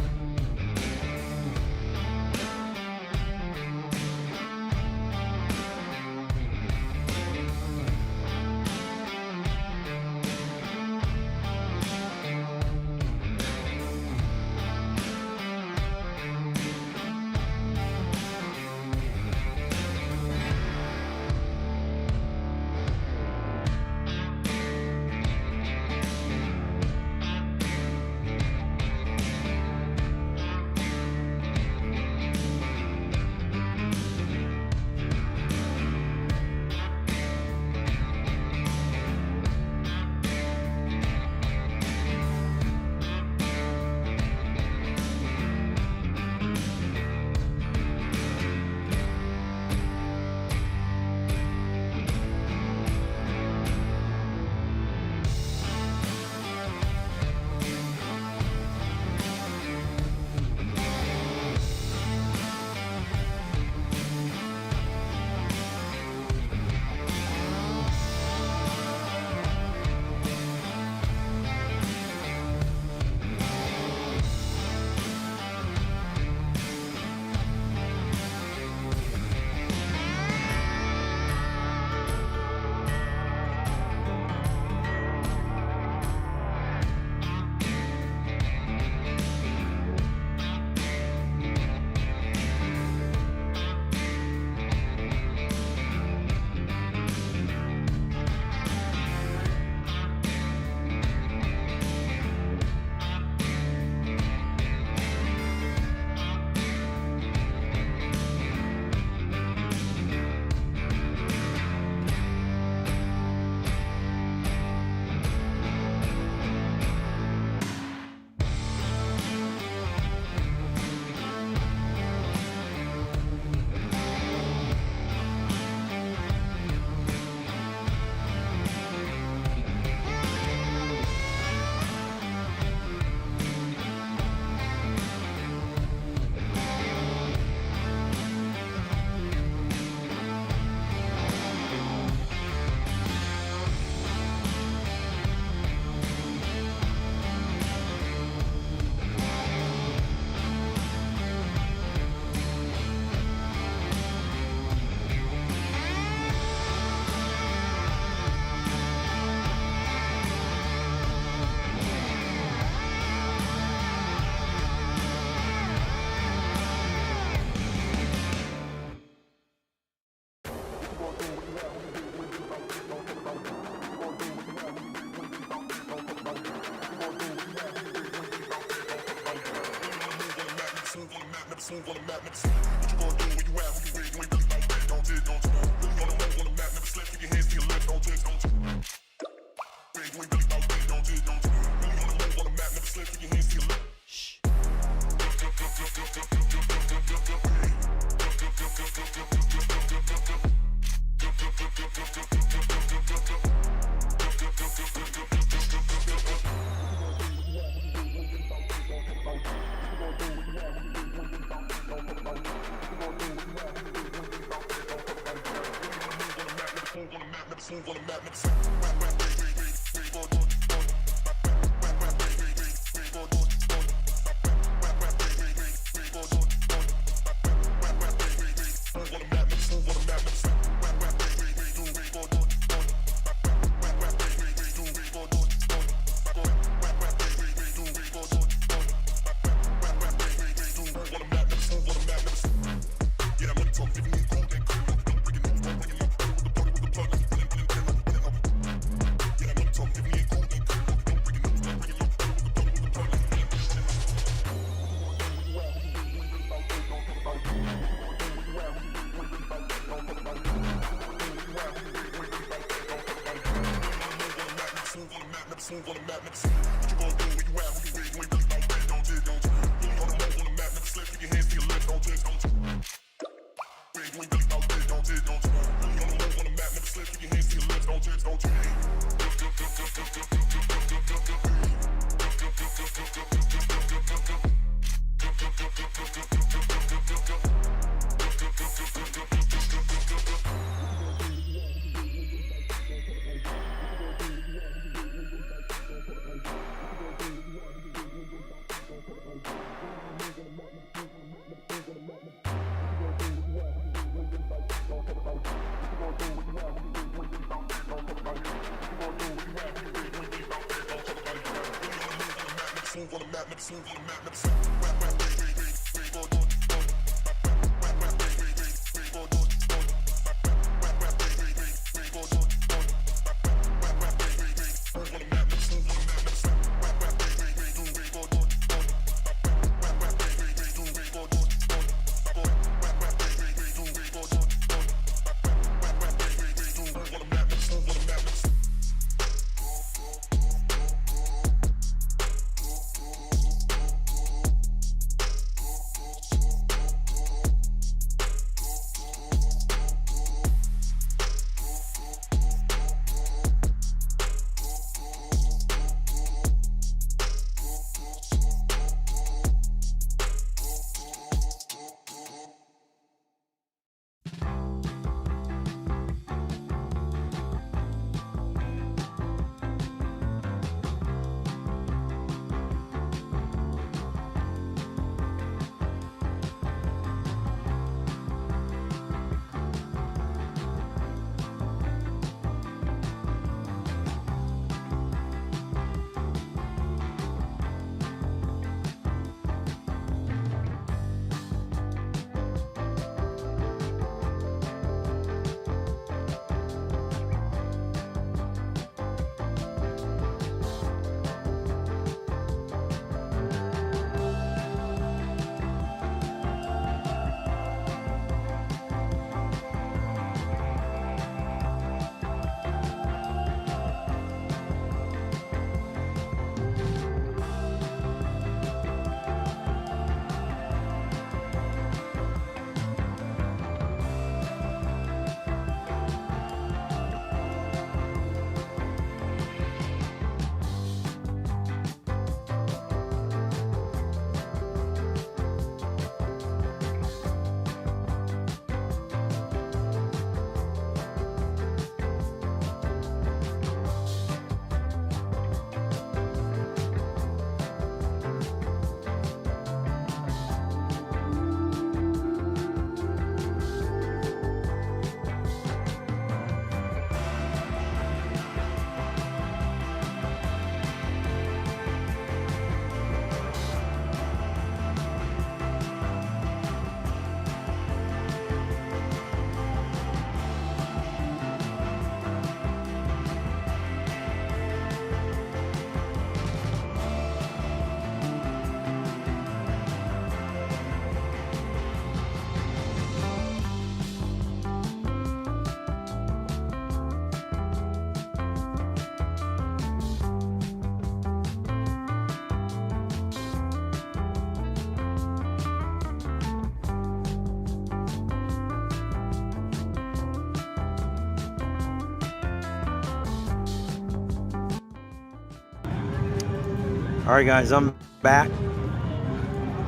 All right, guys, I'm back.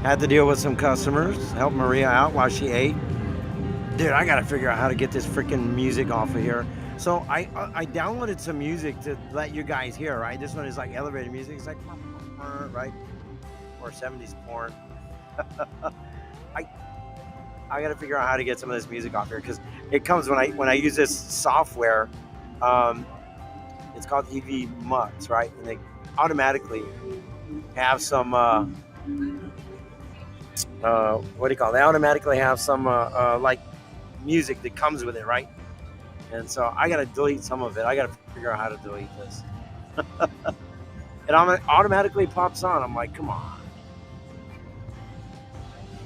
Had to deal with some customers, help Maria out while she ate. Dude, I gotta figure out how to get this freaking music off of here. So I downloaded some music to let you guys hear, right? This one is like elevator music. It's like, right? Or 70s porn. I gotta figure out how to get some of this music off here because it comes when I use this software. It's called EV Mux, right? And they automatically have some what do you call it? They automatically have some like music that comes with it, right? And so I gotta delete some of it. I gotta figure out how to delete this. It automatically pops on. I'm like, come on,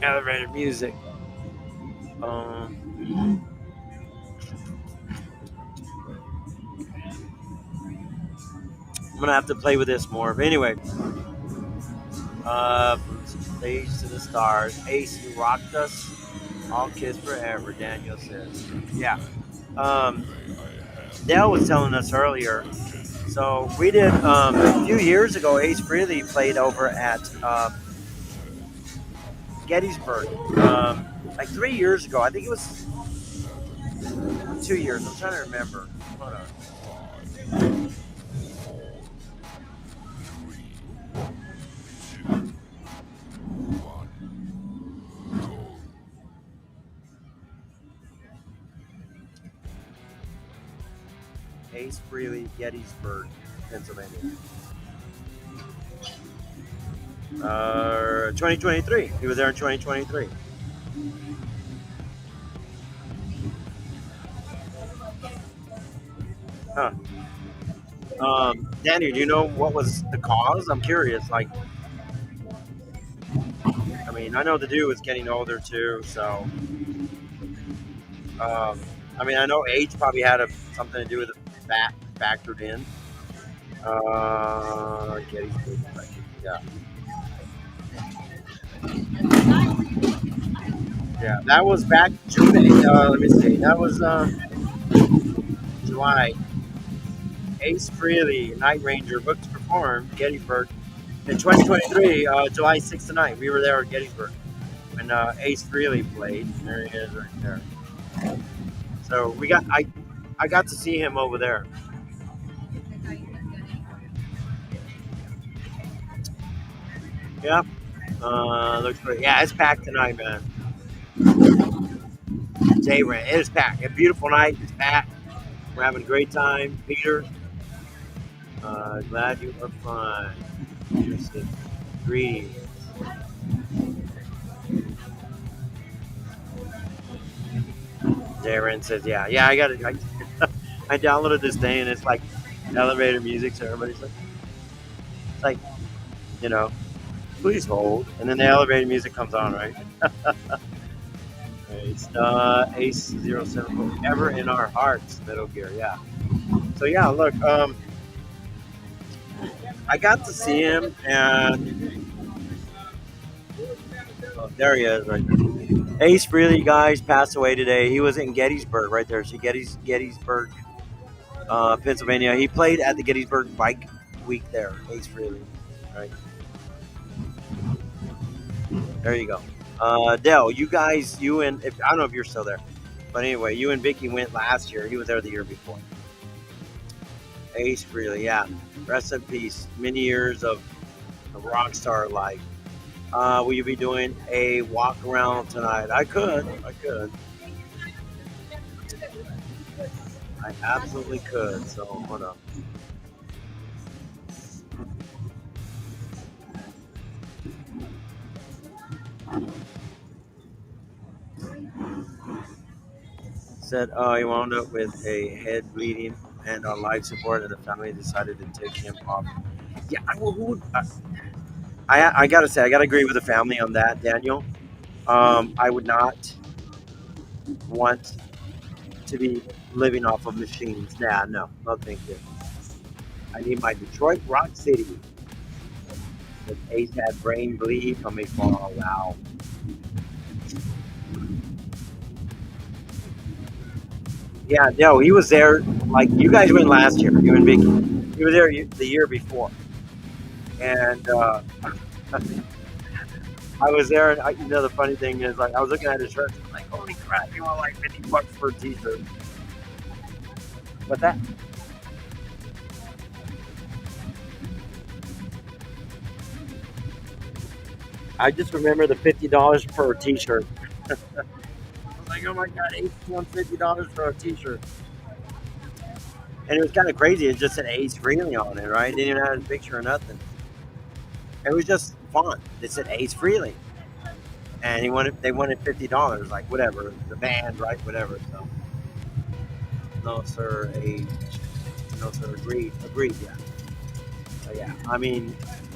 elevator music. I'm gonna have to play with this more. But anyway, from stage to the stars. Ace, you rocked us. All kiss forever, Daniel says. Yeah. Dale was telling us earlier. So we did a few years ago. Ace Frehley played over at Gettysburg. Like 3 years ago. I think it was 2 years. I'm trying to remember. Hold on. Ace Frehley, Gettysburg, Pennsylvania. 2023. He was there in 2023. Huh. Danny, do you know what was the cause? I'm curious. Like, I mean, I know the dude was getting older too, so um, I mean, I know age probably had something to do with it that factored in. Gettysburg, yeah, yeah, that was back June. Let me see, that was July. Ace Frehley, Night Ranger, booked to perform Gettysburg in 2023, July 6th to 9th. We were there at Gettysburg when Ace Frehley played. There he is, right there. So I got to see him over there. Yep. Looks great. Yeah, it's packed tonight, man. Day rent. It is packed. A beautiful night. It's packed. We're having a great time. Peter, glad you are fine. Interesting. Greetings. Darren says, yeah, I got it. I downloaded this thing and it's like elevator music, so everybody's like, it's like, you know, please hold. And then the elevator music comes on, right? It's Ace 07 ever in our hearts, Middle Gear, yeah. So yeah, look, I got to see him and there he is right there. Ace Frehley, guys, passed away today. He was in Gettysburg right there. See Gettysburg, Pennsylvania. He played at the Gettysburg Bike Week there, Ace Frehley. Right. There you go. Dell, you guys, I don't know if you're still there, but anyway, you and Vicky went last year. He was there the year before. Ace Frehley, yeah. Rest in peace. Many years of rock star life. Will you be doing a walk around tonight? I could. I absolutely could. So hold on. Said he wound up with a head bleeding and on life support, and the family decided to take him off. Yeah, who would? I gotta say, I gotta agree with the family on that, Daniel. I would not want to be living off of machines. Nah, no thank you. I need my Detroit Rock City. The Ace had brain bleed from a fall. Wow. Yeah, no, he was there. Like you guys went last year, you and Vicky. He was there the year before, and I was there. And the funny thing is, like, I was looking at his shirt, I'm like, holy crap, you want like $50 for a T-shirt? What's that? I just remember the $50 per T-shirt. I was like, oh my god, Ace wants $50 for a T-shirt. And it was kind of crazy. It just said Ace Frehley on it, right? It didn't even have a picture or nothing. It was just fun. It said Ace Frehley, and they wanted $50, like whatever, the band, right? Whatever. So, no sir, age, no sir, agreed, yeah. So yeah, I mean,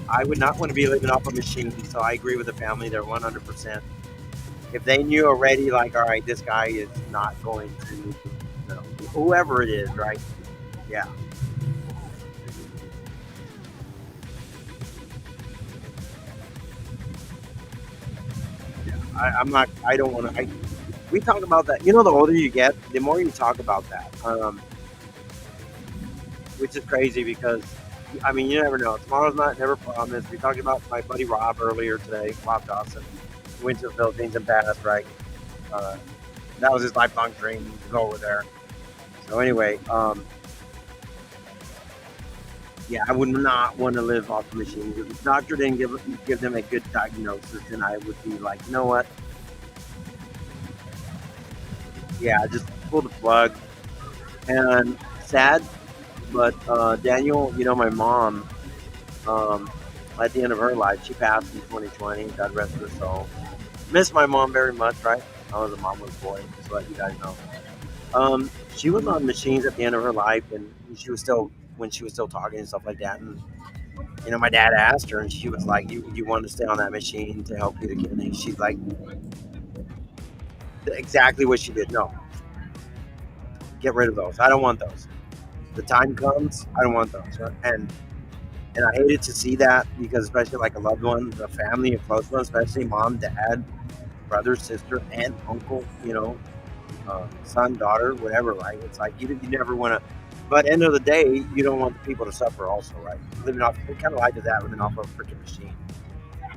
I would not want to be living off a machine. So I agree with the family. They're 100%. If they knew already, like, all right, this guy is not going to, whoever it is, right? Yeah. I'm not. I don't want to. We talk about that. The older you get, the more you talk about that, which is crazy because, I mean, you never know. Tomorrow's never promised. We talked about my buddy Rob earlier today. Rob Dawson went to the Philippines and passed. Right. That was his lifelong dream to go over there. So anyway, yeah, I would not want to live off the machine. If the doctor didn't give them a good diagnosis, then I would be like, you know what? Yeah, just pull the plug. And sad, but Daniel, my mom, at the end of her life. She passed in 2020. God rest her soul. Miss my mom very much, right? I was a mama's boy, just to let you guys know. She was on machines at the end of her life, and she was still when she was still talking and stuff like that. And my dad asked her, and she was like, "You want to stay on that machine to help you to kidney?" She's like, exactly what she did. No, get rid of those. I don't want those. The time comes, I don't want those. Right? And I hated to see that because especially like a loved one, a family, a close one, especially mom, dad, brother, sister, aunt, uncle, son, daughter, whatever, right? It's like you never want to. But end of the day, you don't want the people to suffer also, right? Living off, what kind of life is that living off of a freaking machine?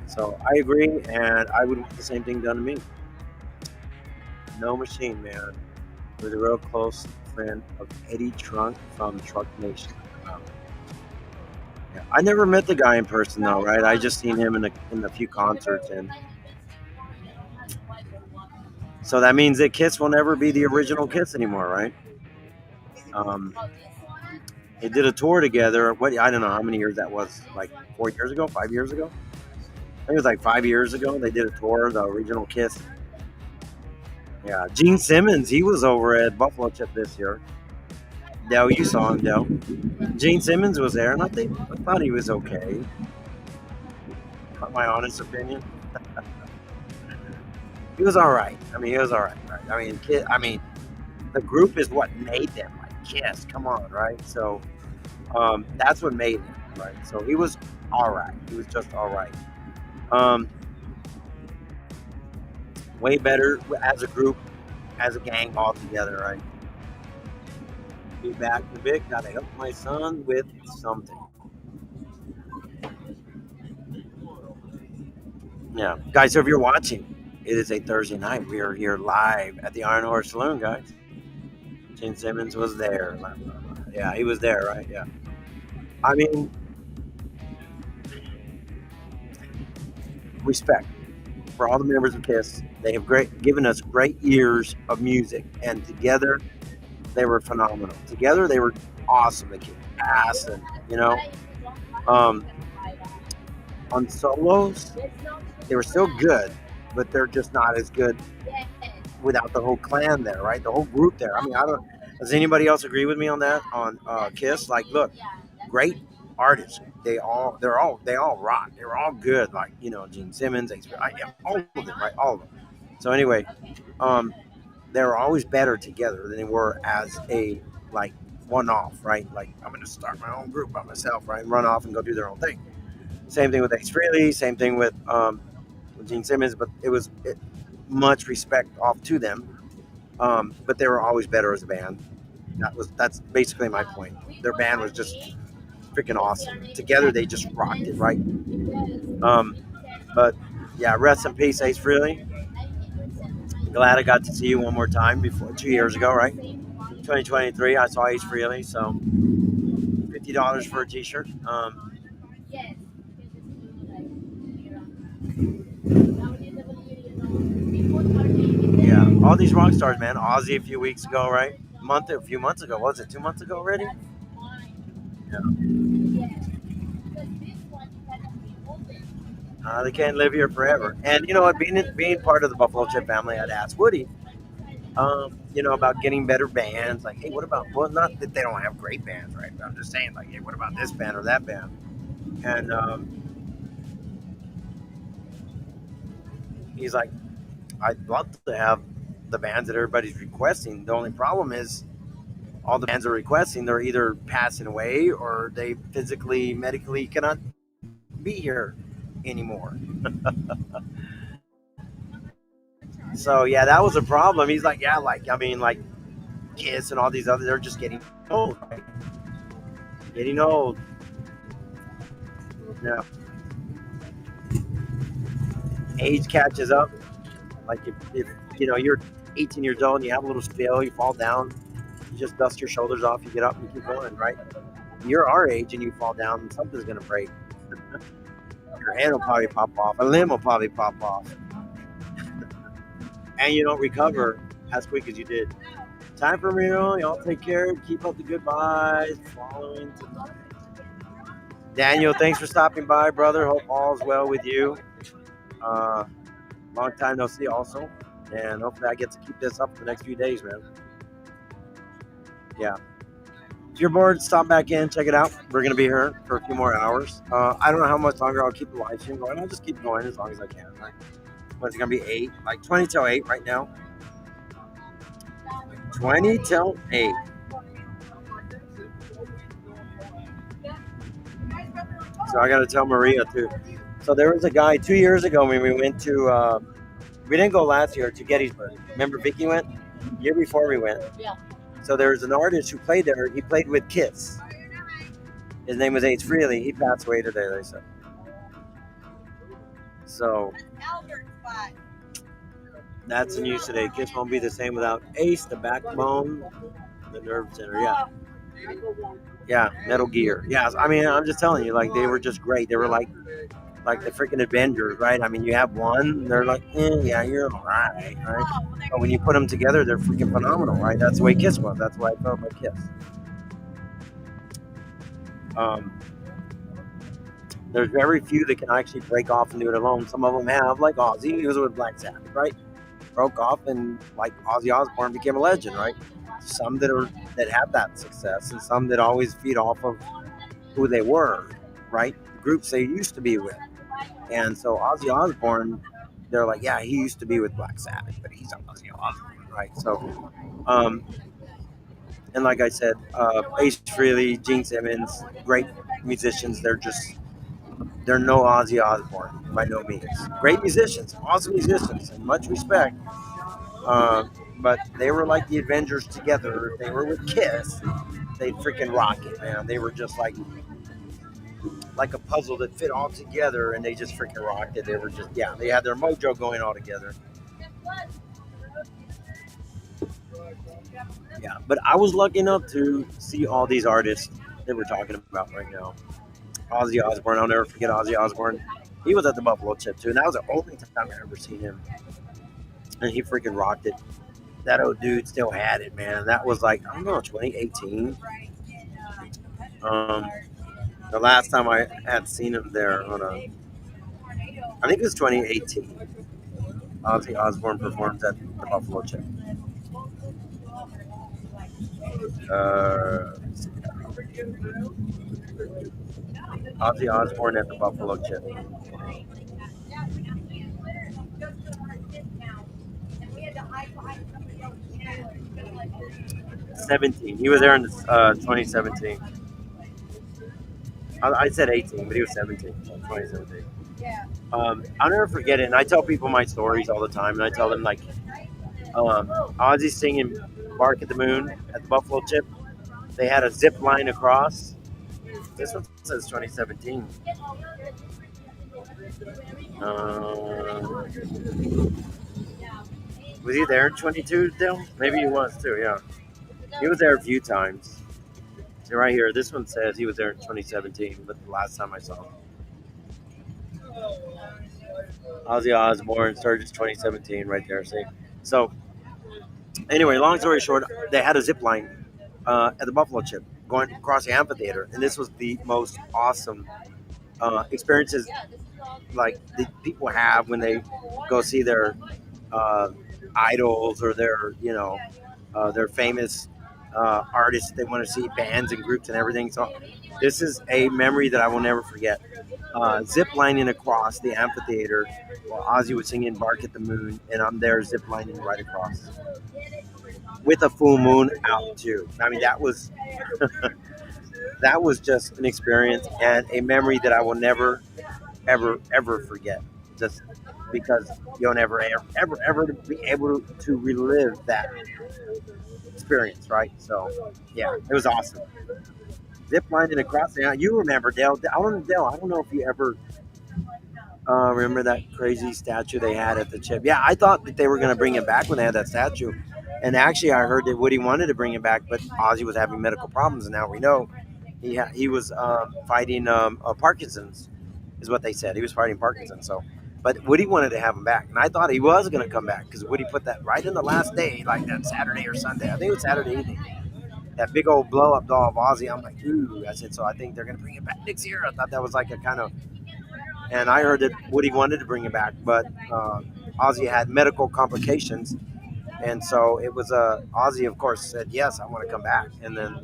So I agree, and I would want the same thing done to me. No machine, man. Was a real close friend of Eddie Trunk from Truck Nation. Um, yeah. I never met the guy in person though, right? I just seen him in a few concerts, and so that means that Kiss will never be the original Kiss anymore, right? Um, they did a tour together. What I don't know how many years that was. Like 4 years ago, 5 years ago. I think it was like 5 years ago. They did a tour, the original Kiss. Yeah, Gene Simmons, he was over at Buffalo Chip this year. Dell, you saw him, Dell. Gene Simmons was there, and I thought he was okay. My honest opinion, he was all right. I mean, he was all right. Right? The group is what made them like Kiss. Come on, right? So that's what made him, right? So he was all right. He was just all right. Um, way better as a group, as a gang all together, right? Be back to Vic. Gotta help my son with something. Yeah, guys. So if you're watching, it is a Thursday night. We are here live at the Iron Horse Saloon, guys. Gene Simmons was there. Yeah, he was there, right? Yeah. I mean, respect for all the members of Kiss. They have given us great years of music, and together they were phenomenal. Together they were awesome. They kicked ass, and um, on solos they were still good, but they're just not as good without the whole clan there, right? The whole group there. I mean, I don't. Does anybody else agree with me on that? On Kiss, like, look, great artists. They all rock. They were all good. Like Gene Simmons, yeah, all of them, right? All of them. So anyway, they were always better together than they were as a like one-off, right? Like I'm going to start my own group by myself, right? And run off and go do their own thing. Same thing with Ace Frehley. Same thing with Gene Simmons. But much respect off to them. But they were always better as a band. That's basically my point. Their band was just freaking awesome. Together they just rocked it, right? But yeah, rest in peace, Ace Frehley. Glad I got to see you one more time before 2 years ago, right? 2023, I saw Ace Frehley, so $50 for a T-shirt. Yeah, all these rock stars, man. Ozzy a few weeks ago, right? A few months ago. Was it 2 months ago already? Yeah. They can't live here forever. And you know what? Being part of the Buffalo Chip family, I'd ask Woody, about getting better bands. Like, hey, what about? Well, not that they don't have great bands, right? But I'm just saying, like, hey, what about this band or that band? And he's like, I'd love to have the bands that everybody's requesting. The only problem is all the bands are requesting, they're either passing away or they physically, medically cannot be here anymore. So yeah, that was a problem. He's like, yeah, like Kiss and all these other, they're just getting old, right? Getting old. Yeah. Age catches up. Like if you're 18 years old and you have a little spill, you fall down, you just dust your shoulders off, you get up and keep going, right? You're our age and you fall down, something's gonna break. Your hand will probably pop off, a limb will probably pop off, and you don't recover as quick as you did. Time for real. Y'all take care. Keep up the good vibes. Following tonight. Daniel, thanks for stopping by, brother. Hope all's well with you. Long time no see, also, and hopefully I get to keep this up for the next few days, man. Yeah. If you're bored, stop back in, check it out. We're gonna be here for a few more hours. I don't know how much longer I'll keep the live stream going. I'll just keep going as long as I can. Right? What's it gonna be? 8, like 20 till 8 right now. 20 till 8. So I got to tell Maria too. So there was a guy 2 years ago when we went to, we didn't go last year, to Gettysburg. Remember Vicky went? Year before we went. Yeah. So there was an artist who played there. He played with Kiss. His name was Ace Frehley. He passed away today, they said. So that's the news today. Kiss won't be the same without Ace, the backbone, the nerve center. Yeah. Yeah, Metal Gear. Yeah, I mean, I'm just telling you, like, they were just great. They were like the freaking Avengers, right? I mean, you have one, they're like, yeah, you're all right? But when you put them together, they're freaking phenomenal, right? That's the way Kiss was. That's why I felt about Kiss. There's very few that can actually break off and do it alone. Some of them have, like Ozzy, he was with Black Sabbath, right? Broke off, and like Ozzy Osbourne became a legend, right? Some that have that success, and some that always feed off of who they were, right? The groups they used to be with. And so Ozzy Osbourne, they're like, yeah, he used to be with Black Sabbath, but he's Ozzy Osbourne, right? So, and like I said, Ace Frehley, Gene Simmons, great musicians. They're no Ozzy Osbourne by no means. Great musicians, awesome musicians, and much respect. But they were like the Avengers together. They were with Kiss. They freaking rock it, man. They were just like a puzzle that fit all together, and they just freaking rocked it. They were just, yeah, they had their mojo going all together. Yeah, but I was lucky enough to see all these artists that we're talking about right now. Ozzy Osbourne, I'll never forget Ozzy Osbourne. He was at the Buffalo Chip too, and that was the only time I ever seen him. And he freaking rocked it. That old dude still had it, man. That was like, I don't know, 2018. The last time I had seen him there I think it was 2018. Ozzy Osbourne performed at the Buffalo Chip. Ozzy Osbourne at the Buffalo Chip. 17. He was there in 2017. I said 18, but he was 17. So 2017. I'll never forget it. And I tell people my stories all the time. And I tell them, like, Ozzy singing Bark at the Moon at the Buffalo Chip. They had a zip line across. This one says 2017. Was he there in 22, Dale? Maybe he was too, yeah. He was there a few times. See right here, this one says he was there in 2017, but the last time I saw him. Ozzy Osbourne, Sturgis 2017, right there, see? So, anyway, long story short, they had a zip line at the Buffalo Chip going across the amphitheater, and this was the most awesome experiences like the people have when they go see their idols or their famous artists. They want to see bands and groups and everything. So this is a memory that I will never forget. Zip lining across the amphitheater while Ozzy was singing Bark at the Moon, and I'm there zip lining right across with a full moon out too. I mean, that was that was just an experience and a memory that I will never ever forget, just because you'll never ever be able to relive that experience, right? So yeah, it was awesome. Zip lining across the, you remember, Dale, I don't know if you ever remember that crazy statue they had at the Chip. Yeah, I thought that they were going to bring it back when they had that statue, and actually I heard that Woody wanted to bring it back, but Ozzy was having medical problems, and now we know he was fighting Parkinson's, is what they said. He was fighting Parkinson's. So, but Woody wanted to have him back, and I thought he was going to come back because Woody put that right in the last day, like that Saturday or Sunday. I think it was Saturday evening. that big old blow up doll of Ozzy. I'm like, ooh. I said, so I think they're gonna bring it back next year. I thought that was like a kind of, and I heard that Woody wanted to bring it back, but Ozzy had medical complications, and so it was Ozzy, of course, said yes, I want to come back, and then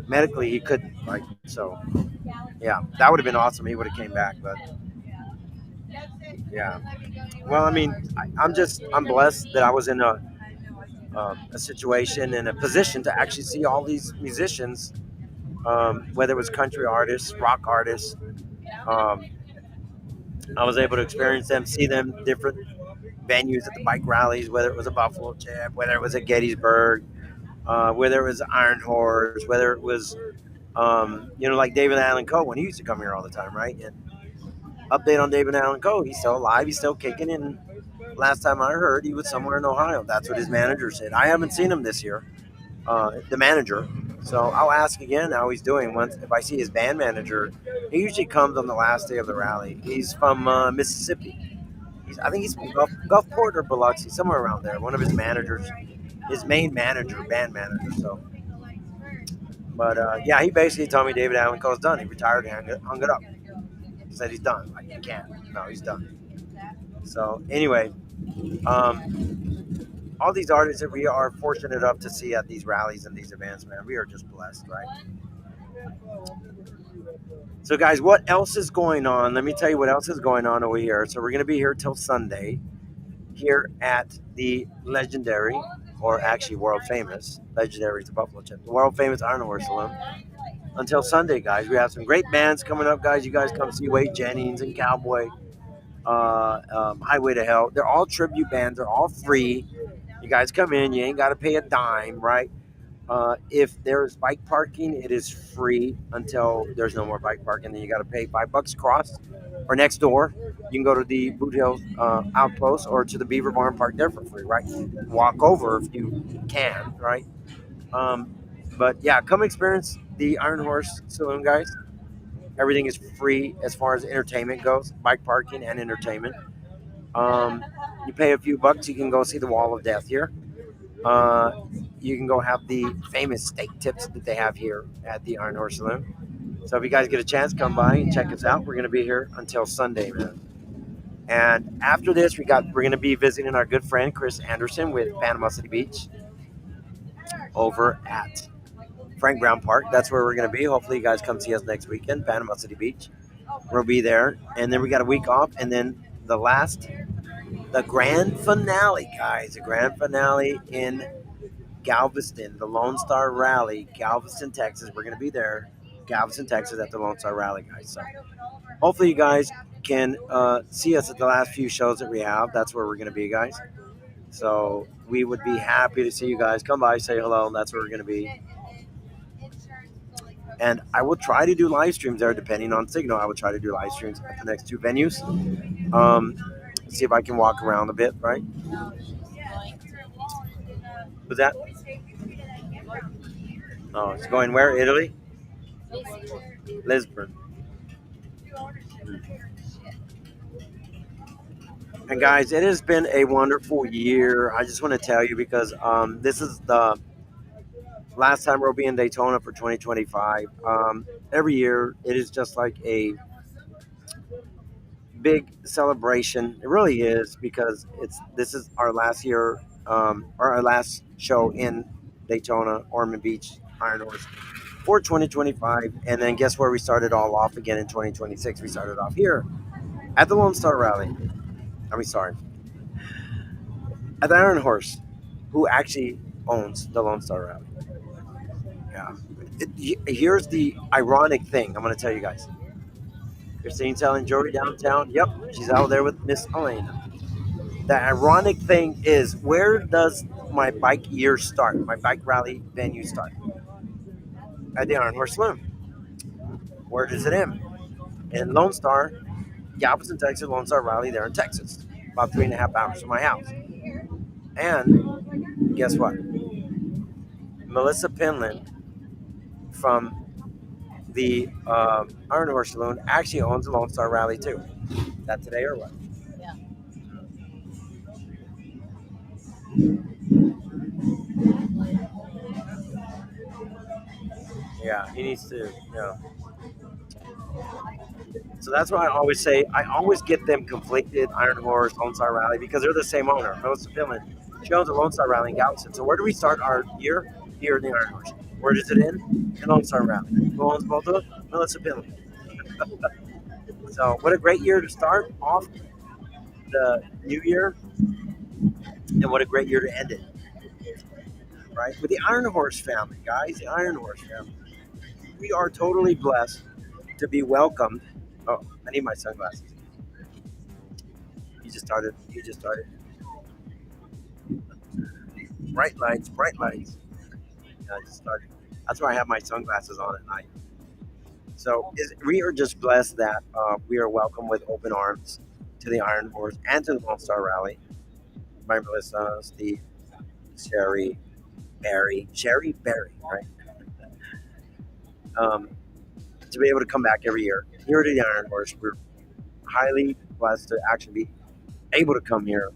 medically he couldn't, right? So yeah, that would have been awesome. He would have came back, but yeah. Well, I mean, I'm blessed that I was in a situation and a position to actually see all these musicians, whether it was country artists, rock artists. Um, I was able to experience them, see them different venues at the bike rallies, whether it was a Buffalo Chip, whether it was at Gettysburg, whether it was Iron Horse, whether it was, like David Allen Coe when he used to come here all the time, right? And update on David Allen Coe, he's still alive, he's still kicking, and last time I heard, he was somewhere in Ohio. That's what his manager said. I haven't seen him this year, the manager. So I'll ask again how he's doing. Once if I see his band manager, he usually comes on the last day of the rally. He's from Mississippi. I think he's from Gulfport or Biloxi, somewhere around there. One of his managers, his main manager, band manager. So, but yeah, he basically told me David Allen Coe's done. He retired and hung it up. He said he's done. Like, he can't. No, he's done. So anyway, all these artists that we are fortunate enough to see at these rallies and these events, man, we are just blessed, right? So, guys, what else is going on? Let me tell you what else is going on over here. So, we're going to be here till Sunday here at the legendary, or actually world famous, legendary is a Buffalo Chip, the world famous Iron Horse Saloon. Until Sunday, guys, we have some great bands coming up, guys. You guys come see Wade Jennings and Cowboy, Highway to Hell. They're all tribute bands. They're all free. You guys come in. You ain't got to pay a dime, right? If there's bike parking, it is free until there's no more bike parking. Then you got to pay $5 across or next door. You can go to the Boot Hill Outpost or to the Beaver Barn Park there for free, right? Walk over if you can, right? But yeah, come experience the Iron Horse Saloon, guys. Everything is free as far as entertainment goes, bike parking and entertainment. You pay a few bucks, you can go see the Wall of Death here. You can go have the famous steak tips that they have here at the Iron Horse Saloon. So if you guys get a chance, come by and check us out. We're going to be here until Sunday, man. And after this, we're going to be visiting our good friend Chris Anderson with Panama City Beach over at Frank Brown Park. That's where we're going to be. Hopefully, you guys come see us next weekend, Panama City Beach. We'll be there, and then we got a week off, and then the grand finale, guys. The grand finale in Galveston, the Lone Star Rally, Galveston, Texas. We're going to be there, Galveston, Texas, at the Lone Star Rally, guys. So hopefully you guys can see us at the last few shows that we have. That's where we're going to be, guys. So we would be happy to see you guys. Come by, say hello, and that's where we're going to be. And I will try to do live streams there, depending on signal. I will try to do live streams at the next two venues. See if I can walk around a bit, right? Was that? Oh, it's going where? Italy? Lisbon. And guys, it has been a wonderful year. I just want to tell you because this is the last time we'll be in Daytona for 2025. Every year, it is just like a big celebration. It really is because this is our last year, or our last show in Daytona, Ormond Beach, Iron Horse for 2025. And then guess where we started all off again in 2026? We started off here at the Lone Star Rally. At the Iron Horse, who actually owns the Lone Star Rally. Yeah. Here's the ironic thing I'm going to tell you guys. Christine selling jewelry downtown. Yep, she's out there with Miss Elena. The ironic thing is, where does my bike year start? My bike rally venue start? At the Iron Horse Saloon. Where does it end? In Lone Star, Galveston, Texas, Lone Star Rally there in Texas. About 3.5 hours from my house. And guess what? Melissa Pinland from the Iron Horse Saloon actually owns the Lone Star Rally too. Is that today or what? Yeah. Yeah, he needs to. Yeah. So that's why I always say I always get them conflicted. Iron Horse, Lone Star Rally, because they're the same owner. Melissa Pillman. She owns a Lone Star Rally in Galveston. So where do we start our year? Here in the Iron Horse. Where does it end? In Lone Star Rally. Who owns both of them? Melissa Pillman. So what a great year to start off the new year, and what a great year to end it. Right with the Iron Horse family, guys. The Iron Horse family. We are totally blessed to be welcomed. Oh, I need my sunglasses. You just started. You just started. Bright lights, bright lights. Yeah, I just started. That's why I have my sunglasses on at night. So we are just blessed that we are welcome with open arms to the Iron Horse and to the Lone Star Rally by Melissa, Steve, Sherry, Barry, right? Um, to be able to come back every year here to the Iron Horse, we're highly blessed to actually be able to come here.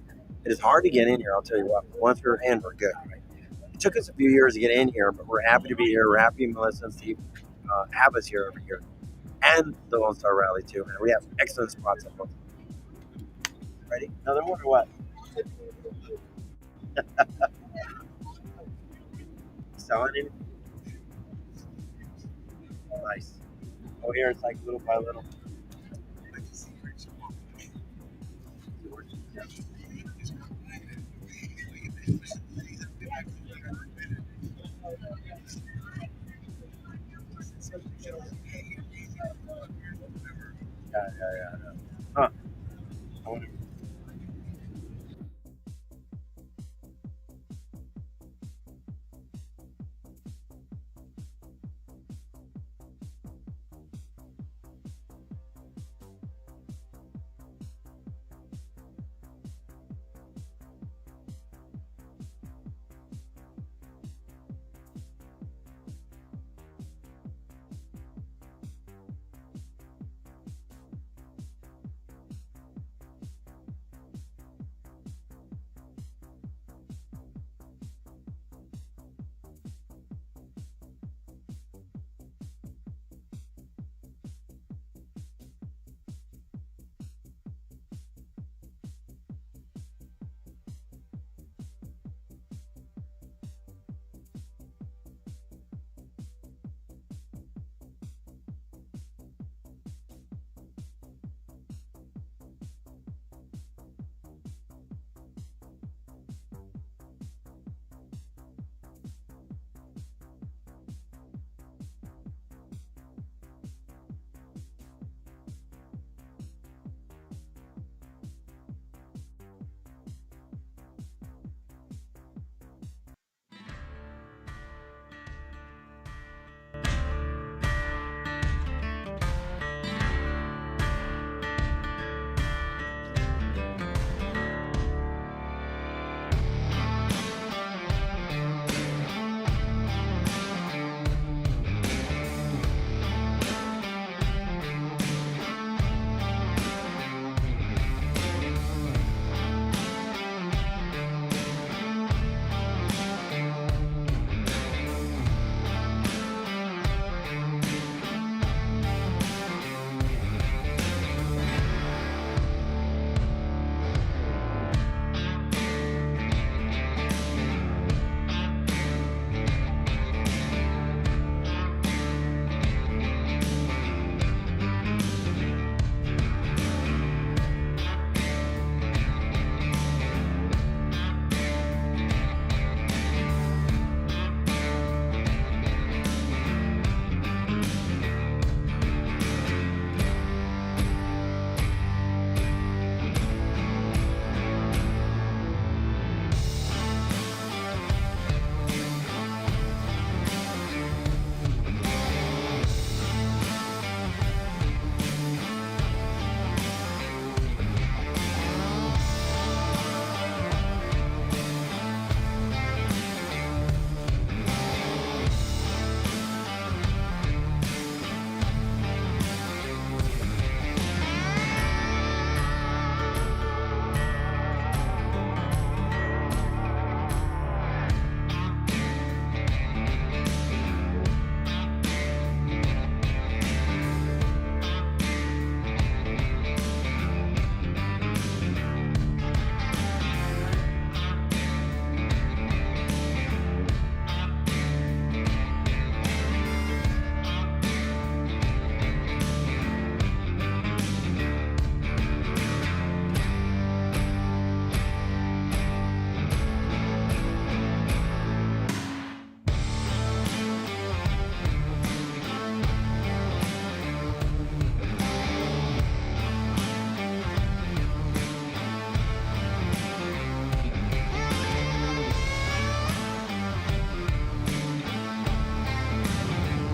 It is hard to get in here, I'll tell you what. But once we're in, we're good. Right? It took us a few years to get in here, but we're happy to be here. We're happy Melissa and Steve have us here every year. And the Lone Star Rally, too. And we have excellent spots at both. Ready? Another one or what? Selling it? Nice. Oh, here it's like little by little. Yeah. Huh. I wonder.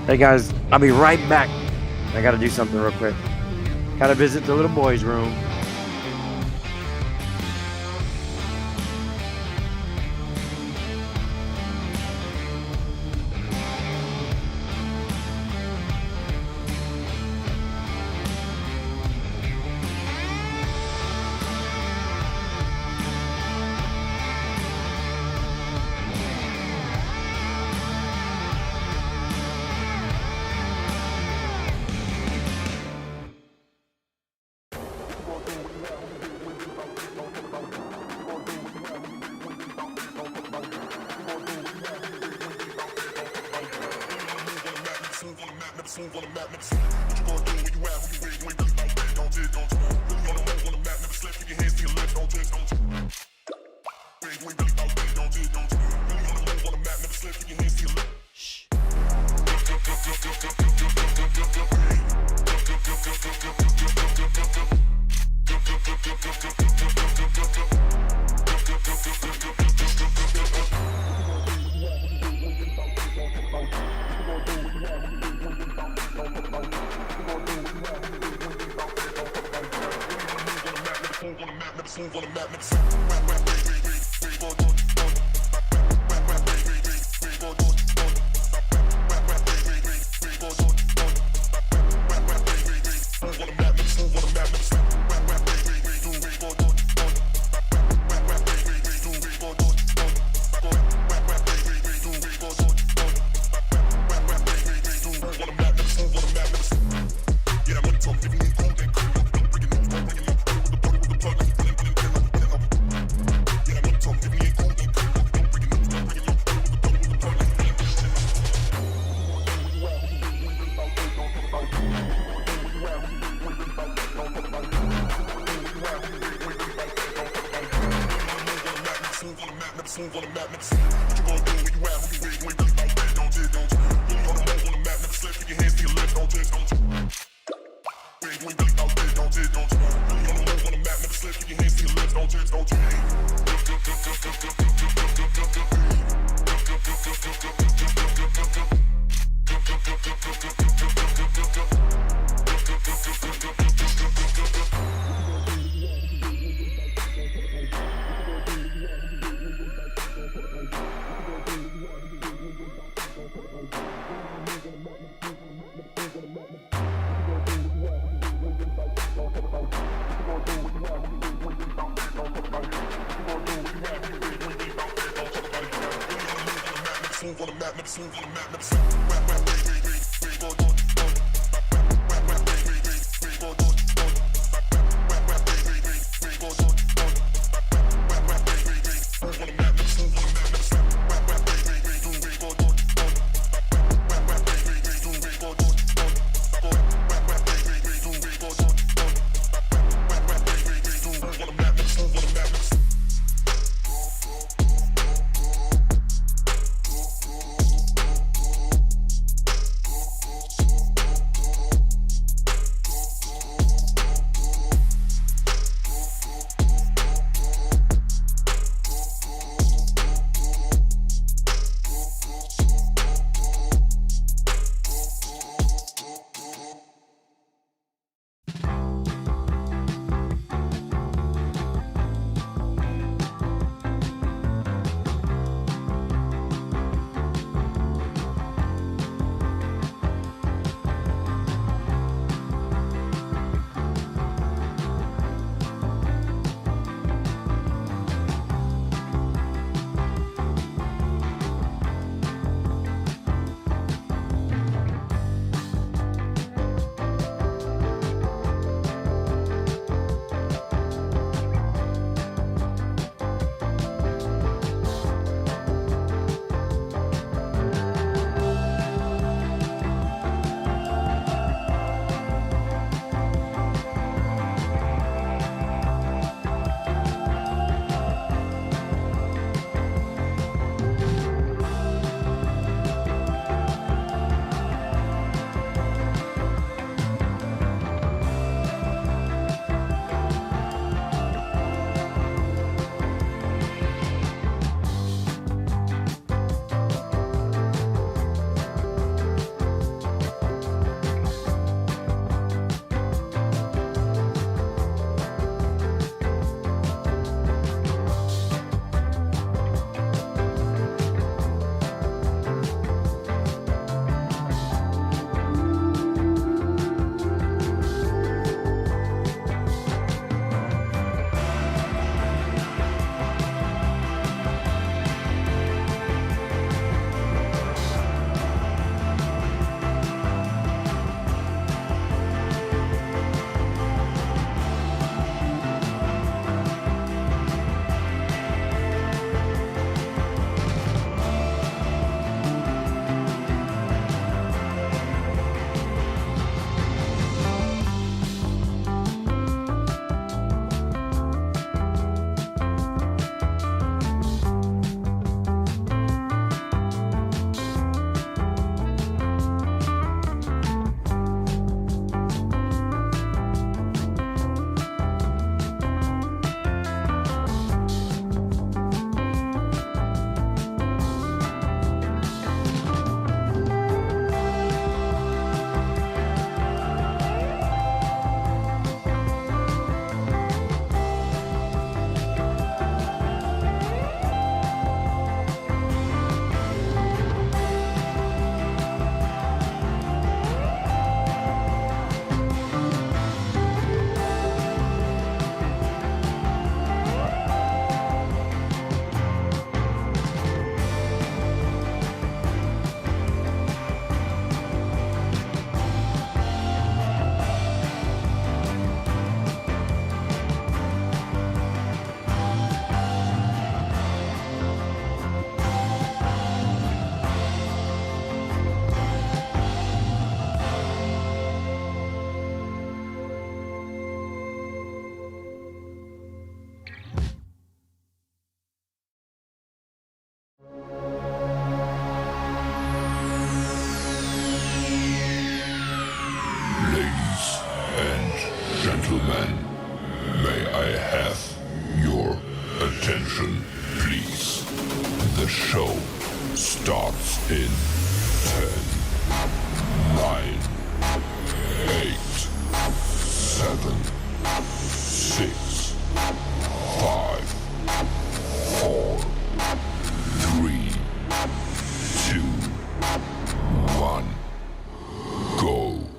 Hey guys, I'll be right back. I gotta do something real quick. Gotta visit the little boy's room. attention, please. The show starts in 10, 9, 8, 7, 6, 5, 4, 3, 2, 1, go.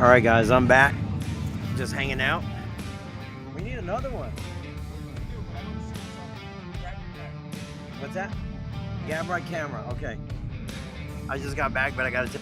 All right, guys, I'm back. Just hanging out. We need another one. What's that? Gab right camera. Okay. I just got back, but I gotta.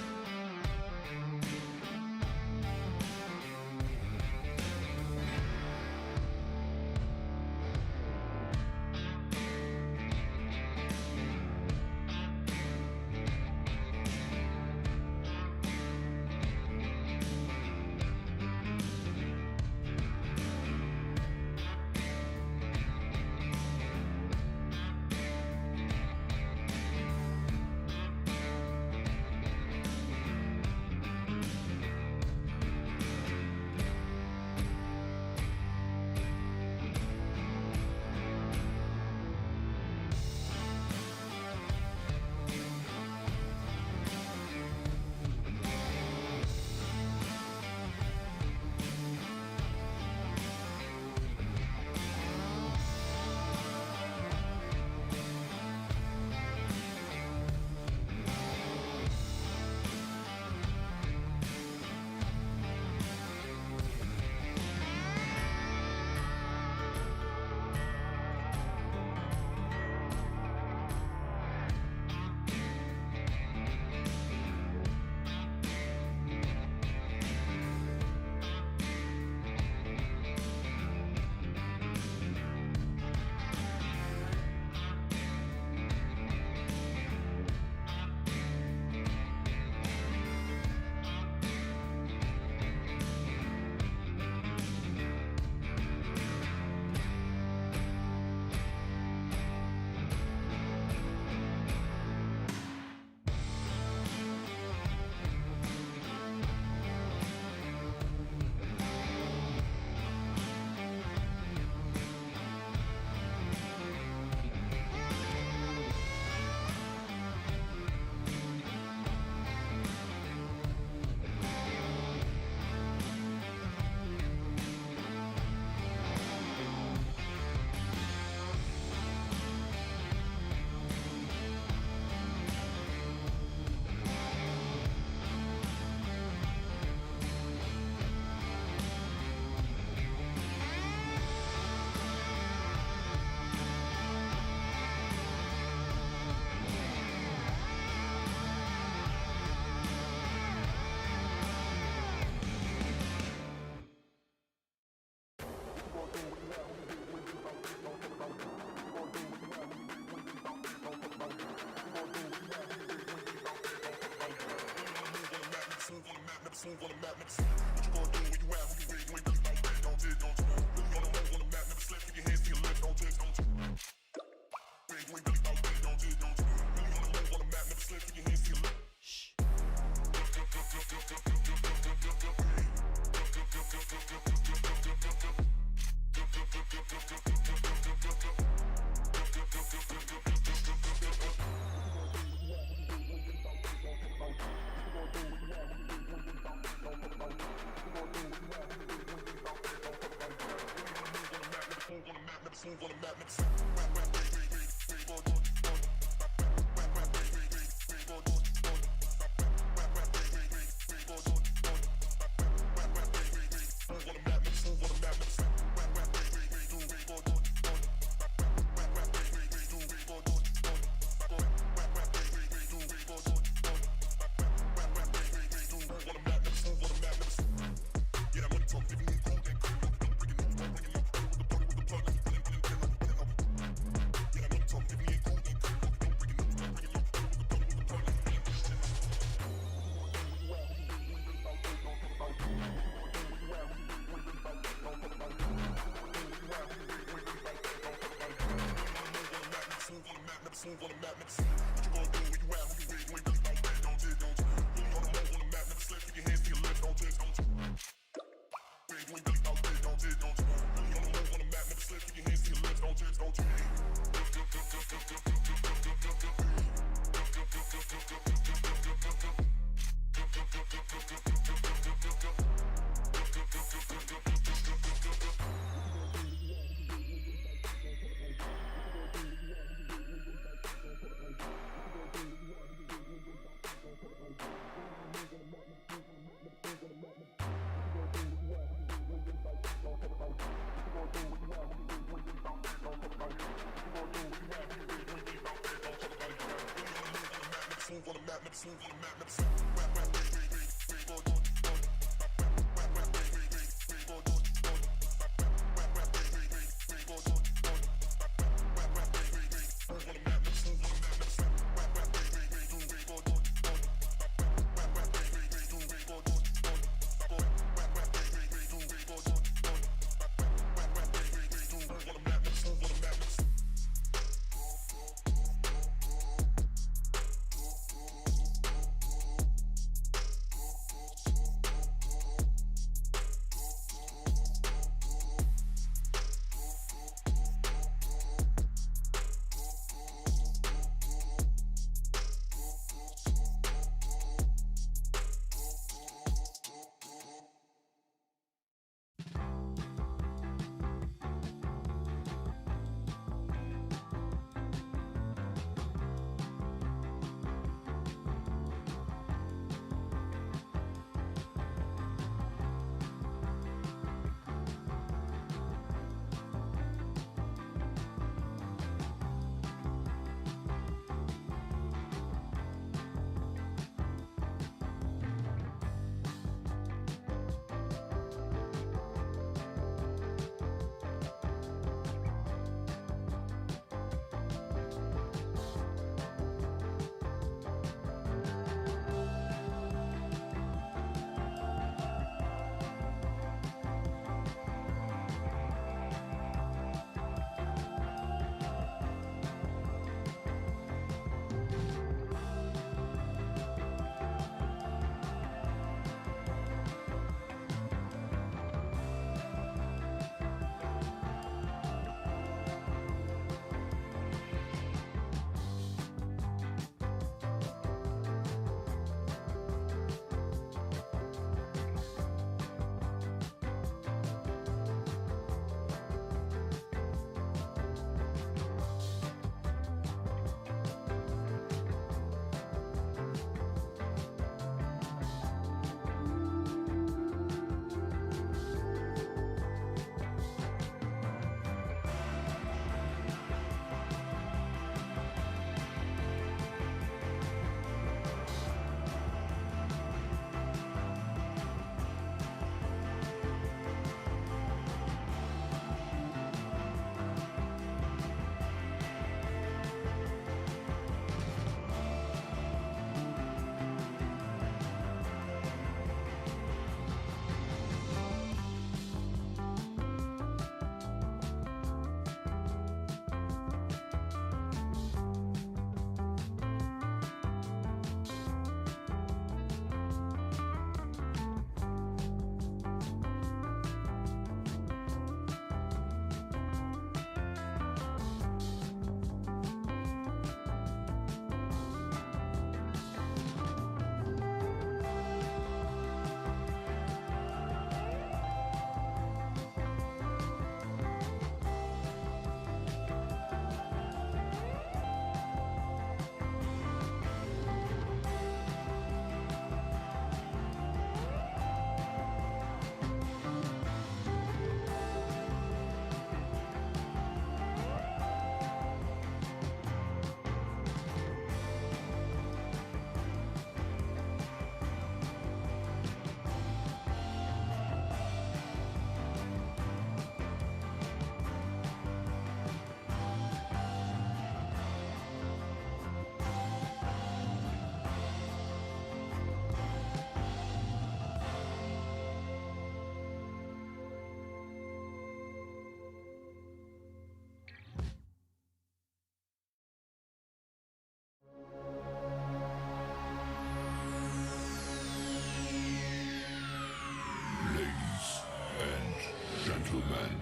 Gentlemen,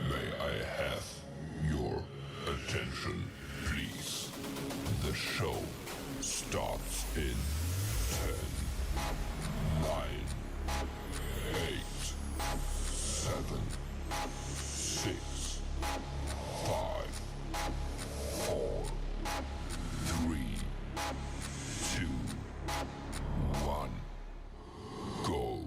may I have your attention, please? The show starts in 10, 9, 8, 7, 6, 5, 4, 3, 2, 1, go.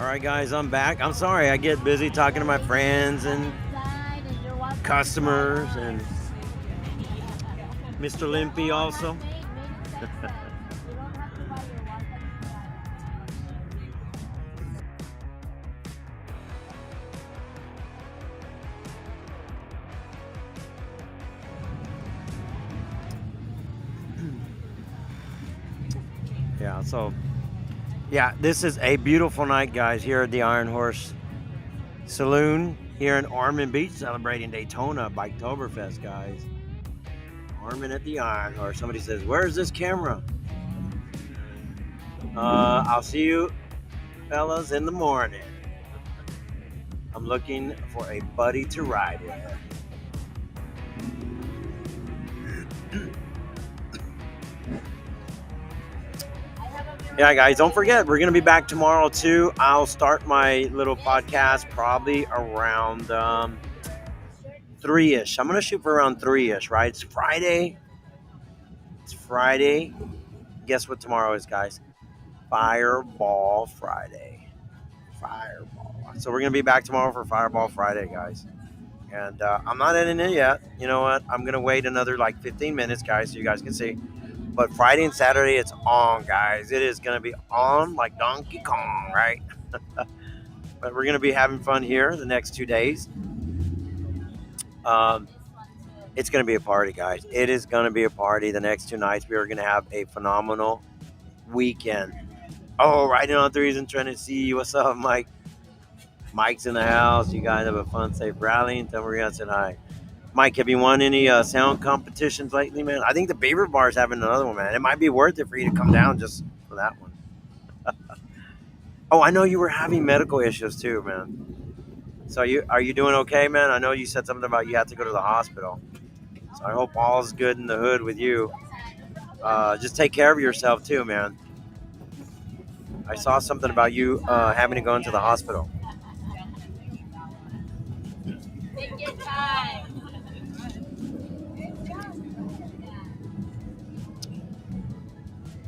All right, guys, I'm back. I'm sorry, I get busy talking to my friends and customers and Mr. Limpy also. Yeah, so yeah, this is a beautiful night, guys, here at the Iron Horse Saloon here in Ormond Beach, celebrating Daytona Biketoberfest, guys. Ormond at the Iron Horse. Somebody says, "Where's this camera?" I'll see you, fellas, in the morning. I'm looking for a buddy to ride with. Yeah, guys, don't forget, we're going to be back tomorrow, too. I'll start my little podcast probably around 3-ish. I'm going to shoot for around 3-ish, right? It's Friday. It's Friday. Guess what tomorrow is, guys? Fireball Friday. Fireball. So we're going to be back tomorrow for Fireball Friday, guys. And I'm not editing it yet. You know what? I'm going to wait another like 15 minutes, guys, so you guys can see. But Friday and Saturday, it's on, guys. It is going to be on like Donkey Kong, right? But we're going to be having fun here the next 2 days. It's going to be a party, guys. It is going to be a party the next 2 nights. We are going to have a phenomenal weekend. Oh, riding on threes and trying to see. What's up, Mike? Mike's in the house. You guys have a fun, safe rally. And tell Maria said hi. Mike, have you won any sound competitions lately, man? I think the Beaver Bar is having another one, man. It might be worth it for you to come down just for that one. Oh, I know you were having medical issues too, man. So are you doing okay, man? I know you said something about you had to go to the hospital. So I hope all's good in the hood with you. Just take care of yourself too, man. I saw something about you having to go into the hospital. Take your time.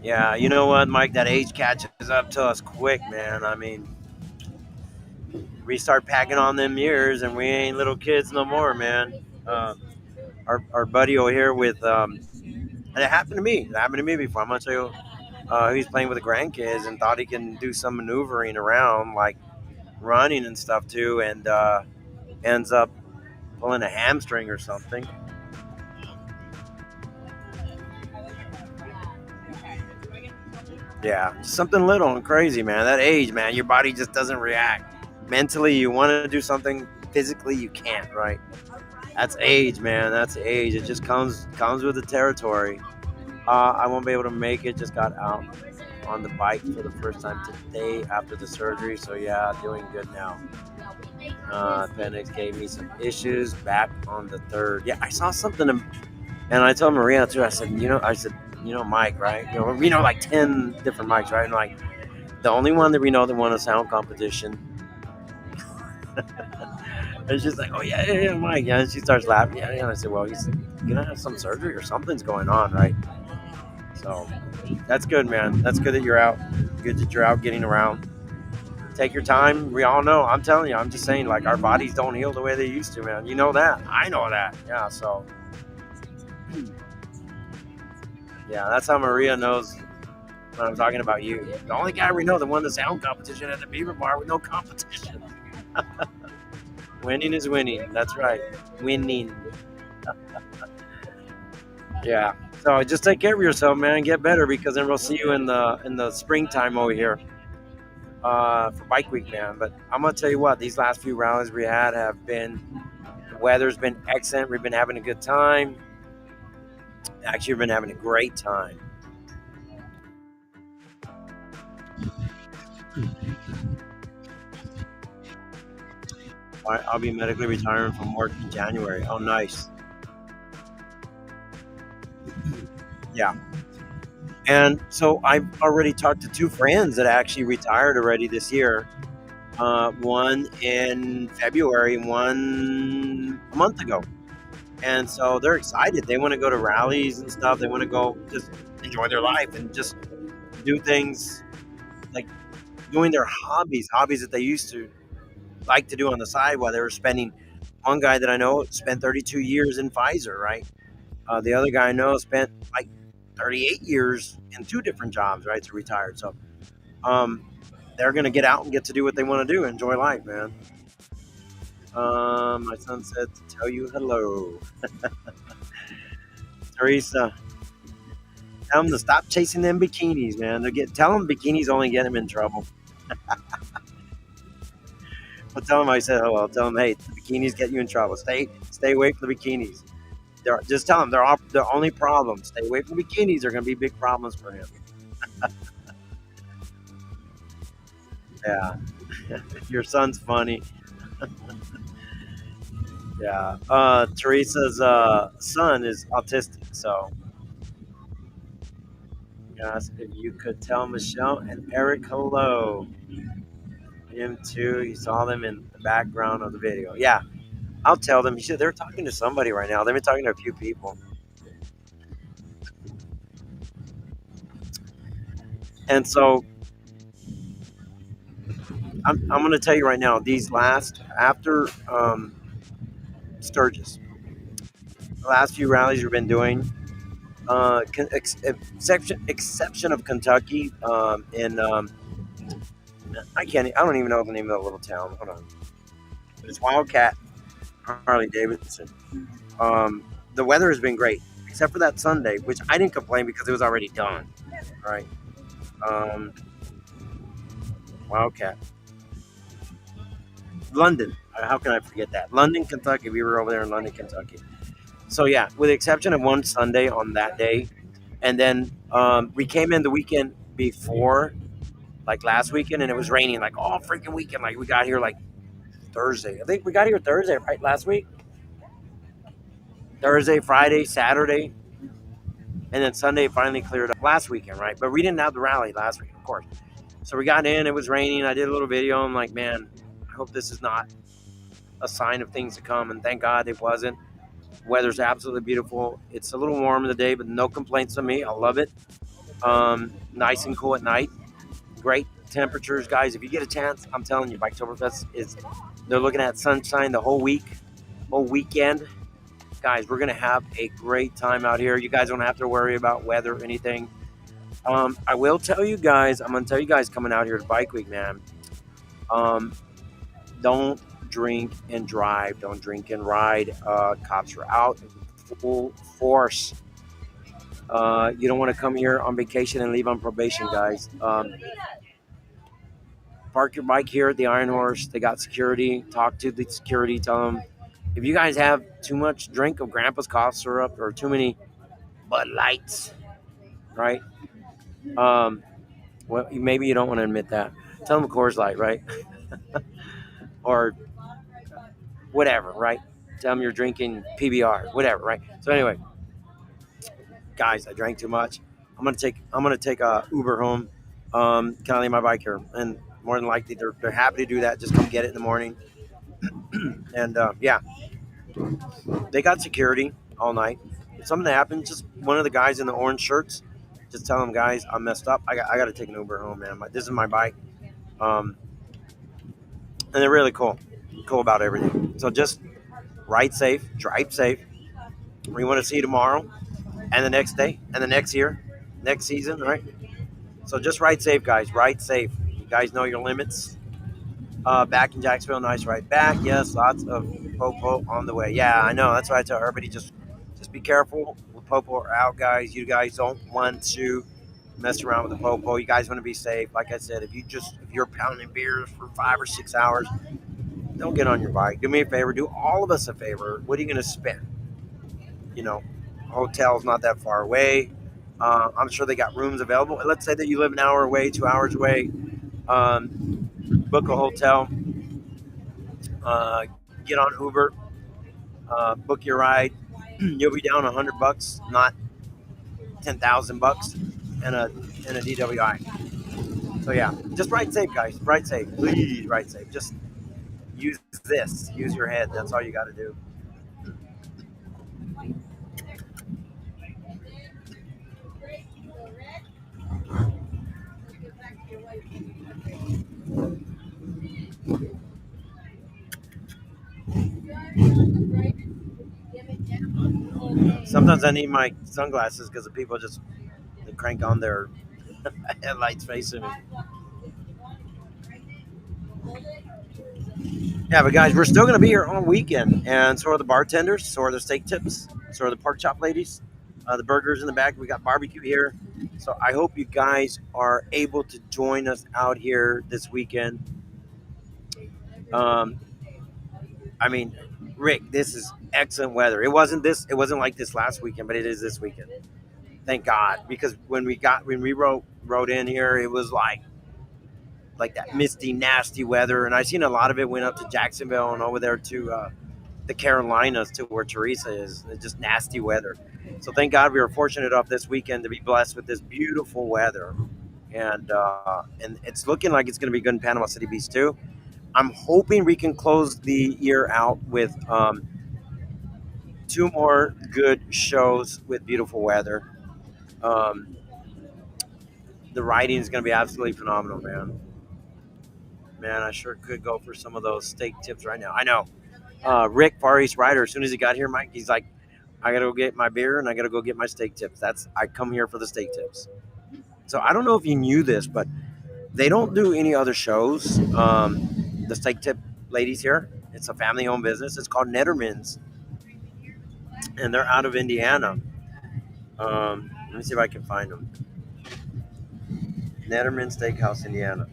Yeah, you know what, Mike? That age catches up to us quick, man. I mean, we start packing on them years, and we ain't little kids no more, man. Our buddy over here with, and it happened to me. It happened to me before. I'm gonna tell you, he's playing with the grandkids and thought he can do some maneuvering around, like running and stuff too, and ends up pulling a hamstring or something. Yeah, something little and crazy, man. That age, man, your body just doesn't react. Mentally, you want to do something. Physically, you can't, right? That's age, man. That's age. It just comes with the territory. I won't be able to make it. Just got out on the bike for the first time today after the surgery. So, yeah, doing good now. Appendix gave me some issues back on the 3rd. Yeah, I saw something, and I told Maria, too. I said, Mike, right? We know like 10 different mics, right? And like the only one that we know that won a sound competition. And she's like, "Oh yeah, Mike." Yeah, and she starts laughing. Yeah, and I said, "Well, he's gonna have some surgery or something's going on, right?" So that's good, man. That's good that you're out. Good that you're out getting around. Take your time. We all know. I'm telling you. I'm just saying, like our bodies don't heal the way they used to, man. You know that. I know that. Yeah. So. Yeah, that's how Maria knows when I'm talking about you. The only guy we know that won the sound competition at the Beaver Bar with no competition. Winning is winning. That's right. Winning. Yeah. So just take care of yourself, man. Get better, because then we'll see you in the springtime over here for Bike Week, man. But I'm gonna tell you what, these last few rallies we had have been. The weather's been excellent. We've been having a good time. Actually, we've been having a great time. I'll be medically retiring from work in January. Oh, nice. Yeah. And so I've already talked to 2 friends that actually retired already this year. One in February, one a month ago. And so they're excited. They want to go to rallies and stuff. They want to go just enjoy their life and just do things like doing their hobbies that they used to like to do on the side while they were spending. One guy that I know spent 32 years in Pfizer, right? The other guy I know spent like 38 years in two different jobs, right? So retired. So um, they're gonna get out and get to do what they want to do, enjoy life, man. My son said to tell you hello, Teresa. Tell them to stop chasing them bikinis, man. Tell them bikinis only get them in trouble. I'll tell them I said hello. I'll tell them, hey, the bikinis get you in trouble. Stay away from the bikinis. Just tell them they're the only problem. Stay away from bikinis. They're going to be big problems for him. Yeah, your son's funny. Yeah, Teresa's son is autistic, so yes, if you could tell Michelle and Eric hello. Him too. You saw them in the background of the video. Yeah, I'll tell them. They're talking to somebody right now. They've been talking to a few people. And so I'm going to tell you right now, after Sturgis, the last few rallies we've been doing, exception of Kentucky, I don't even know the name of that little town. Hold on. But it's Wildcat, Harley Davidson. The weather has been great, except for that Sunday, which I didn't complain because it was already done. Right. Wildcat. London. How can I forget that? London, Kentucky. We were over there in London, Kentucky. So yeah, with the exception of one Sunday on that day, and then we came in the weekend before, like last weekend, and it was raining like all freaking weekend. Like we got here like Thursday. I think we got here Thursday, right? Last week. Thursday, Friday, Saturday, and then Sunday finally cleared up last weekend, right? But we didn't have the rally last week, of course. So we got in. It was raining. I did a little video. I'm like, man, I hope this is not a sign of things to come. And thank God it wasn't. Weather's absolutely beautiful. It's a little warm in the day, but no complaints on me. I love it. Nice and cool at night. Great temperatures, guys. If you get a chance, I'm telling you, Biketoberfest they're looking at sunshine the whole weekend. Guys, we're going to have a great time out here. You guys don't have to worry about weather or anything. I will tell you guys, I'm going to tell you guys coming out here to Bike Week, man. Don't drink and drive. Don't drink and ride. Cops are out in full force. You don't want to come here on vacation and leave on probation, guys. Park your bike here at the Iron Horse. They got security. Talk to the security. Tell them, if you guys have too much drink of Grandpa's cough syrup or too many Bud Lights, right? Well, maybe you don't want to admit that. Tell them a Coors Light, right? Or whatever, right? Tell them you're drinking PBR, whatever, right? So anyway, guys, I drank too much. I'm gonna take a Uber home. Can I leave my bike here? And more than likely, they're happy to do that. Just come get it in the morning. And yeah, they got security all night. If something happens, just one of the guys in the orange shirts, just tell them, guys, I messed up. I got to take an Uber home, man. This is my bike. And they're really cool about everything. So just ride safe, drive safe. We want to see you tomorrow and the next day and the next year, next season, right? So just ride safe, guys. Ride safe. You guys know your limits. Back in Jacksonville, nice ride back. Yes, lots of popo on the way. Yeah, I know. That's why I tell everybody just be careful. The popo are out, guys. You guys don't want to mess around with the popo. You guys want to be safe. Like I said, if you're pounding beers for 5 or 6 hours, don't get on your bike. Do me a favor. Do all of us a favor. What are you going to spend? Hotel's not that far away. I'm sure they got rooms available. Let's say that you live an hour away, 2 hours away. Book a hotel. Get on Uber. Book your ride. You'll be down $100, not $10,000 and a DWI. So yeah, just ride safe, guys. Ride safe. Please ride safe. Just use your head. That's all you got to do. Sometimes I need my sunglasses because the people just they crank on their headlights facing me. Yeah, but guys, we're still going to be here all weekend, and so are the bartenders, so are the steak tips, so are the pork chop ladies, the burgers in the back. We got barbecue here, so I hope you guys are able to join us out here this weekend. Um, I mean, Rick, this is excellent weather. It wasn't like this last weekend, but it is this weekend. Thank God, because when we rode in here, it was like that misty, nasty weather, and I seen a lot of it went up to Jacksonville and over there to the Carolinas to where Teresa is. It's just nasty weather. So thank God we were fortunate enough this weekend to be blessed with this beautiful weather, and it's looking like it's going to be good in Panama City Beach too. I'm hoping we can close the year out with 2 more good shows with beautiful weather. Um, the riding is going to be absolutely phenomenal, man. Man, I sure could go for some of those steak tips right now. I know. Rick, Far East Rider, as soon as he got here, Mike, he's like, I got to go get my beer and I got to go get my steak tips. I come here for the steak tips. So I don't know if you knew this, but they don't do any other shows. The steak tip ladies here, it's a family owned business. It's called Netterman's, and they're out of Indiana. Let me see if I can find them. Netterman Steakhouse, Indiana.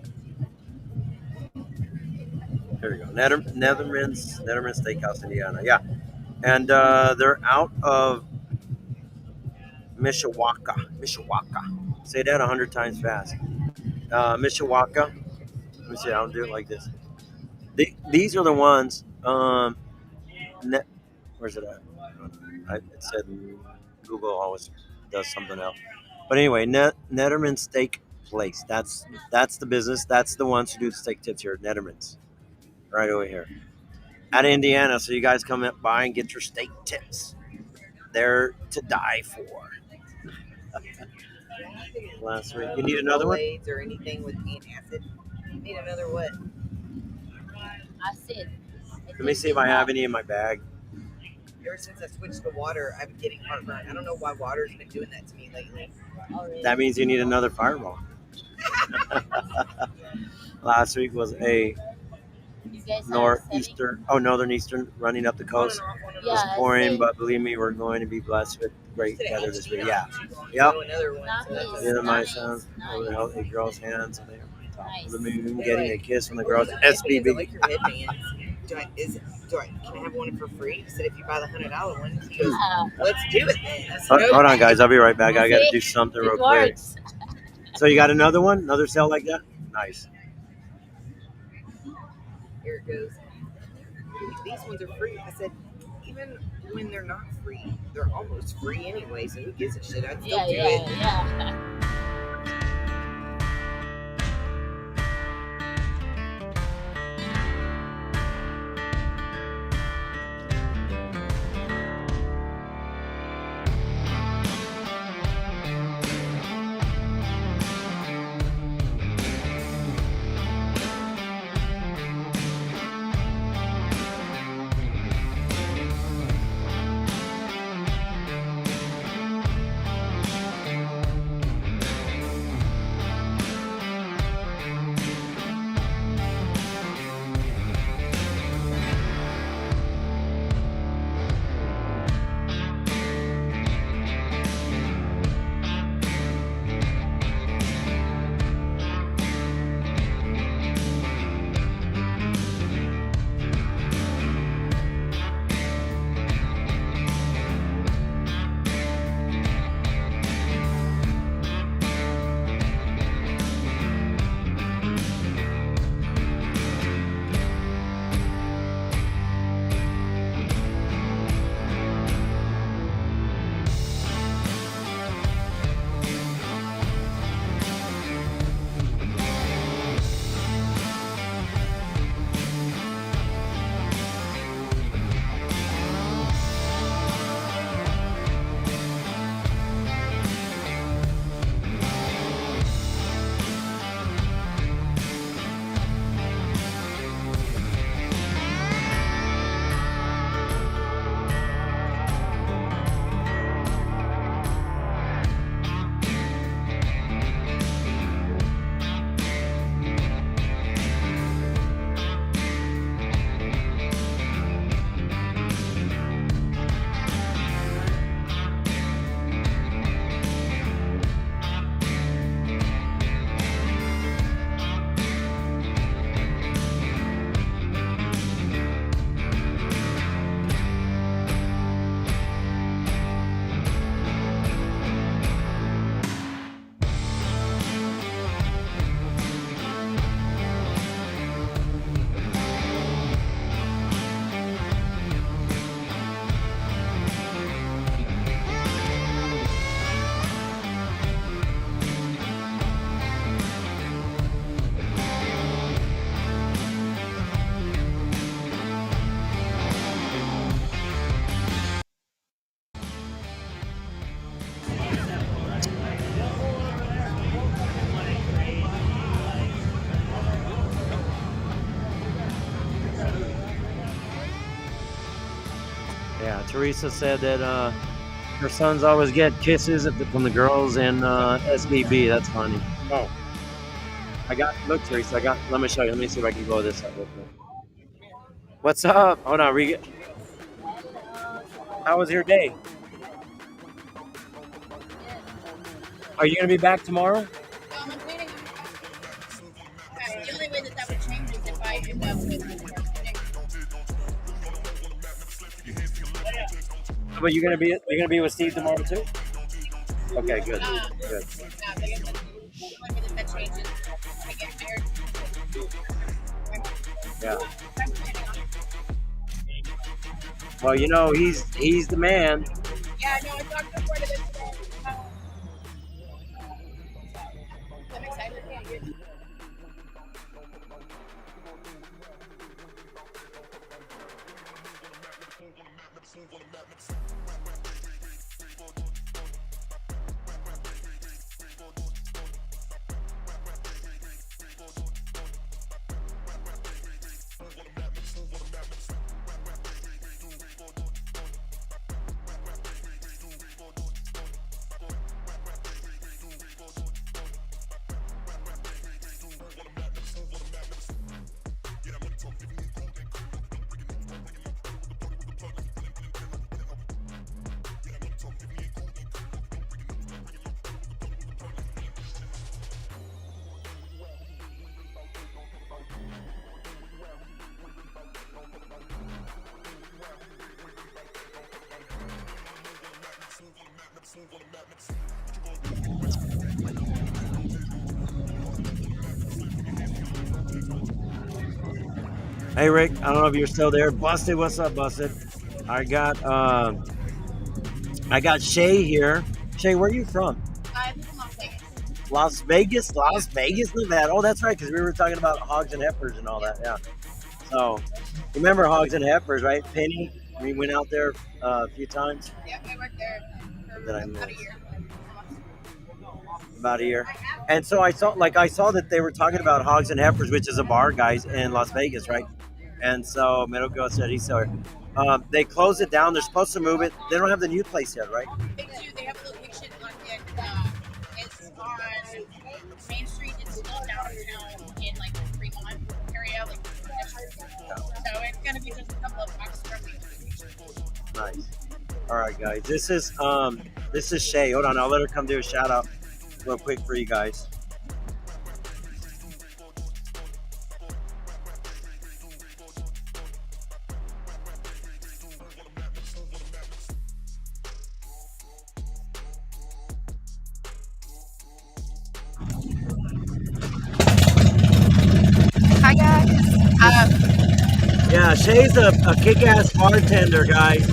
Here we go. Netherman Steakhouse, Indiana. Yeah. And they're out of Mishawaka. Say that 100 times fast. Mishawaka. Let me see. I'll do it like this. These are the ones. Where's it at? It said Google always does something else. But anyway, Netterman Steak Place. That's the business. That's the ones who do the steak tips here at Netterman's. Right over here. Out of Indiana. So you guys come by and get your steak tips. They're to die for. Last week. You need another one? Or anything with antacid. You need another what? I said. Let me see if I have any in my bag. Ever since I switched to water, I've been getting heartburn. I don't know why water's been doing that to me lately. That means you need another Fireball. Last week was a northern eastern running up the coast. It was pouring, but believe me, we're going to be blessed with great weather this week. Yeah. Yep. These are my sons over the healthy girls' hands. And they're the moon, getting a kiss from the girls. SBB. I like your headbands. Can I have one for free? He said if you buy the $100 one, he goes, let's do it then. Hold on, guys. I'll be right back. I got to do something real quick. So you got another one? Another sale like that? Nice. Here it goes. These ones are free. I said, even when they're not free, they're almost free anyway, so who gives a shit? I'd still do it. Yeah. Teresa said that her sons always get kisses from the girls in SBB. That's funny. Oh, look, Teresa. Let me show you. Let me see if I can go this up real quick. What's up? Hold on, Regan. How was your day? Are you gonna be back tomorrow? I'm waiting. The only way that would change is if I end up with But you're gonna be with Steve tomorrow too? Okay, good. Good. the only way that changes is if I get married. Yeah. Well, you know, he's the man. Yeah, no, I talked before to this today. I'm excited. Yeah, good. Hey Rick, I don't know if you're still there. Busted, what's up, Busted? I got Shay here. Shay, where are you from? I'm from Las Vegas. Las Vegas, Nevada. Oh, that's right, because we were talking about hogs and heifers and all that. Yeah. So, remember hogs and heifers, right? Penny, we went out there a few times. Yeah, I worked there for about a year. About a year. And so I saw that they were talking about hogs and heifers, which is a bar, guys, in Las Vegas, right? And so Medogo said they closed it down. They're supposed to move it. They don't have the new place yet, right? They do. They have a location it's on Main Street. It's still downtown in like the Fremont area, like so it's gonna be just a couple of blocks from me. Nice. All right, guys. This is Shay. Hold on, I'll let her come do a shout out real quick for you guys. Hi guys. Yeah, Shay's a kick-ass bartender, guys.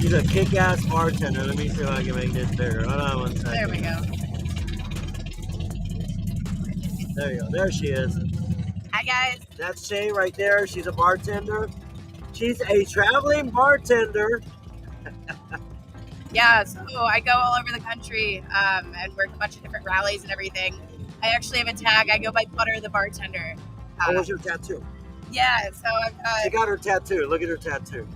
She's a kick-ass bartender. Let me see if I can make this bigger. Hold on one second. There we go. There you go. There she is. Hi guys. That's Shay right there. She's a bartender. She's a traveling bartender. Yeah, so I go all over the country and work a bunch of different rallies and everything. I actually have a tag. I go by Butter the Bartender. What was your tattoo? Yeah, so I've got. She got her tattoo. Look at her tattoo.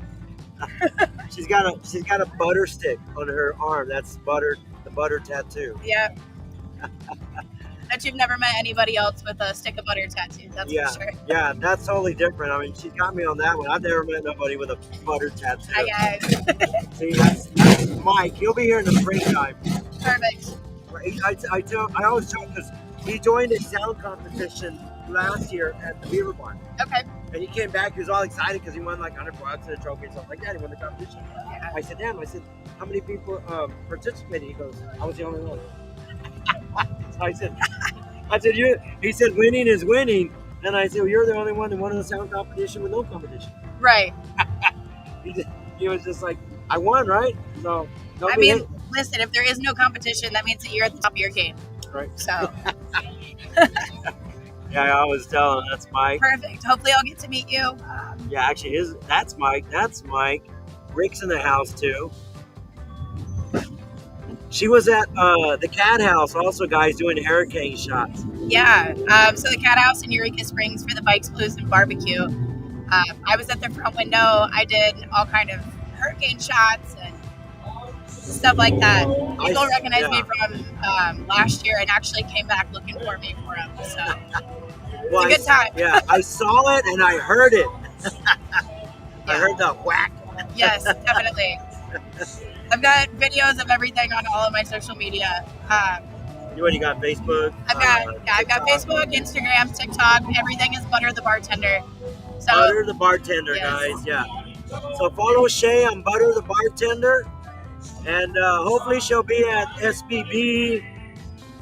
she's got a butter stick on her arm. That's the butter tattoo. Yeah. Bet you've never met anybody else with a stick of butter tattoo. That's Yeah, for sure. yeah, that's totally different. I mean, she got me on that one. I've never met nobody with a butter tattoo. Hi guys. See, that's Mike. He'll be here in the springtime. Perfect. I always tell him because he joined a sound competition last year at the Beaver Barn. Okay. And he came back, he was all excited because he won like $100 and a trophy and stuff like that. He won the competition. Yeah. I said, damn, how many people participated? He goes, I was the only one. So I said, he said, winning is winning. And I said, well, you're the only one who won the sound competition with no competition. Right. He was just like, I won, right? So, I mean, listen, if there is no competition, that means that you're at the top of your game. Right. So. Yeah, I always tell him that's Mike. Perfect. Hopefully I'll get to meet you. Yeah, actually, that's Mike. That's Mike. Rick's in the house, too. She was at the Cat House also, guys, doing hurricane shots. Yeah. So the Cat House in Eureka Springs for the Bikes, Blues, and Barbecue. I was at the front window. I did all kind of hurricane shots and stuff like that. People recognize me from last year and actually came back looking for me for them. So Well, it's a good time. Yeah, I saw it and I heard it. I heard the whack. Yes, definitely. I've got videos of everything on all of my social media. You got Facebook? I've got Facebook, Instagram, TikTok. Everything is Butter the Bartender. So, Butter the Bartender, guys. Yeah. So follow Shay on Butter the Bartender, and hopefully she'll be at SBB.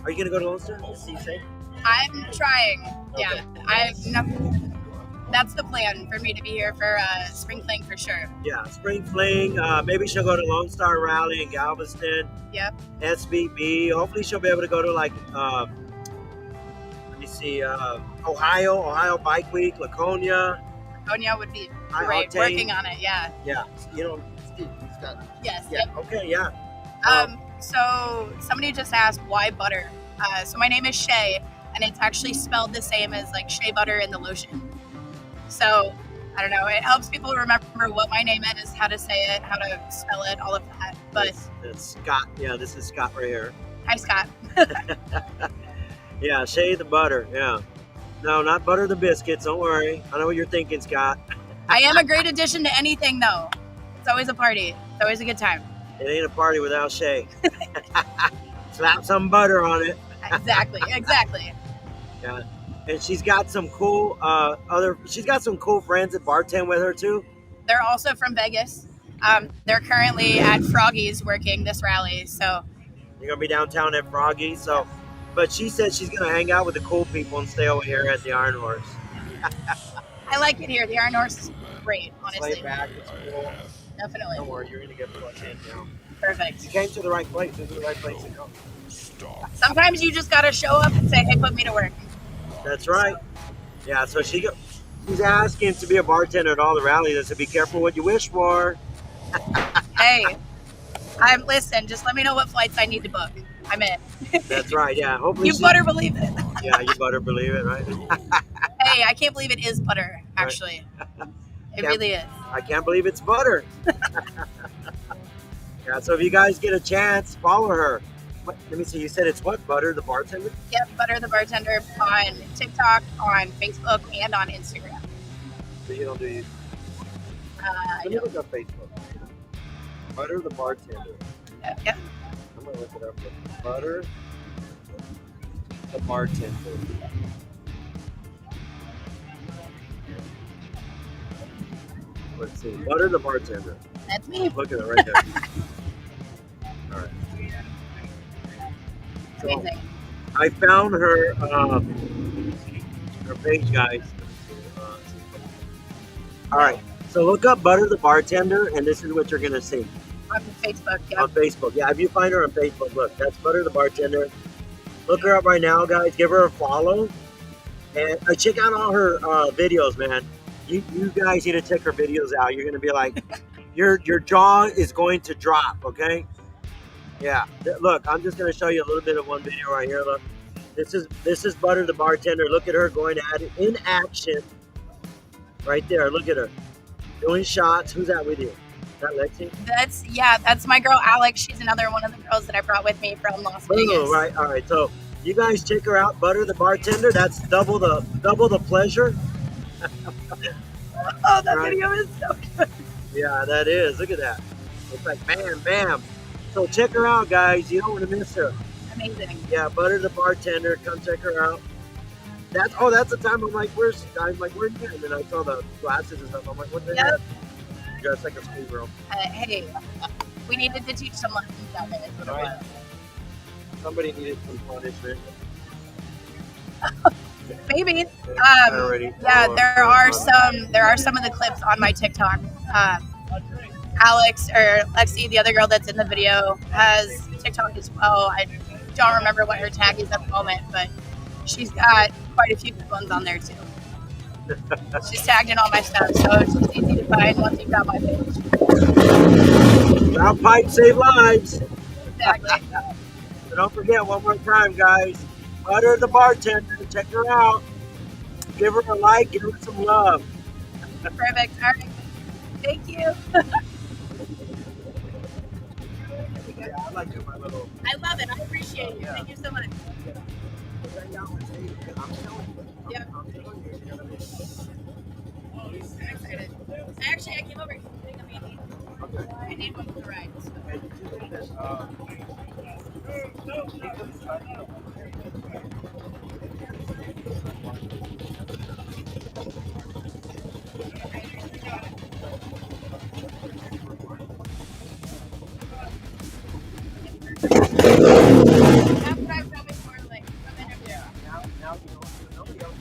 Are you gonna go to Lone Star? I'm trying. Yeah, that's the plan for me to be here for Spring Fling for sure. Yeah, Spring Fling. Maybe she'll go to Lone Star Rally in Galveston. Yep. SBB. Hopefully she'll be able to go to like let me see, Ohio Bike Week, Laconia. Laconia would be High great. Octane. Working on it, yeah. Yeah, Steve, he's got. Yes. Yeah. Okay. Yeah. So somebody just asked why butter. So my name is Shay, and it's actually spelled the same as like shea butter in the lotion. So I don't know. It helps people remember what my name is, how to say it, how to spell it, all of that. But it's Scott. Yeah, this is Scott right here. Hi, Scott. Yeah, Shay the butter. Yeah. No, not butter the biscuits. Don't worry. I know what you're thinking, Scott. I am a great addition to anything, though. It's always a party. It's always a good time. It ain't a party without Shay. Slap some butter on it. Exactly. Yeah. And she's got some cool she's got some cool friends that bartend with her too. They're also from Vegas. They're currently at Froggy's working this rally, so you're gonna be downtown at Froggy. So, but she said she's gonna hang out with the cool people and stay over here at the Iron Horse. I like it here. The Iron Horse is great, honestly. Lay back, it's cool. Definitely. Don't worry, you're gonna get plugged in now. Perfect. You came to the right place. This is the right place to go. Sometimes you just gotta show up and say, "Hey, put me to work." That's right. Yeah. So she's asking to be a bartender at all the rallies. So be careful what you wish for. Hey, listen. Just let me know what flights I need to book. I'm in. That's right. Yeah. Hopefully you better believe it. Yeah, you better believe it, right? Hey, I can't believe it is butter. Actually, it really is. I can't believe it's butter. Yeah. So if you guys get a chance, follow her. Let me see. You said it's what? Butter the Bartender? Yep, Butter the Bartender on TikTok, on Facebook, and on Instagram. So you don't do YouTube? Let me look up Facebook. Butter the Bartender. Yep. I'm going to look it up. Butter the Bartender. Let's see. Butter the Bartender. That's me. Look at it right there. All right. So, I found her page, guys. All right, so look up Butter the Bartender, and this is what you're gonna see. On Facebook, yeah. On Facebook, yeah. If you find her on Facebook, look, that's Butter the Bartender. Look her up right now, guys. Give her a follow, and check out all her videos, man. You guys need to check her videos out. You're gonna be like, your jaw is going to drop. Okay. Yeah, look, I'm just gonna show you a little bit of one video right here. Look, this is Butter the Bartender. Look at her going at it in action. Right there, look at her doing shots. Who's that with you? Is that Lexi? That's my girl Alex. She's another one of the girls that I brought with me from Las Vegas. Oh, right, all right. So you guys check her out, Butter the Bartender. That's double the pleasure. Oh, that video is so good. Yeah, that is. Look at that. It's like bam, bam. So check her out, guys. You don't want to miss her. Amazing. Yeah, Butter the Bartender. Come check her out. That's the time I'm like, where's you? And then I saw the glasses and stuff. I'm like, what the heck? You're dressed like a schoolgirl. Hey, we needed to teach some lessons that day. That's what it was. Somebody needed some punishment. Maybe. There are some of the clips on my TikTok. Alex or Lexi, the other girl that's in the video, has TikTok as well. I don't remember what her tag is at the moment, but she's got quite a few good ones on there too. She's tagged in all my stuff, so it's just easy to find once you've got my page. Loud pipes save lives. Exactly. So don't forget, one more time, guys. Butter the Bartender. Check her out. Give her a like. Give her some love. Perfect. All right. Thank you. Yeah, I like doing my little. I love it. I appreciate you. Thank you so much. I'm telling you. Yep. I'm telling you, you're gonna be. I'm excited. Actually, I came over to pick up Andy. I need one for the ride. So. That's what I was hoping for, like, from interview. Yeah, now you know nobody else.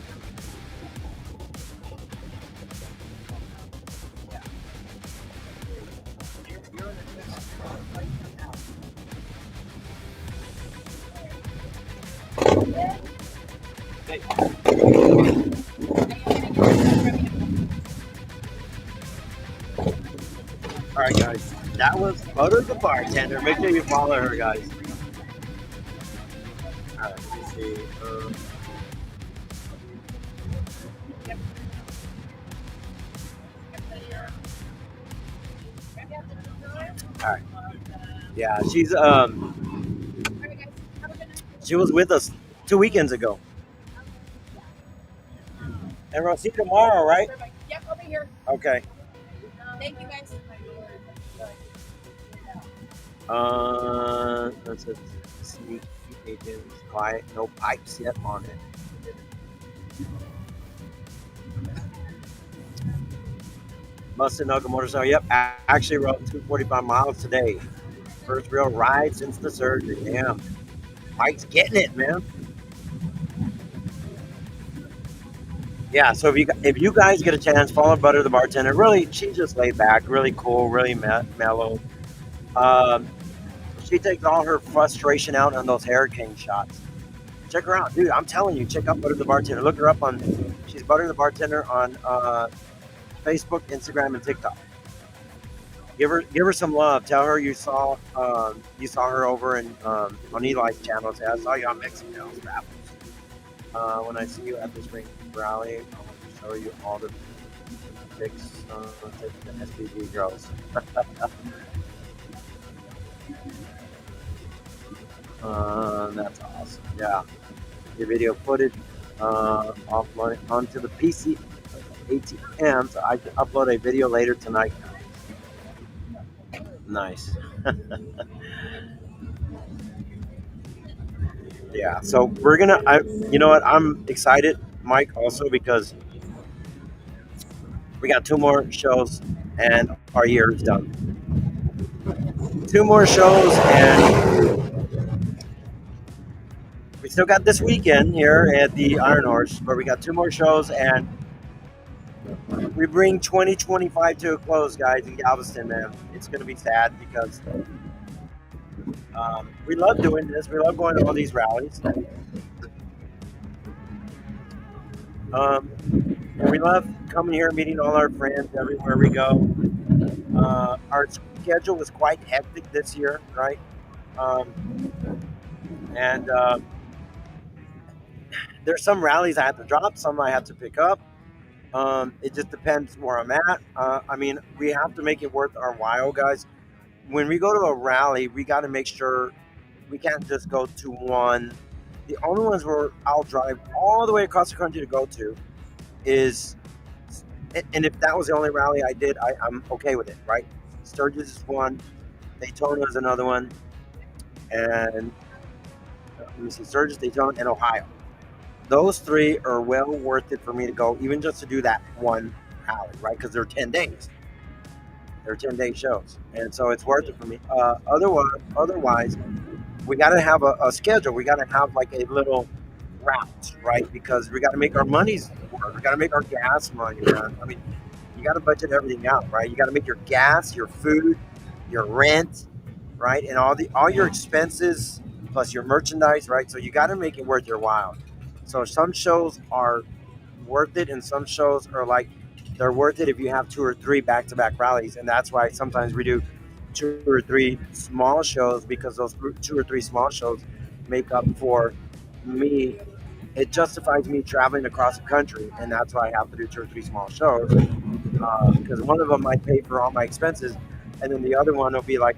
Yeah. You're in a different place now. All right, guys. That was Butter the bartender. Make sure you follow her, guys. All right, let me see. All right. Yeah, she was with us 2 weekends ago. And we'll see you tomorrow, right? Yep, I'll be here. Okay. Thank you, guys. That's a sneak agents. Quiet, no pipes yet on it. Mustang Nugget Motorcycle. Yep, actually rode 245 miles today. First real ride since the surgery. Damn. Mike's getting it, man. Yeah, so if you guys get a chance, follow Butter the bartender. Really, she's just laid back, really cool, really mellow. Um, she takes all her frustration out on those hurricane shots. Check her out, dude. I'm telling you, check out Butter the bartender. Look her up on. She's Butter the bartender on Facebook, Instagram, and TikTok. Give her some love. Tell her you saw her over on Eli's channel. Say I saw you on Mexico Rappers. When I see you at the spring rally, I'll show you all the pics the SPG girls. That's awesome. Yeah, your video footage offload onto the PC ATM. So I can upload a video later tonight. Nice. Yeah, so we're gonna. You know what? I'm excited, Mike, also because we got 2 more shows and our year is done. 2 more shows and we still got this weekend here at the Iron Horse, but we got 2 more shows and we bring 2025 to a close, guys, in Galveston, man. It's gonna be sad because we love doing this. We love going to all these rallies. And we love coming here, meeting all our friends everywhere we go. Our schedule was quite hectic this year, right? And there's some rallies I have to drop, some I have to pick up. It just depends where I'm at. I mean, we have to make it worth our while, guys. When we go to a rally, we got to make sure we can't just go to one. The only ones where I'll drive all the way across the country to go to is, and if that was the only rally I did, I'm okay with it, right? Sturgis is one, Daytona is another one, and let me see, Sturgis, Daytona, and Ohio. Those 3 are well worth it for me to go, even just to do that one rally, right? Because they're 10 days. They're 10-day shows, and so it's worth it for me. Otherwise, we got to have a schedule. We got to have like a little route, right? Because we got to make our monies work. We got to make our gas money, man. I mean, you got to budget everything out, right? You got to make your gas, your food, your rent, right, and all your expenses plus your merchandise, right? So you got to make it worth your while. So some shows are worth it, and some shows are like they're worth it if you have 2 or 3 back-to-back rallies, and that's why sometimes we do 2 or 3 small shows because those 2 or 3 small shows make up for me. It justifies me traveling across the country, and that's why I have to do 2 or 3 small shows because one of them might pay for all my expenses, and then the other one will be like,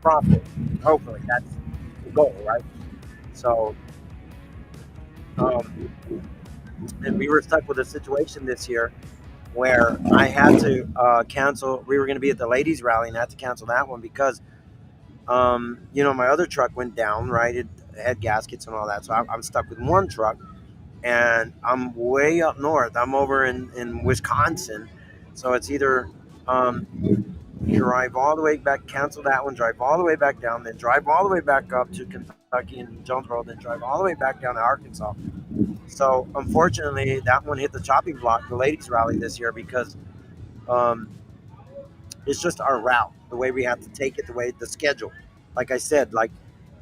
profit. Hopefully, that's the goal, right? So, um, and we were stuck with a situation this year where I had to cancel. We were going to be at the ladies' rally and I had to cancel that one because, my other truck went down, right? It had gaskets and all that. So I'm stuck with one truck and I'm way up north. I'm over in Wisconsin. So it's either um, drive all the way back, cancel that one, drive all the way back down, then drive all the way back up to Kentucky and Jonesboro, then drive all the way back down to Arkansas. So unfortunately, that one hit the chopping block, the ladies' rally this year, because um, it's just our route, the way we have to take it, the way the schedule. Like I said, like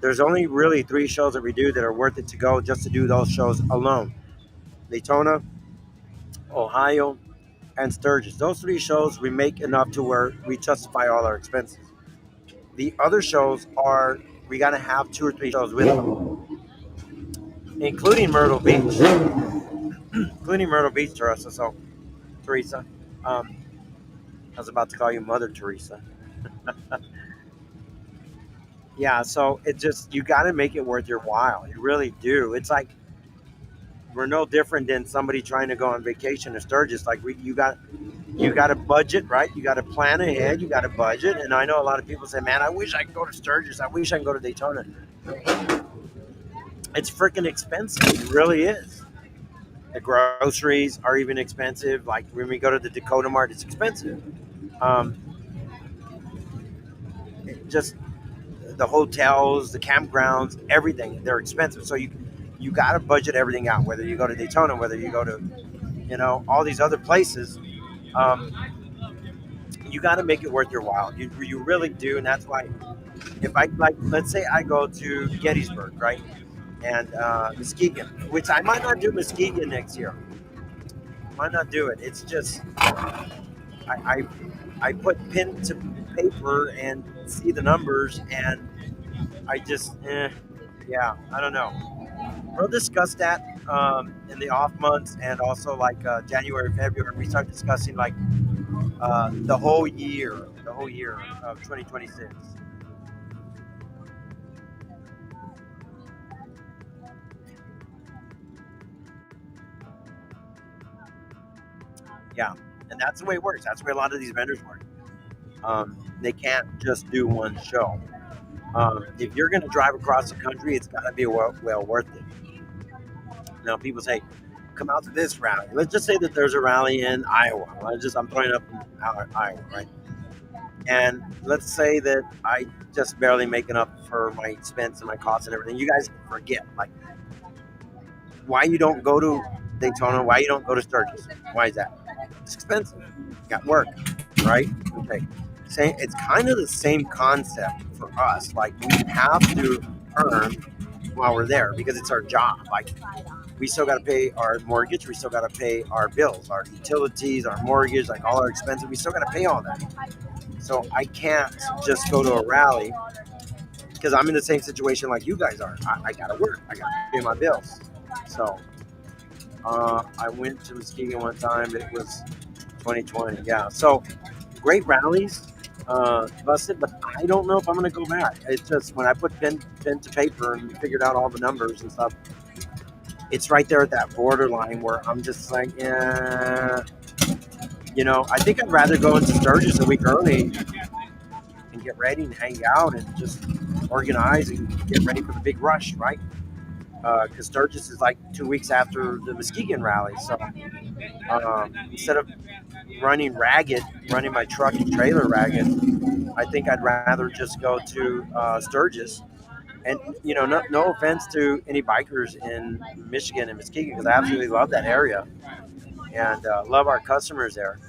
there's only really 3 shows that we do that are worth it to go just to do those shows alone: Daytona, Ohio, and Sturgis. Those 3 shows we make enough to where we justify all our expenses. The other shows are we got to have 2 or 3 shows with them, including Myrtle Beach, Teresa. So Teresa, um, I was about to call you Mother Teresa. Yeah, so it just you got to make it worth your while. You really do. It's like we're no different than somebody trying to go on vacation to Sturgis. Like you got to budget, right? You got to plan ahead. You got to budget. And I know a lot of people say, "Man, I wish I could go to Sturgis. I wish I could go to Daytona." It's freaking expensive. It really is. The groceries are even expensive. Like when we go to the Dakota Mart, it's expensive. Um, just the hotels, the campgrounds, everything, they're expensive. So you got to budget everything out. Whether you go to Daytona, whether you go to all these other places, um, you got to make it worth your while. You really do, and that's why if I like, let's say I go to Gettysburg, right, and Muskegon, which I might not do Muskegon next year. Might not do it. It's just I put pen to paper and see the numbers, and I just yeah, I don't know. We'll discuss that in the off months, and also like January, February. We start discussing like the whole year of 2026. Yeah, and that's the way it works. That's the way a lot of these vendors work. They can't just do one show. If you're going to drive across the country, it's got to be well worth it. Now, people say, come out to this rally. Let's just say that there's a rally in Iowa. I'm throwing it up in Iowa, right? And let's say that I just barely making up for my expense and my costs and everything. You guys forget, like, why you don't go to Daytona? Why you don't go to Sturgis? Why is that? It's expensive. You got work, right? Okay. It's kind of the same concept for us. Like, we have to earn while we're there because it's our job. Like, we still got to pay our mortgage. We still got to pay our bills, our utilities, our mortgage, like all our expenses. We still got to pay all that. So I can't just go to a rally because I'm in the same situation like you guys are. I got to work. I got to pay my bills. So I went to Muskegon one time. It was 2020. Yeah. So great rallies. Busted, but I don't know if I'm going to go back. It's just when I put pen to paper and figured out all the numbers and stuff, it's right there at that borderline where I'm just like, yeah, I think I'd rather go into Sturgis a week early and get ready and hang out and just organize and get ready for the big rush, right? Because Sturgis is like 2 weeks after the Muskegon rally. So instead of running my truck and trailer ragged, I think I'd rather just go to Sturgis. And no offense to any bikers in Michigan and Muskegon, because I absolutely love that area and love our customers there.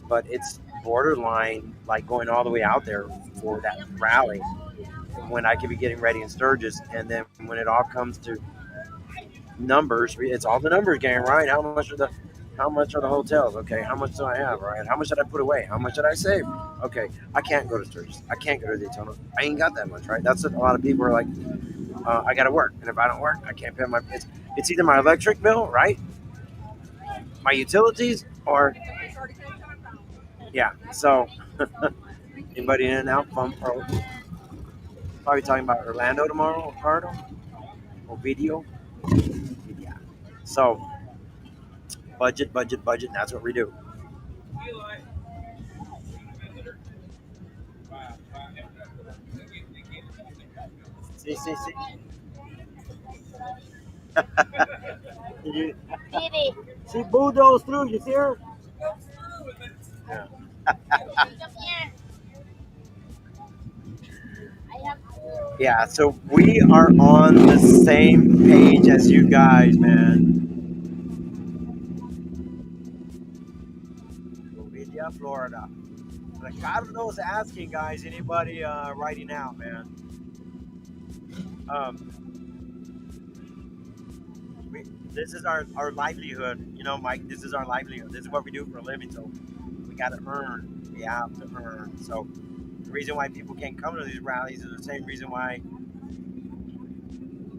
But it's borderline like going all the way out there for that rally when I could be getting ready in Sturgis. And then when it all comes to numbers, it's all the numbers game, right? How much are the hotels? Okay, how much do I have? Right? How much did I put away? How much did I save? Okay, I can't go to Sturgis. I can't go to Daytona. I ain't got that much, right? That's what a lot of people are like. I got to work, and if I don't work, I can't pay my. It's either my electric bill, right? My utilities, or yeah. So anybody in and out from? Probably talking about Orlando tomorrow, Ricardo. Or video. Yeah. So budget, budget, budget, and that's what we do. See, see, see. You- She bulldozed through. You see her? Yeah. Yeah. So we are on the same page as you guys, man. Columbia, Florida. Ricardo's asking, guys. Anybody writing out, man? Um, we, this is our livelihood. You know, Mike. This is our livelihood. This is what we do for a living. So we got to earn. We have to earn. So the reason why people can't come to these rallies is the same reason why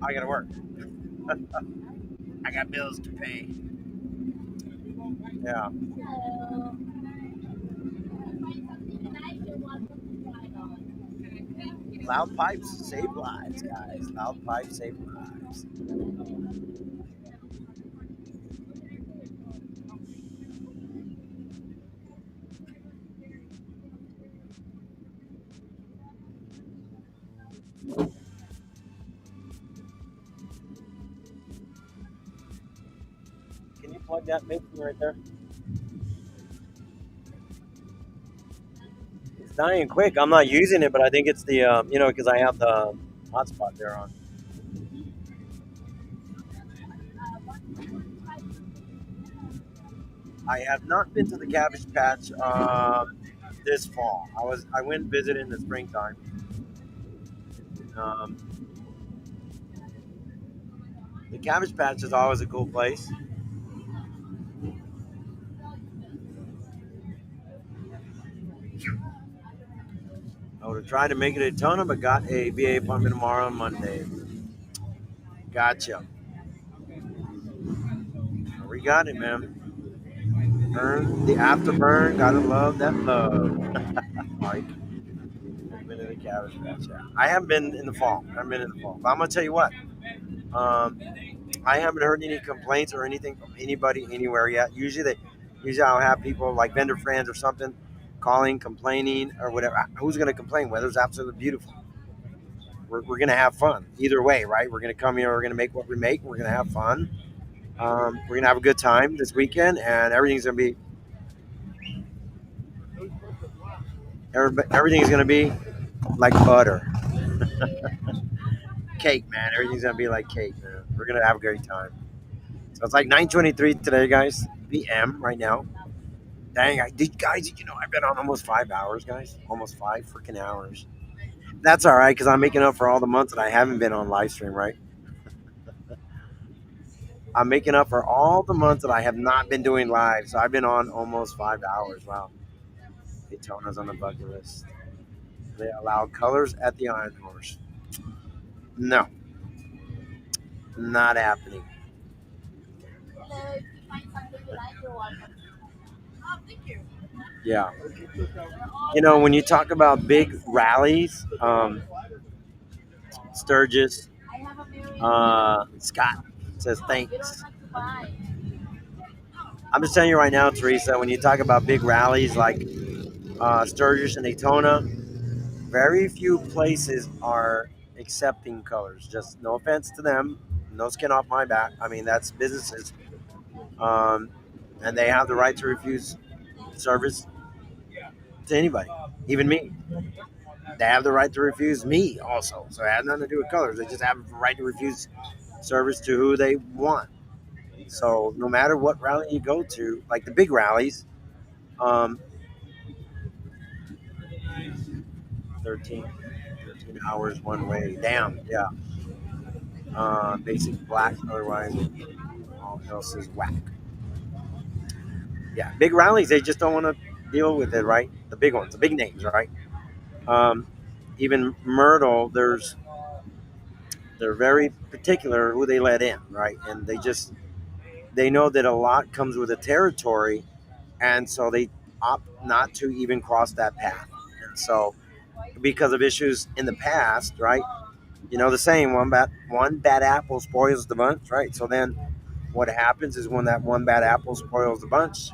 I got to work. I got bills to pay. Yeah. Loud pipes save lives, guys. Loud pipes save lives. Can you plug that mixer right there? It's dying quick. I'm not using it, but I think it's the because I have the hotspot there on. I have not been to the Cabbage Patch this fall. I went and visited in the springtime. Um, the Cabbage Patch is always a cool place. I would have tried to make it at Daytona, but got a VA appointment tomorrow on Monday. Gotcha. We got it, man. Burn the afterburn. Gotta love that love. Mike, I've been in the Cabbage Patch. Yeah. I haven't been in the fall. I haven't been in the fall. But I'm gonna tell you what. Um, I haven't heard any complaints or anything from anybody anywhere yet. Usually I'll have people like vendor friends or something calling, complaining, or whatever. Who's gonna complain? Weather's absolutely beautiful. We're gonna have fun either way, right? We're gonna come here. We're gonna make what we make. We're gonna have fun. We're gonna have a good time this weekend, and everything's gonna be like butter, cake, man. Everything's gonna be like cake, man. We're gonna have a great time. So it's like 9:23 today, guys. PM right now. Dang, did you know I've been on almost 5 hours, guys? Almost 5 freaking hours. That's all right because I'm making up for all the months that I haven't been on live stream, right? I'm making up for all the months that I have not been doing live. So I've been on almost 5 hours. Wow. Daytona's on the bucket list. They allow colors at the Iron Horse. No, not happening. Yeah. You know, when you talk about big rallies, Sturgis, Scott says thanks. I'm just telling you right now, Teresa, when you talk about big rallies like Sturgis and Daytona, very few places are accepting colors. Just no offense to them, no skin off my back. I mean, that's businesses, um, and they have the right to refuse service to anybody, even me. They have the right to refuse me also. So it has nothing to do with colors. They just have the right to refuse service to who they want. So no matter what rally you go to, like the big rallies, um, 13, 13 hours one way. Damn, yeah. Basic black, otherwise all else is whack. Yeah, big rallies, they just don't want to deal with it, right? The big ones, the big names, right? Um, even Myrtle, they're very particular who they let in, right? And they know that a lot comes with the territory, and so they opt not to even cross that path. And so because of issues in the past, right? You know the saying, one bad apple spoils the bunch, right? So then what happens is when that one bad apple spoils the bunch,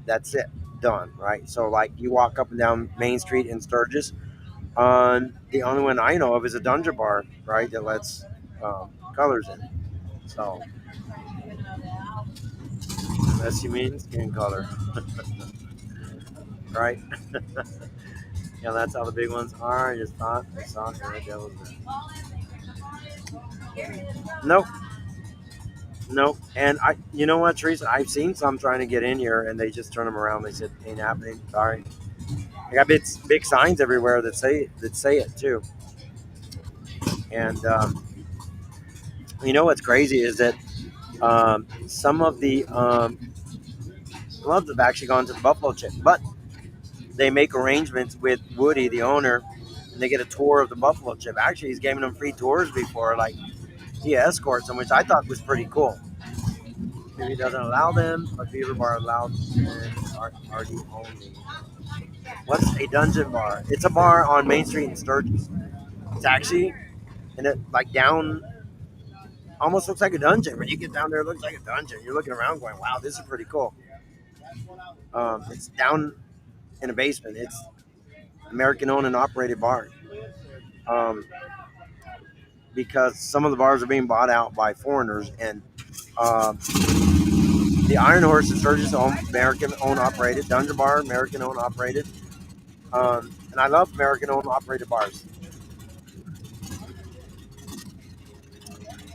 that's it, done, right? So like you walk up and down Main Street in Sturgis, the only one I know of is a Dungeon Bar, right? That lets colors in. So unless you mean skin color, right? Yeah, that's how the big ones are. I just thought I saw the devil's. Nope, nope. And you know what, Teresa? I've seen some trying to get in here, and they just turn them around. They said, "Ain't happening. Sorry." I got big signs everywhere that say it too. And you know what's crazy is that some of the gloves have actually gone to the Buffalo Chip, but they make arrangements with Woody, the owner, and they get a tour of the Buffalo Chip. Actually, he's given them free tours before, like he escorts them, which I thought was pretty cool. Maybe he doesn't allow them, but Beaver Bar allowed and RD only. What's a dungeon bar? It's a bar on Main Street in Sturgis. It's actually and it like down almost looks like a dungeon. When you get down there, it looks like a dungeon. You're looking around going, wow, this is pretty cool. It's down in a basement. It's American owned and operated bar. Um, because some of the bars are being bought out by foreigners, and the Iron Horse and Sturgis American owned operated. Dungeon Bar, American owned operated. And I love American owned operated bars.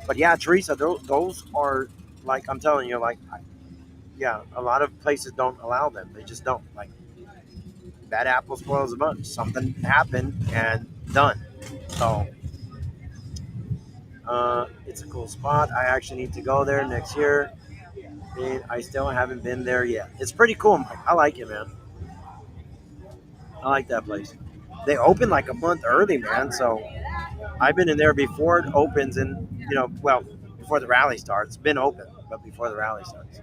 But yeah, Teresa, those are like I'm telling you, like yeah, a lot of places don't allow them. They just don't. Like bad apple spoils the bunch. Something happened and done. So it's a cool spot. I actually need to go there next year. And I still haven't been there yet. It's pretty cool, Mike. I like it, man. I like that place. They open like a month early, man. So I've been in there before it opens, and well, before the rally starts. It's been open, but before the rally starts.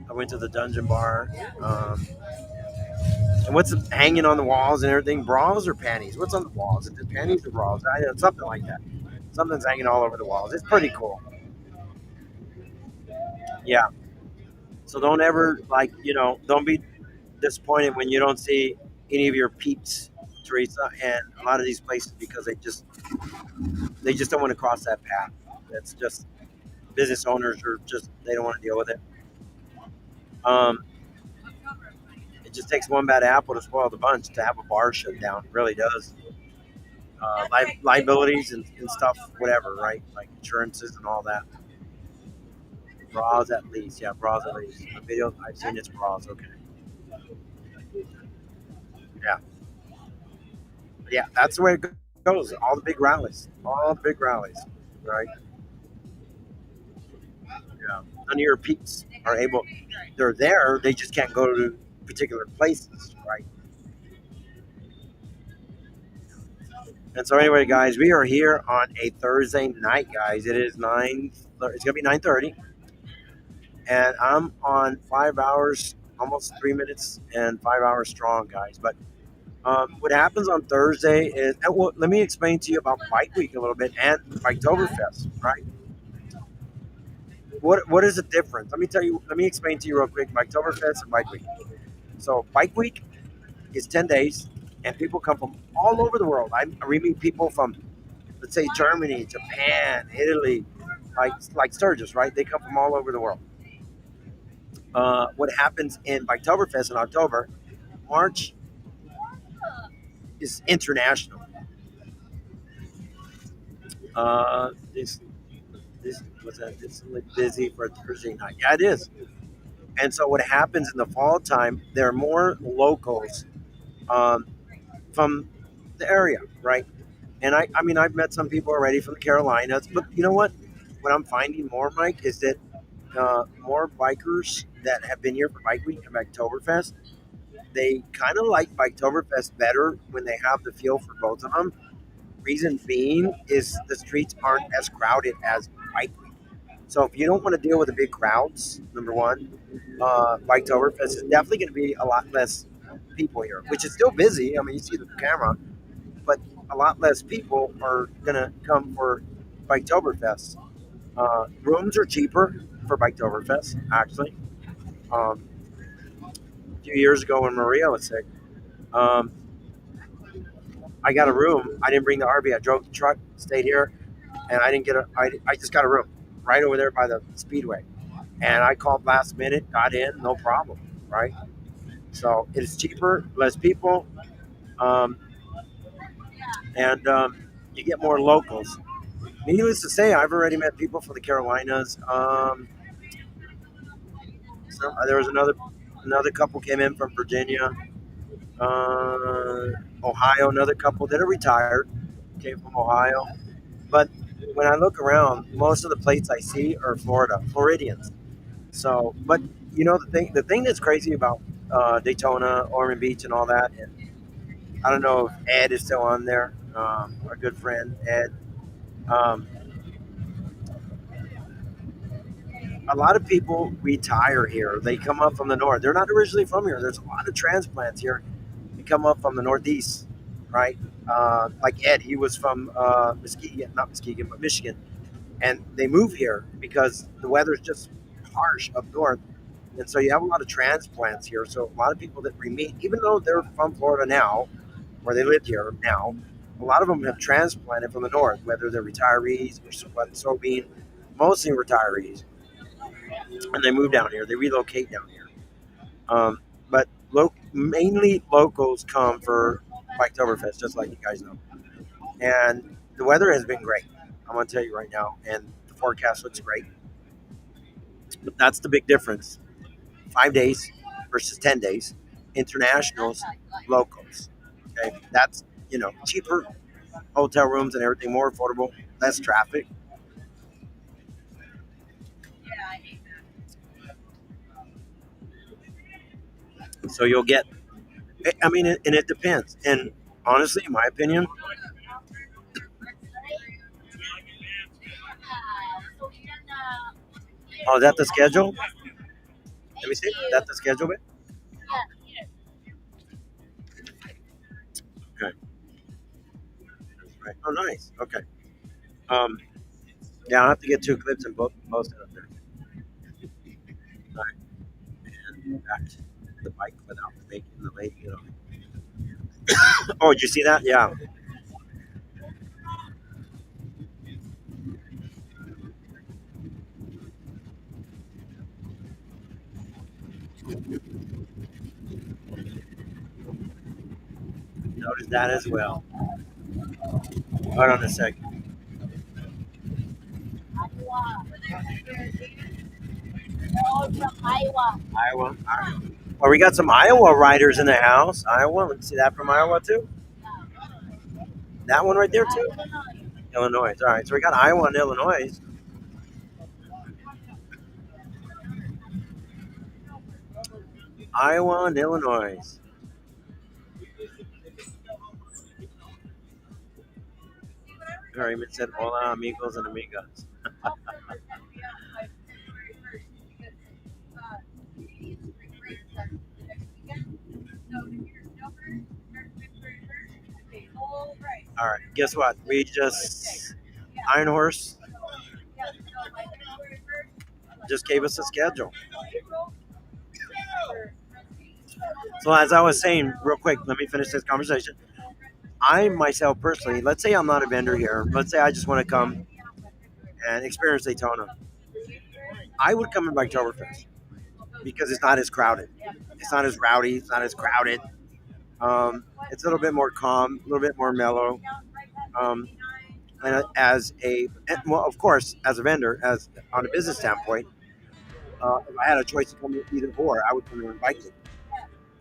I went to the Dungeon Bar. And what's hanging on the walls and everything? Bras or panties? What's on the walls? Is it panties or bras? Something like that. Something's hanging all over the walls. It's pretty cool. Yeah. So don't ever don't be disappointed when you don't see any of your peeps, Teresa, and a lot of these places because they just don't want to cross that path. That's just business owners are just they don't want to deal with it. Um, it just takes one bad apple to spoil the bunch to have a bar shut down. It really does. Liabilities and stuff, whatever, right? Like insurances and all that. Bras at least, yeah, bras at least. The video I've seen it's bras, okay. Yeah, yeah, that's the way it goes. All the big rallies, right? Yeah, none of your peeps are able. They're there. They just can't go to particular places, right? And so anyway, guys, we are here on a Thursday night, guys. It is 9. It's gonna be 9:30, and I'm on 5 hours, almost 3 minutes, and 5 hours strong, guys. But what happens on Thursday is, well, let me explain to you about Bike Week a little bit and Biketoberfest, right? What is the difference? Let me tell you. Let me explain to you real quick. Biketoberfest and Bike Week. So Bike Week is 10 days, and people come from all over the world. We meet people from, let's say, Germany, Japan, Italy, like Sturgis, right? They come from all over the world. What happens in Biketoberfest in October, March is international. This was it's busy for a Thursday night. Yeah, it is. And so what happens in the fall time, there are more locals um, from the area, right? And I mean, I've met some people already from the Carolinas, but you know what? What I'm finding more, Mike, is that more bikers that have been here for Bike Week and Biketoberfest, they kind of like Biketoberfest better when they have the feel for both of them. Reason being is the streets aren't as crowded as Bike Week. So if you don't want to deal with the big crowds, number one, Biketoberfest is definitely going to be a lot less people here, which is still busy. I mean, you see the camera, but a lot less people are gonna come for Biketoberfest. Rooms are cheaper for Biketoberfest, actually. Um, a few years ago when Maria was sick, um, I got a room. I didn't bring the RV. I drove the truck, stayed here, and I didn't get a. I just got a room right over there by the speedway, and I called last minute, got in, no problem, right? So it is cheaper, less people, um, and you get more locals. Needless to say, I've already met people from the Carolinas. There was another couple came in from Virginia, Ohio. Another couple that are retired came from Ohio. But when I look around, most of the plates I see are Floridians. So, but the thing that's crazy about Daytona, Ormond Beach, and all that, and I don't know if Ed is still on there, our good friend Ed. Um, a lot of people retire here. They come up from the north. They're not originally from here. There's a lot of transplants here. They come up from the northeast, right? Like Ed, he was from Muskegon, not Muskegon, but Michigan, and they move here because the weather's just harsh up north, and so you have a lot of transplants here. So a lot of people that we meet, even though they're from Florida now, or they live here now, a lot of them have transplanted from the north, whether they're retirees or soybean, mostly retirees, and they move down here. They relocate down here. But mainly locals come for Biketoberfest, just like you guys know. And the weather has been great. I'm going to tell you right now, and the forecast looks great. But that's the big difference: 5 days versus 10 days. Internationals, locals. Okay, that's cheaper hotel rooms and everything, more affordable, less traffic. So you'll get. I mean, and it depends. And honestly, in my opinion, oh, is that the schedule? Let me see. Is that the schedule, babe? Okay. Right. Oh, nice. Okay. Um, yeah, I'll have to get two clips and post it up there. All right. And back to the bike without making the lady get on. Oh, did you see that? Yeah. Noticed that as well. Hold on a second. Iowa. Iowa. All right. Well, we got some Iowa riders in the house. Iowa. Let's see that from Iowa too. That one right there too. Illinois. All right. So we got Iowa and Illinois. Iowa and Illinois. Raymond said, "Hola, amigos and amigas." All right. Guess what? We just Iron Horse just gave us a schedule. So as I was saying, real quick, let me finish this conversation. I myself personally, let's say I'm not a vendor here. Let's say I just want to come and experience Daytona. I would come in Biketoberfest because it's not as crowded. It's not as rowdy. It's not as crowded. It's a little bit more calm, a little bit more mellow. Um, and well, of course, as a vendor, as on a business standpoint, if I had a choice to come to either or, I would come here and bike it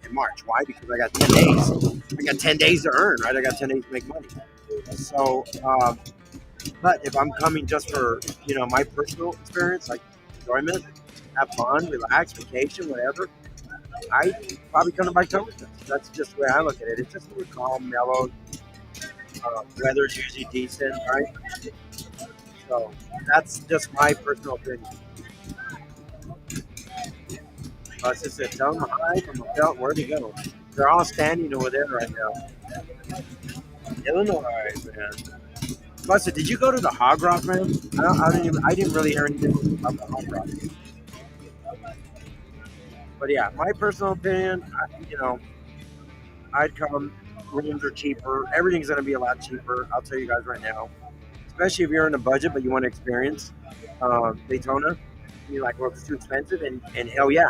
in March. Why? Because I got 10 days. I got 10 days to earn, right? I got 10 days to make money. So, but if I'm coming just for, my personal experience, like enjoyment, have fun, relax, vacation, whatever, I probably come to Biketoberfest. That's just the way I look at it. It's just a little calm, mellow. Weather's usually decent, right? So that's just my personal opinion. I just said, tell them hi from a belt. Where'd he go? They're all standing over there right now. Illinois, man. Buster, did you go to the Hog Rock, man? I didn't really hear anything about the Hog Rock. But yeah, my personal opinion, I'd come. Rooms are cheaper. Everything's going to be a lot cheaper. I'll tell you guys right now. Especially if you're in a budget but you want to experience Daytona. You're like, well, it's too expensive. And hell yeah,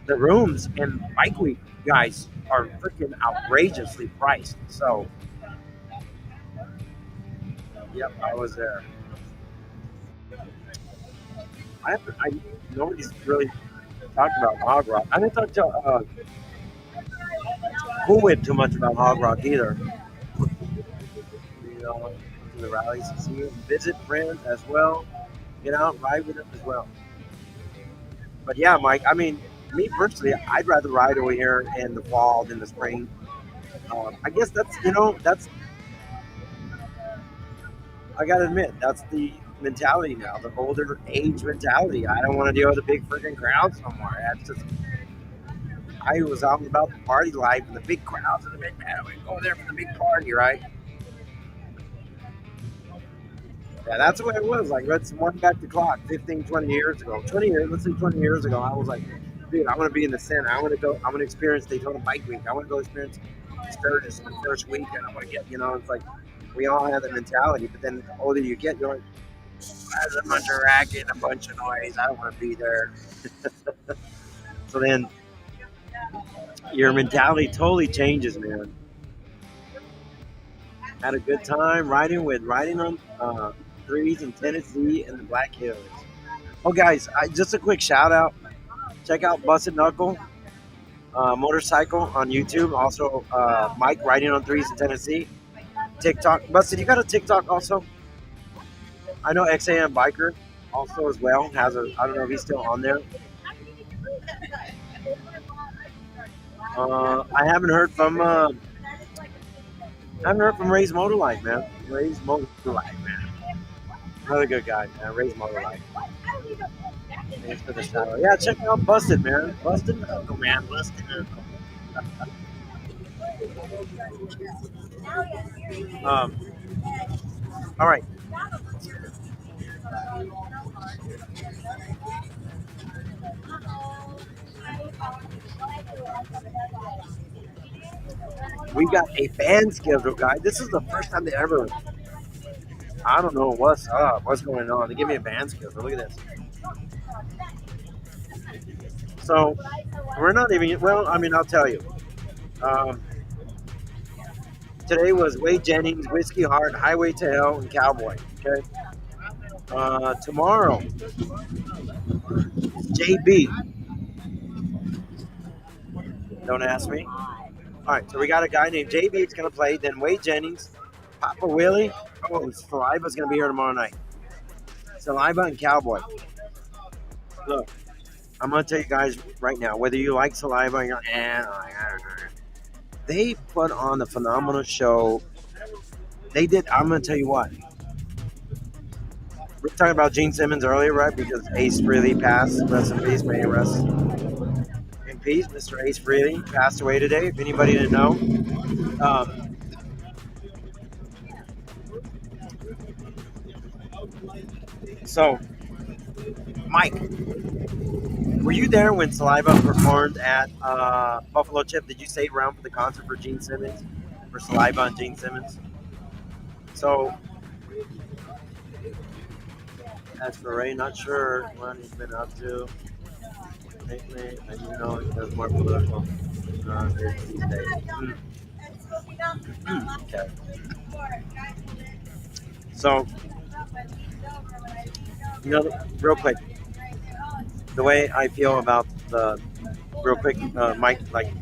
the rooms and Bike Week, guys, are freaking outrageously priced. So, yep, I was there. I nobody's really talked about Hog Rock. I didn't talk to Cool Whip too much about Hog Rock either. You know, to the rallies to see them, visit friends as well, get out and ride with them as well. But yeah, Mike, I mean, me personally, I'd rather ride over here in the fall than the spring. I guess that's I gotta admit, that's the mentality now, the older age mentality. I don't want to deal with a big freaking crowds no more. That's just I was all about the party life and the big crowds and the big man. We go there for the big party, right? Yeah, that's the way it was. Like, let's wind back the clock 15, 20 years ago. 20 years, let's say 20 years ago, I was like, dude, I want to be in the center. I want to go, I want to experience Daytona Bike Week. I want to go experience Sturgis the first weekend. I want to get, it's like, we all have that mentality. But then the older you get, you're like, there's a bunch of racket, a bunch of noise. I don't want to be there. So then your mentality totally changes, man. Had a good time riding on threes in Tennessee and the Black Hills. Oh, guys, just a quick shout out. Check out Busted Knuckle Motorcycle on YouTube. Also, Mike riding on threes in Tennessee. TikTok. Busted, you got a TikTok also? I know XAM Biker also as well has a. I don't know if he's still on there. I haven't heard from Ray's Motor Life, man. Ray's Motor Life, man. Another good guy, man. Ray's Motor Life. Thanks for the shout out. Yeah, check out Busted, man. Busted Knuckle, man. Busted Knuckle. All right. We got a band schedule, guys. This is the first time they ever. I don't know what's up, what's going on. They give me a band schedule. Look at this. So we're not even. Well, I mean, I'll tell you. Today was Wade Jennings, Whiskey Hard, Highway to Hell, and Cowboy. Okay. Tomorrow, JB. Don't ask me. All right, so we got a guy named JB that's going to play. Then Wade Jennings, Papa Willie. Oh, Saliva's going to be here tomorrow night. Saliva and Cowboy. Look, I'm going to tell you guys right now, whether you like Saliva or you're, they put on a phenomenal show. They did. I'm going to tell you what. We were talking about Gene Simmons earlier, right? Because Ace Frehley passed. Rest in peace, may he rest in peace. Mr. Ace Frehley passed away today. If anybody didn't know. So, Mike, were you there when Saliva performed at Buffalo Chip? Did you stay around for the concert for Gene Simmons? For Saliva and Gene Simmons? So, as for Ray, not sure what he's been up to lately, and he does more political these days. Okay. So, real quick, the way I feel about real quick, Mike, like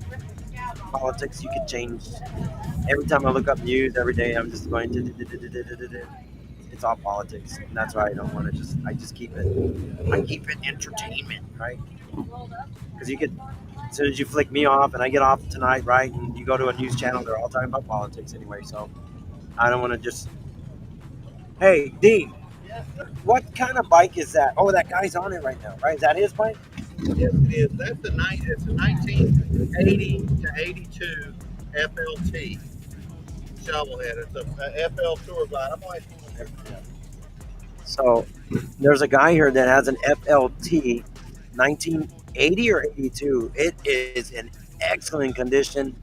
politics, you could change. Every time I look up news every day, I'm just going to. It's all politics, and that's why I don't want to I keep it entertainment, right? Because you could, as soon as you flick me off and I get off tonight, right, and you go to a news channel, they're all talking about politics anyway, so I don't want to just. Hey, Dean, what kind of bike is that? Oh, that guy's on it right now, right? Is that his bike? Yes, it is. It's a 1980 to 82 FLT shovelhead. It's a FL Tour Glide. I'm like, So there's a guy here that has an FLT 1980 or 82. It is in excellent condition,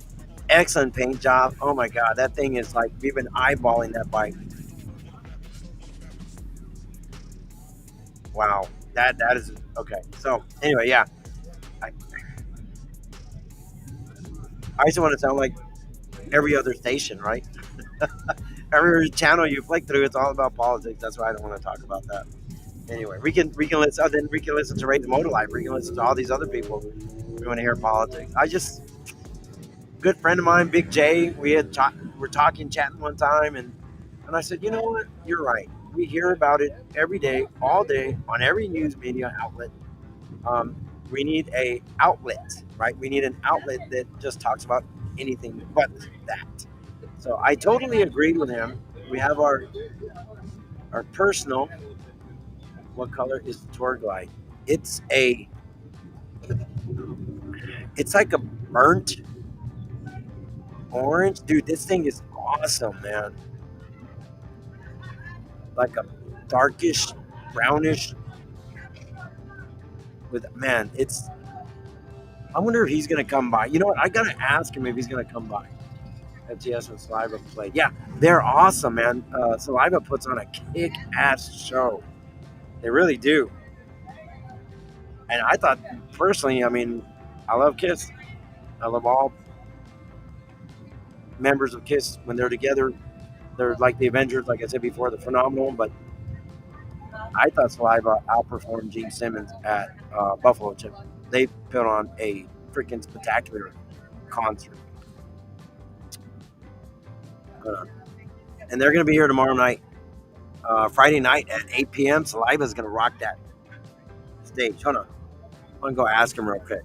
excellent paint job. Oh my God, that thing is like, we've been eyeballing that bike. Wow, that is okay. So anyway, yeah, I, I just want to sound like every other station, right? Every channel you flick through, it's all about politics. That's why I don't want to talk about that. Anyway, we can listen. Then we can listen to Ray the Motor Life. We can listen to all these other people. We want to hear politics. I just good friend of mine, Big J. We're talking, chatting one time, and I said, you know what? You're right. We hear about it every day, all day, on every news media outlet. Um, we need a outlet, right? We need an outlet that just talks about anything but that. So I totally agreed with him. We have our personal. What color is the tour glide? It's a. It's like a burnt orange, dude. This thing is awesome, man. Like a darkish, brownish. With man, it's. I wonder if he's gonna come by. You know what? I gotta ask him if he's gonna come by. FTS and Saliva play. Yeah, they're awesome, man. Saliva puts on a kick-ass show. They really do. And I thought, personally, I mean, I love Kiss. I love all members of Kiss when they're together. They're like the Avengers, like I said before, they're phenomenal. But I thought Saliva outperformed Gene Simmons at Buffalo Chip. They put on a freaking spectacular concert. And they're going to be here tomorrow night. Friday night at 8 p.m. Saliva's going to rock that stage. Hold on. I'm going to go ask him real quick.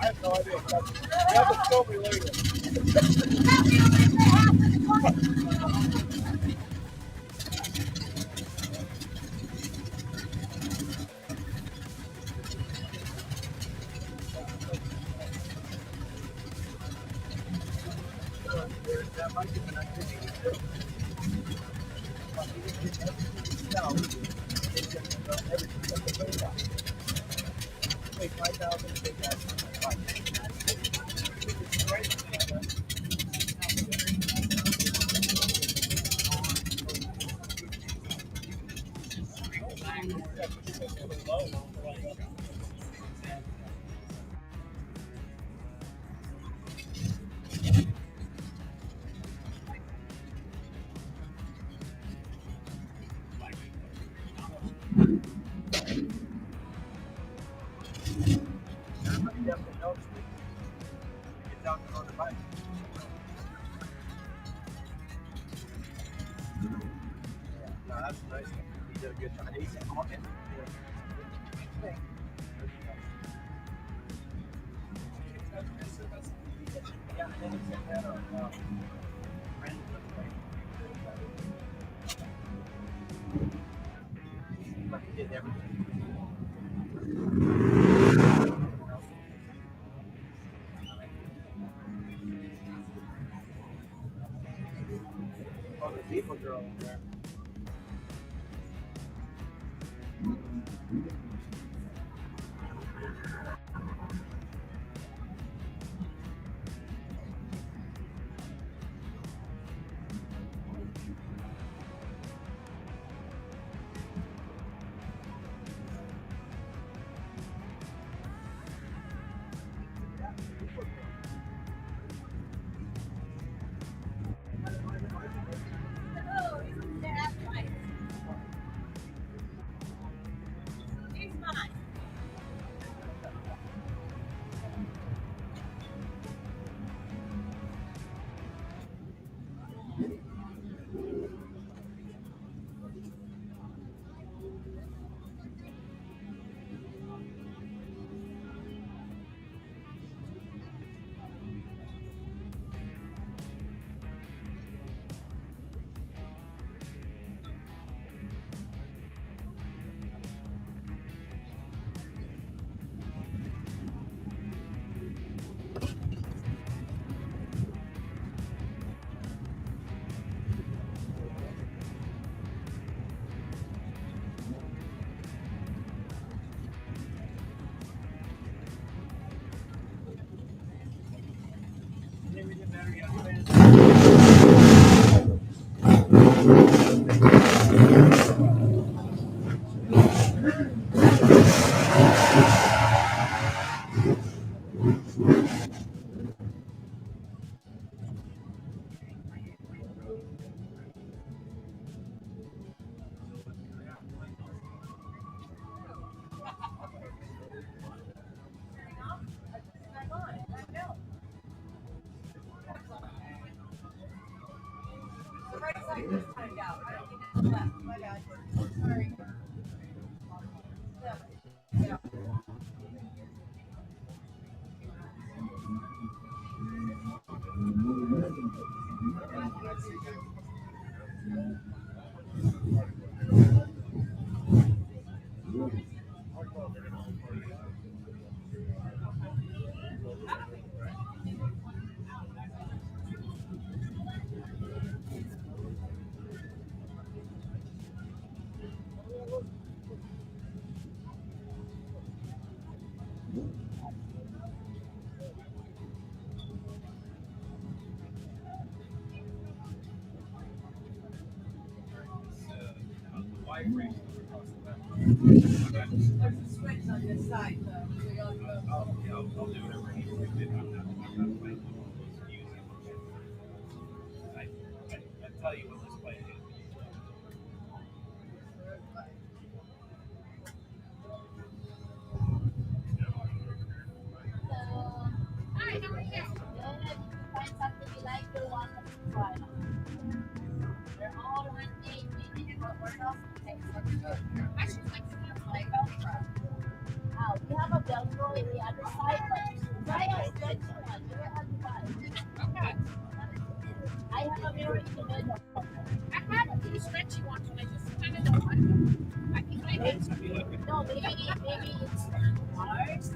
I have no idea. You have to show me later. just timed out. I don't think it's left. My bad. Sorry. Yeah. There's a switch on this side, though. So you'll have to go. Hi, how are you? Good. Find something you like, you'll want to try. They're all one day, maybe what we're else takes I should like to have my Velcro. We have a Velcro in the other side, but try a stretchy one. You don't have to buy it. Okay. I have a mirror in the middle. I had a few stretchy ones, but I just kind of don't like them. I think I did. No, maybe it's ours.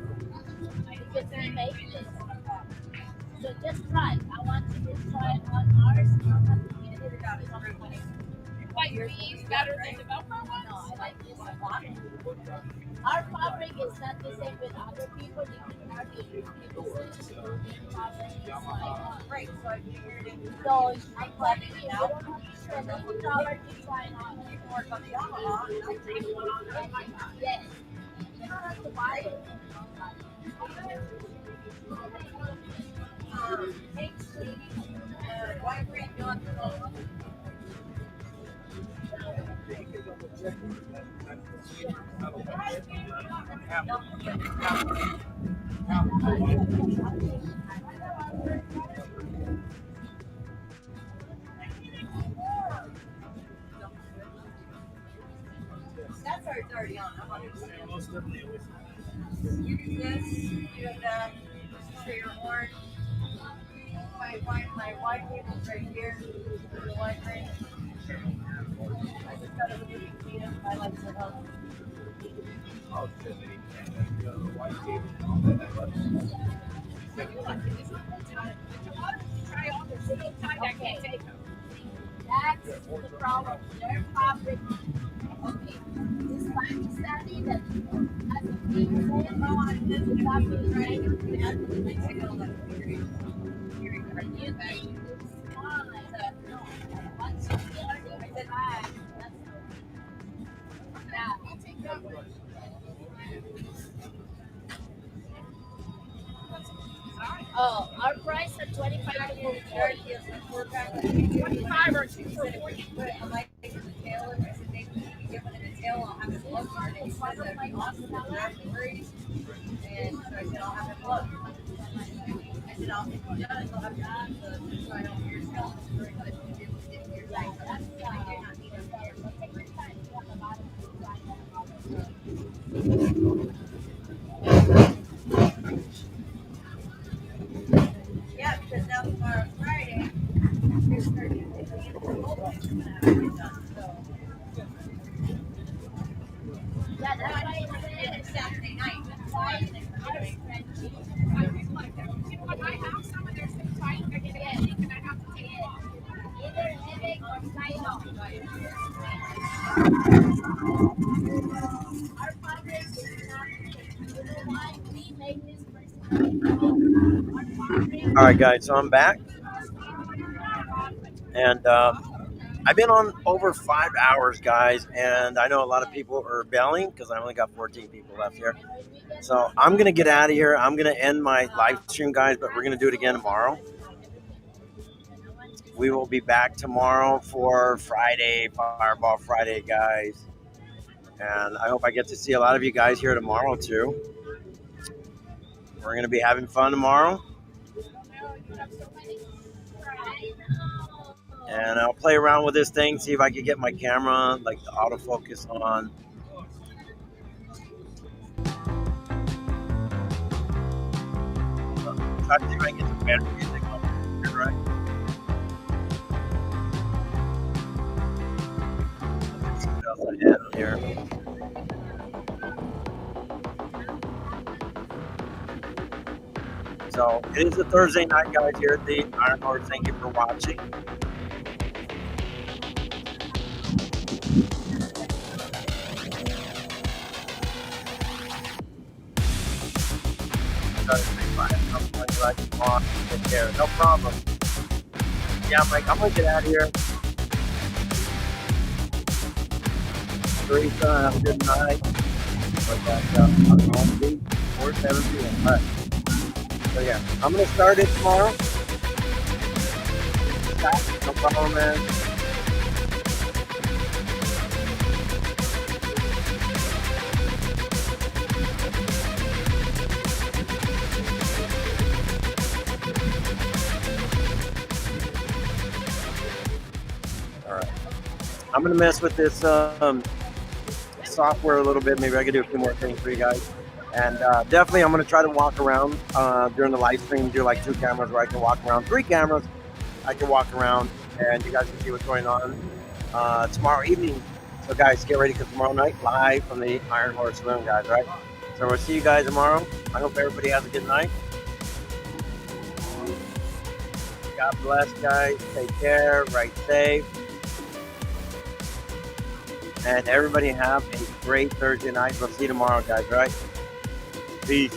You can remake this. So just try. I want you to try it on ours. You don't have to get it out of something. What, these better than the Velcro ones? No, I like this one. Our fabric is not the same with other people. You can hardly use fabric. Right, so I figured it. So I'm telling you, you don't have to spend $1 to try it on. You can work on the Yamaha. And I'll take one on the Yes. You don't have to buy it. Thanks, lady. Why bring you on the phone? That's already on. I'm on it. You do this, you do that, for your horn. My wide table's right here. The wide range. I just got a really clean up. I like to help. Okay. That's the problem. Their fabric. Okay. This Pakistani that has a big head. Oh, I just The fabric right here. I take all that period. And you guys do small like that. No. Once you get on the bag, that's yeah. I'll take that one. Oh, our price are 25 to 40. 25 or 2 for 40. I like the tail and I said, maybe you can get one in the tail. I'll have it look for it. He said that'd be awesome. Afterwards. And so I said, I'll have it look. I said, if he does, I'll have to ask the try out for yourself. It's very good to be able to get your life. That's why I did not need it here. Yeah, because now tomorrow's Friday. There's 30 days of the whole thing's going to have to get done. So. Yeah, that's why It's Saturday night. That's why I think we're doing when I have some and there's some fight, I get it, and I have to take it. Either headache or silo. Our fabric is not, you know why we make this person. Our fabric. All right, guys. So I'm back, and I've been on over 5 hours, guys, and I know a lot of people are bailing because I only got 14 people left here. So I'm going to get out of here. I'm going to end my live stream, guys, but we're going to do it again tomorrow. We will be back tomorrow for Friday, Fireball Friday, guys. And I hope I get to see a lot of you guys here tomorrow, too. We're going to be having fun tomorrow. And I'll play around with this thing, see if I can get my camera, like the autofocus on. Try to see if I can get some better music on here, right? Let's see what else I have here. So it is a Thursday night, guys, here at the Iron Horse. Thank you for watching. Take care. No problem. Yeah, Mike, I'm gonna get out of here. Teresa, have a good night. But that's on home beach, 4:7 p.m. All right. So yeah, I'm gonna start it tomorrow. No problem, man. I'm gonna mess with this software a little bit. Maybe I can do a few more things for you guys. And definitely, I'm gonna try to walk around during the live stream. Do like 2 cameras where I can walk around. 3 cameras, I can walk around, and you guys can see what's going on tomorrow evening. So guys, get ready because tomorrow night, live from the Iron Horse Saloon, guys. Right? So we'll see you guys tomorrow. I hope everybody has a good night. God bless, guys. Take care. Ride safe. And everybody have a great Thursday night. We'll see you tomorrow, guys, right? Peace.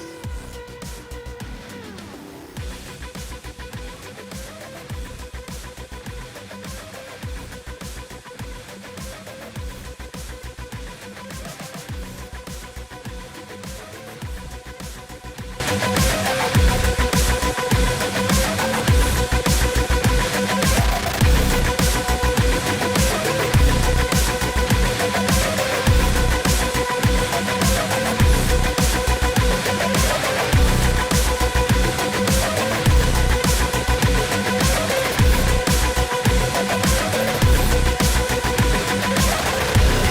Thank you.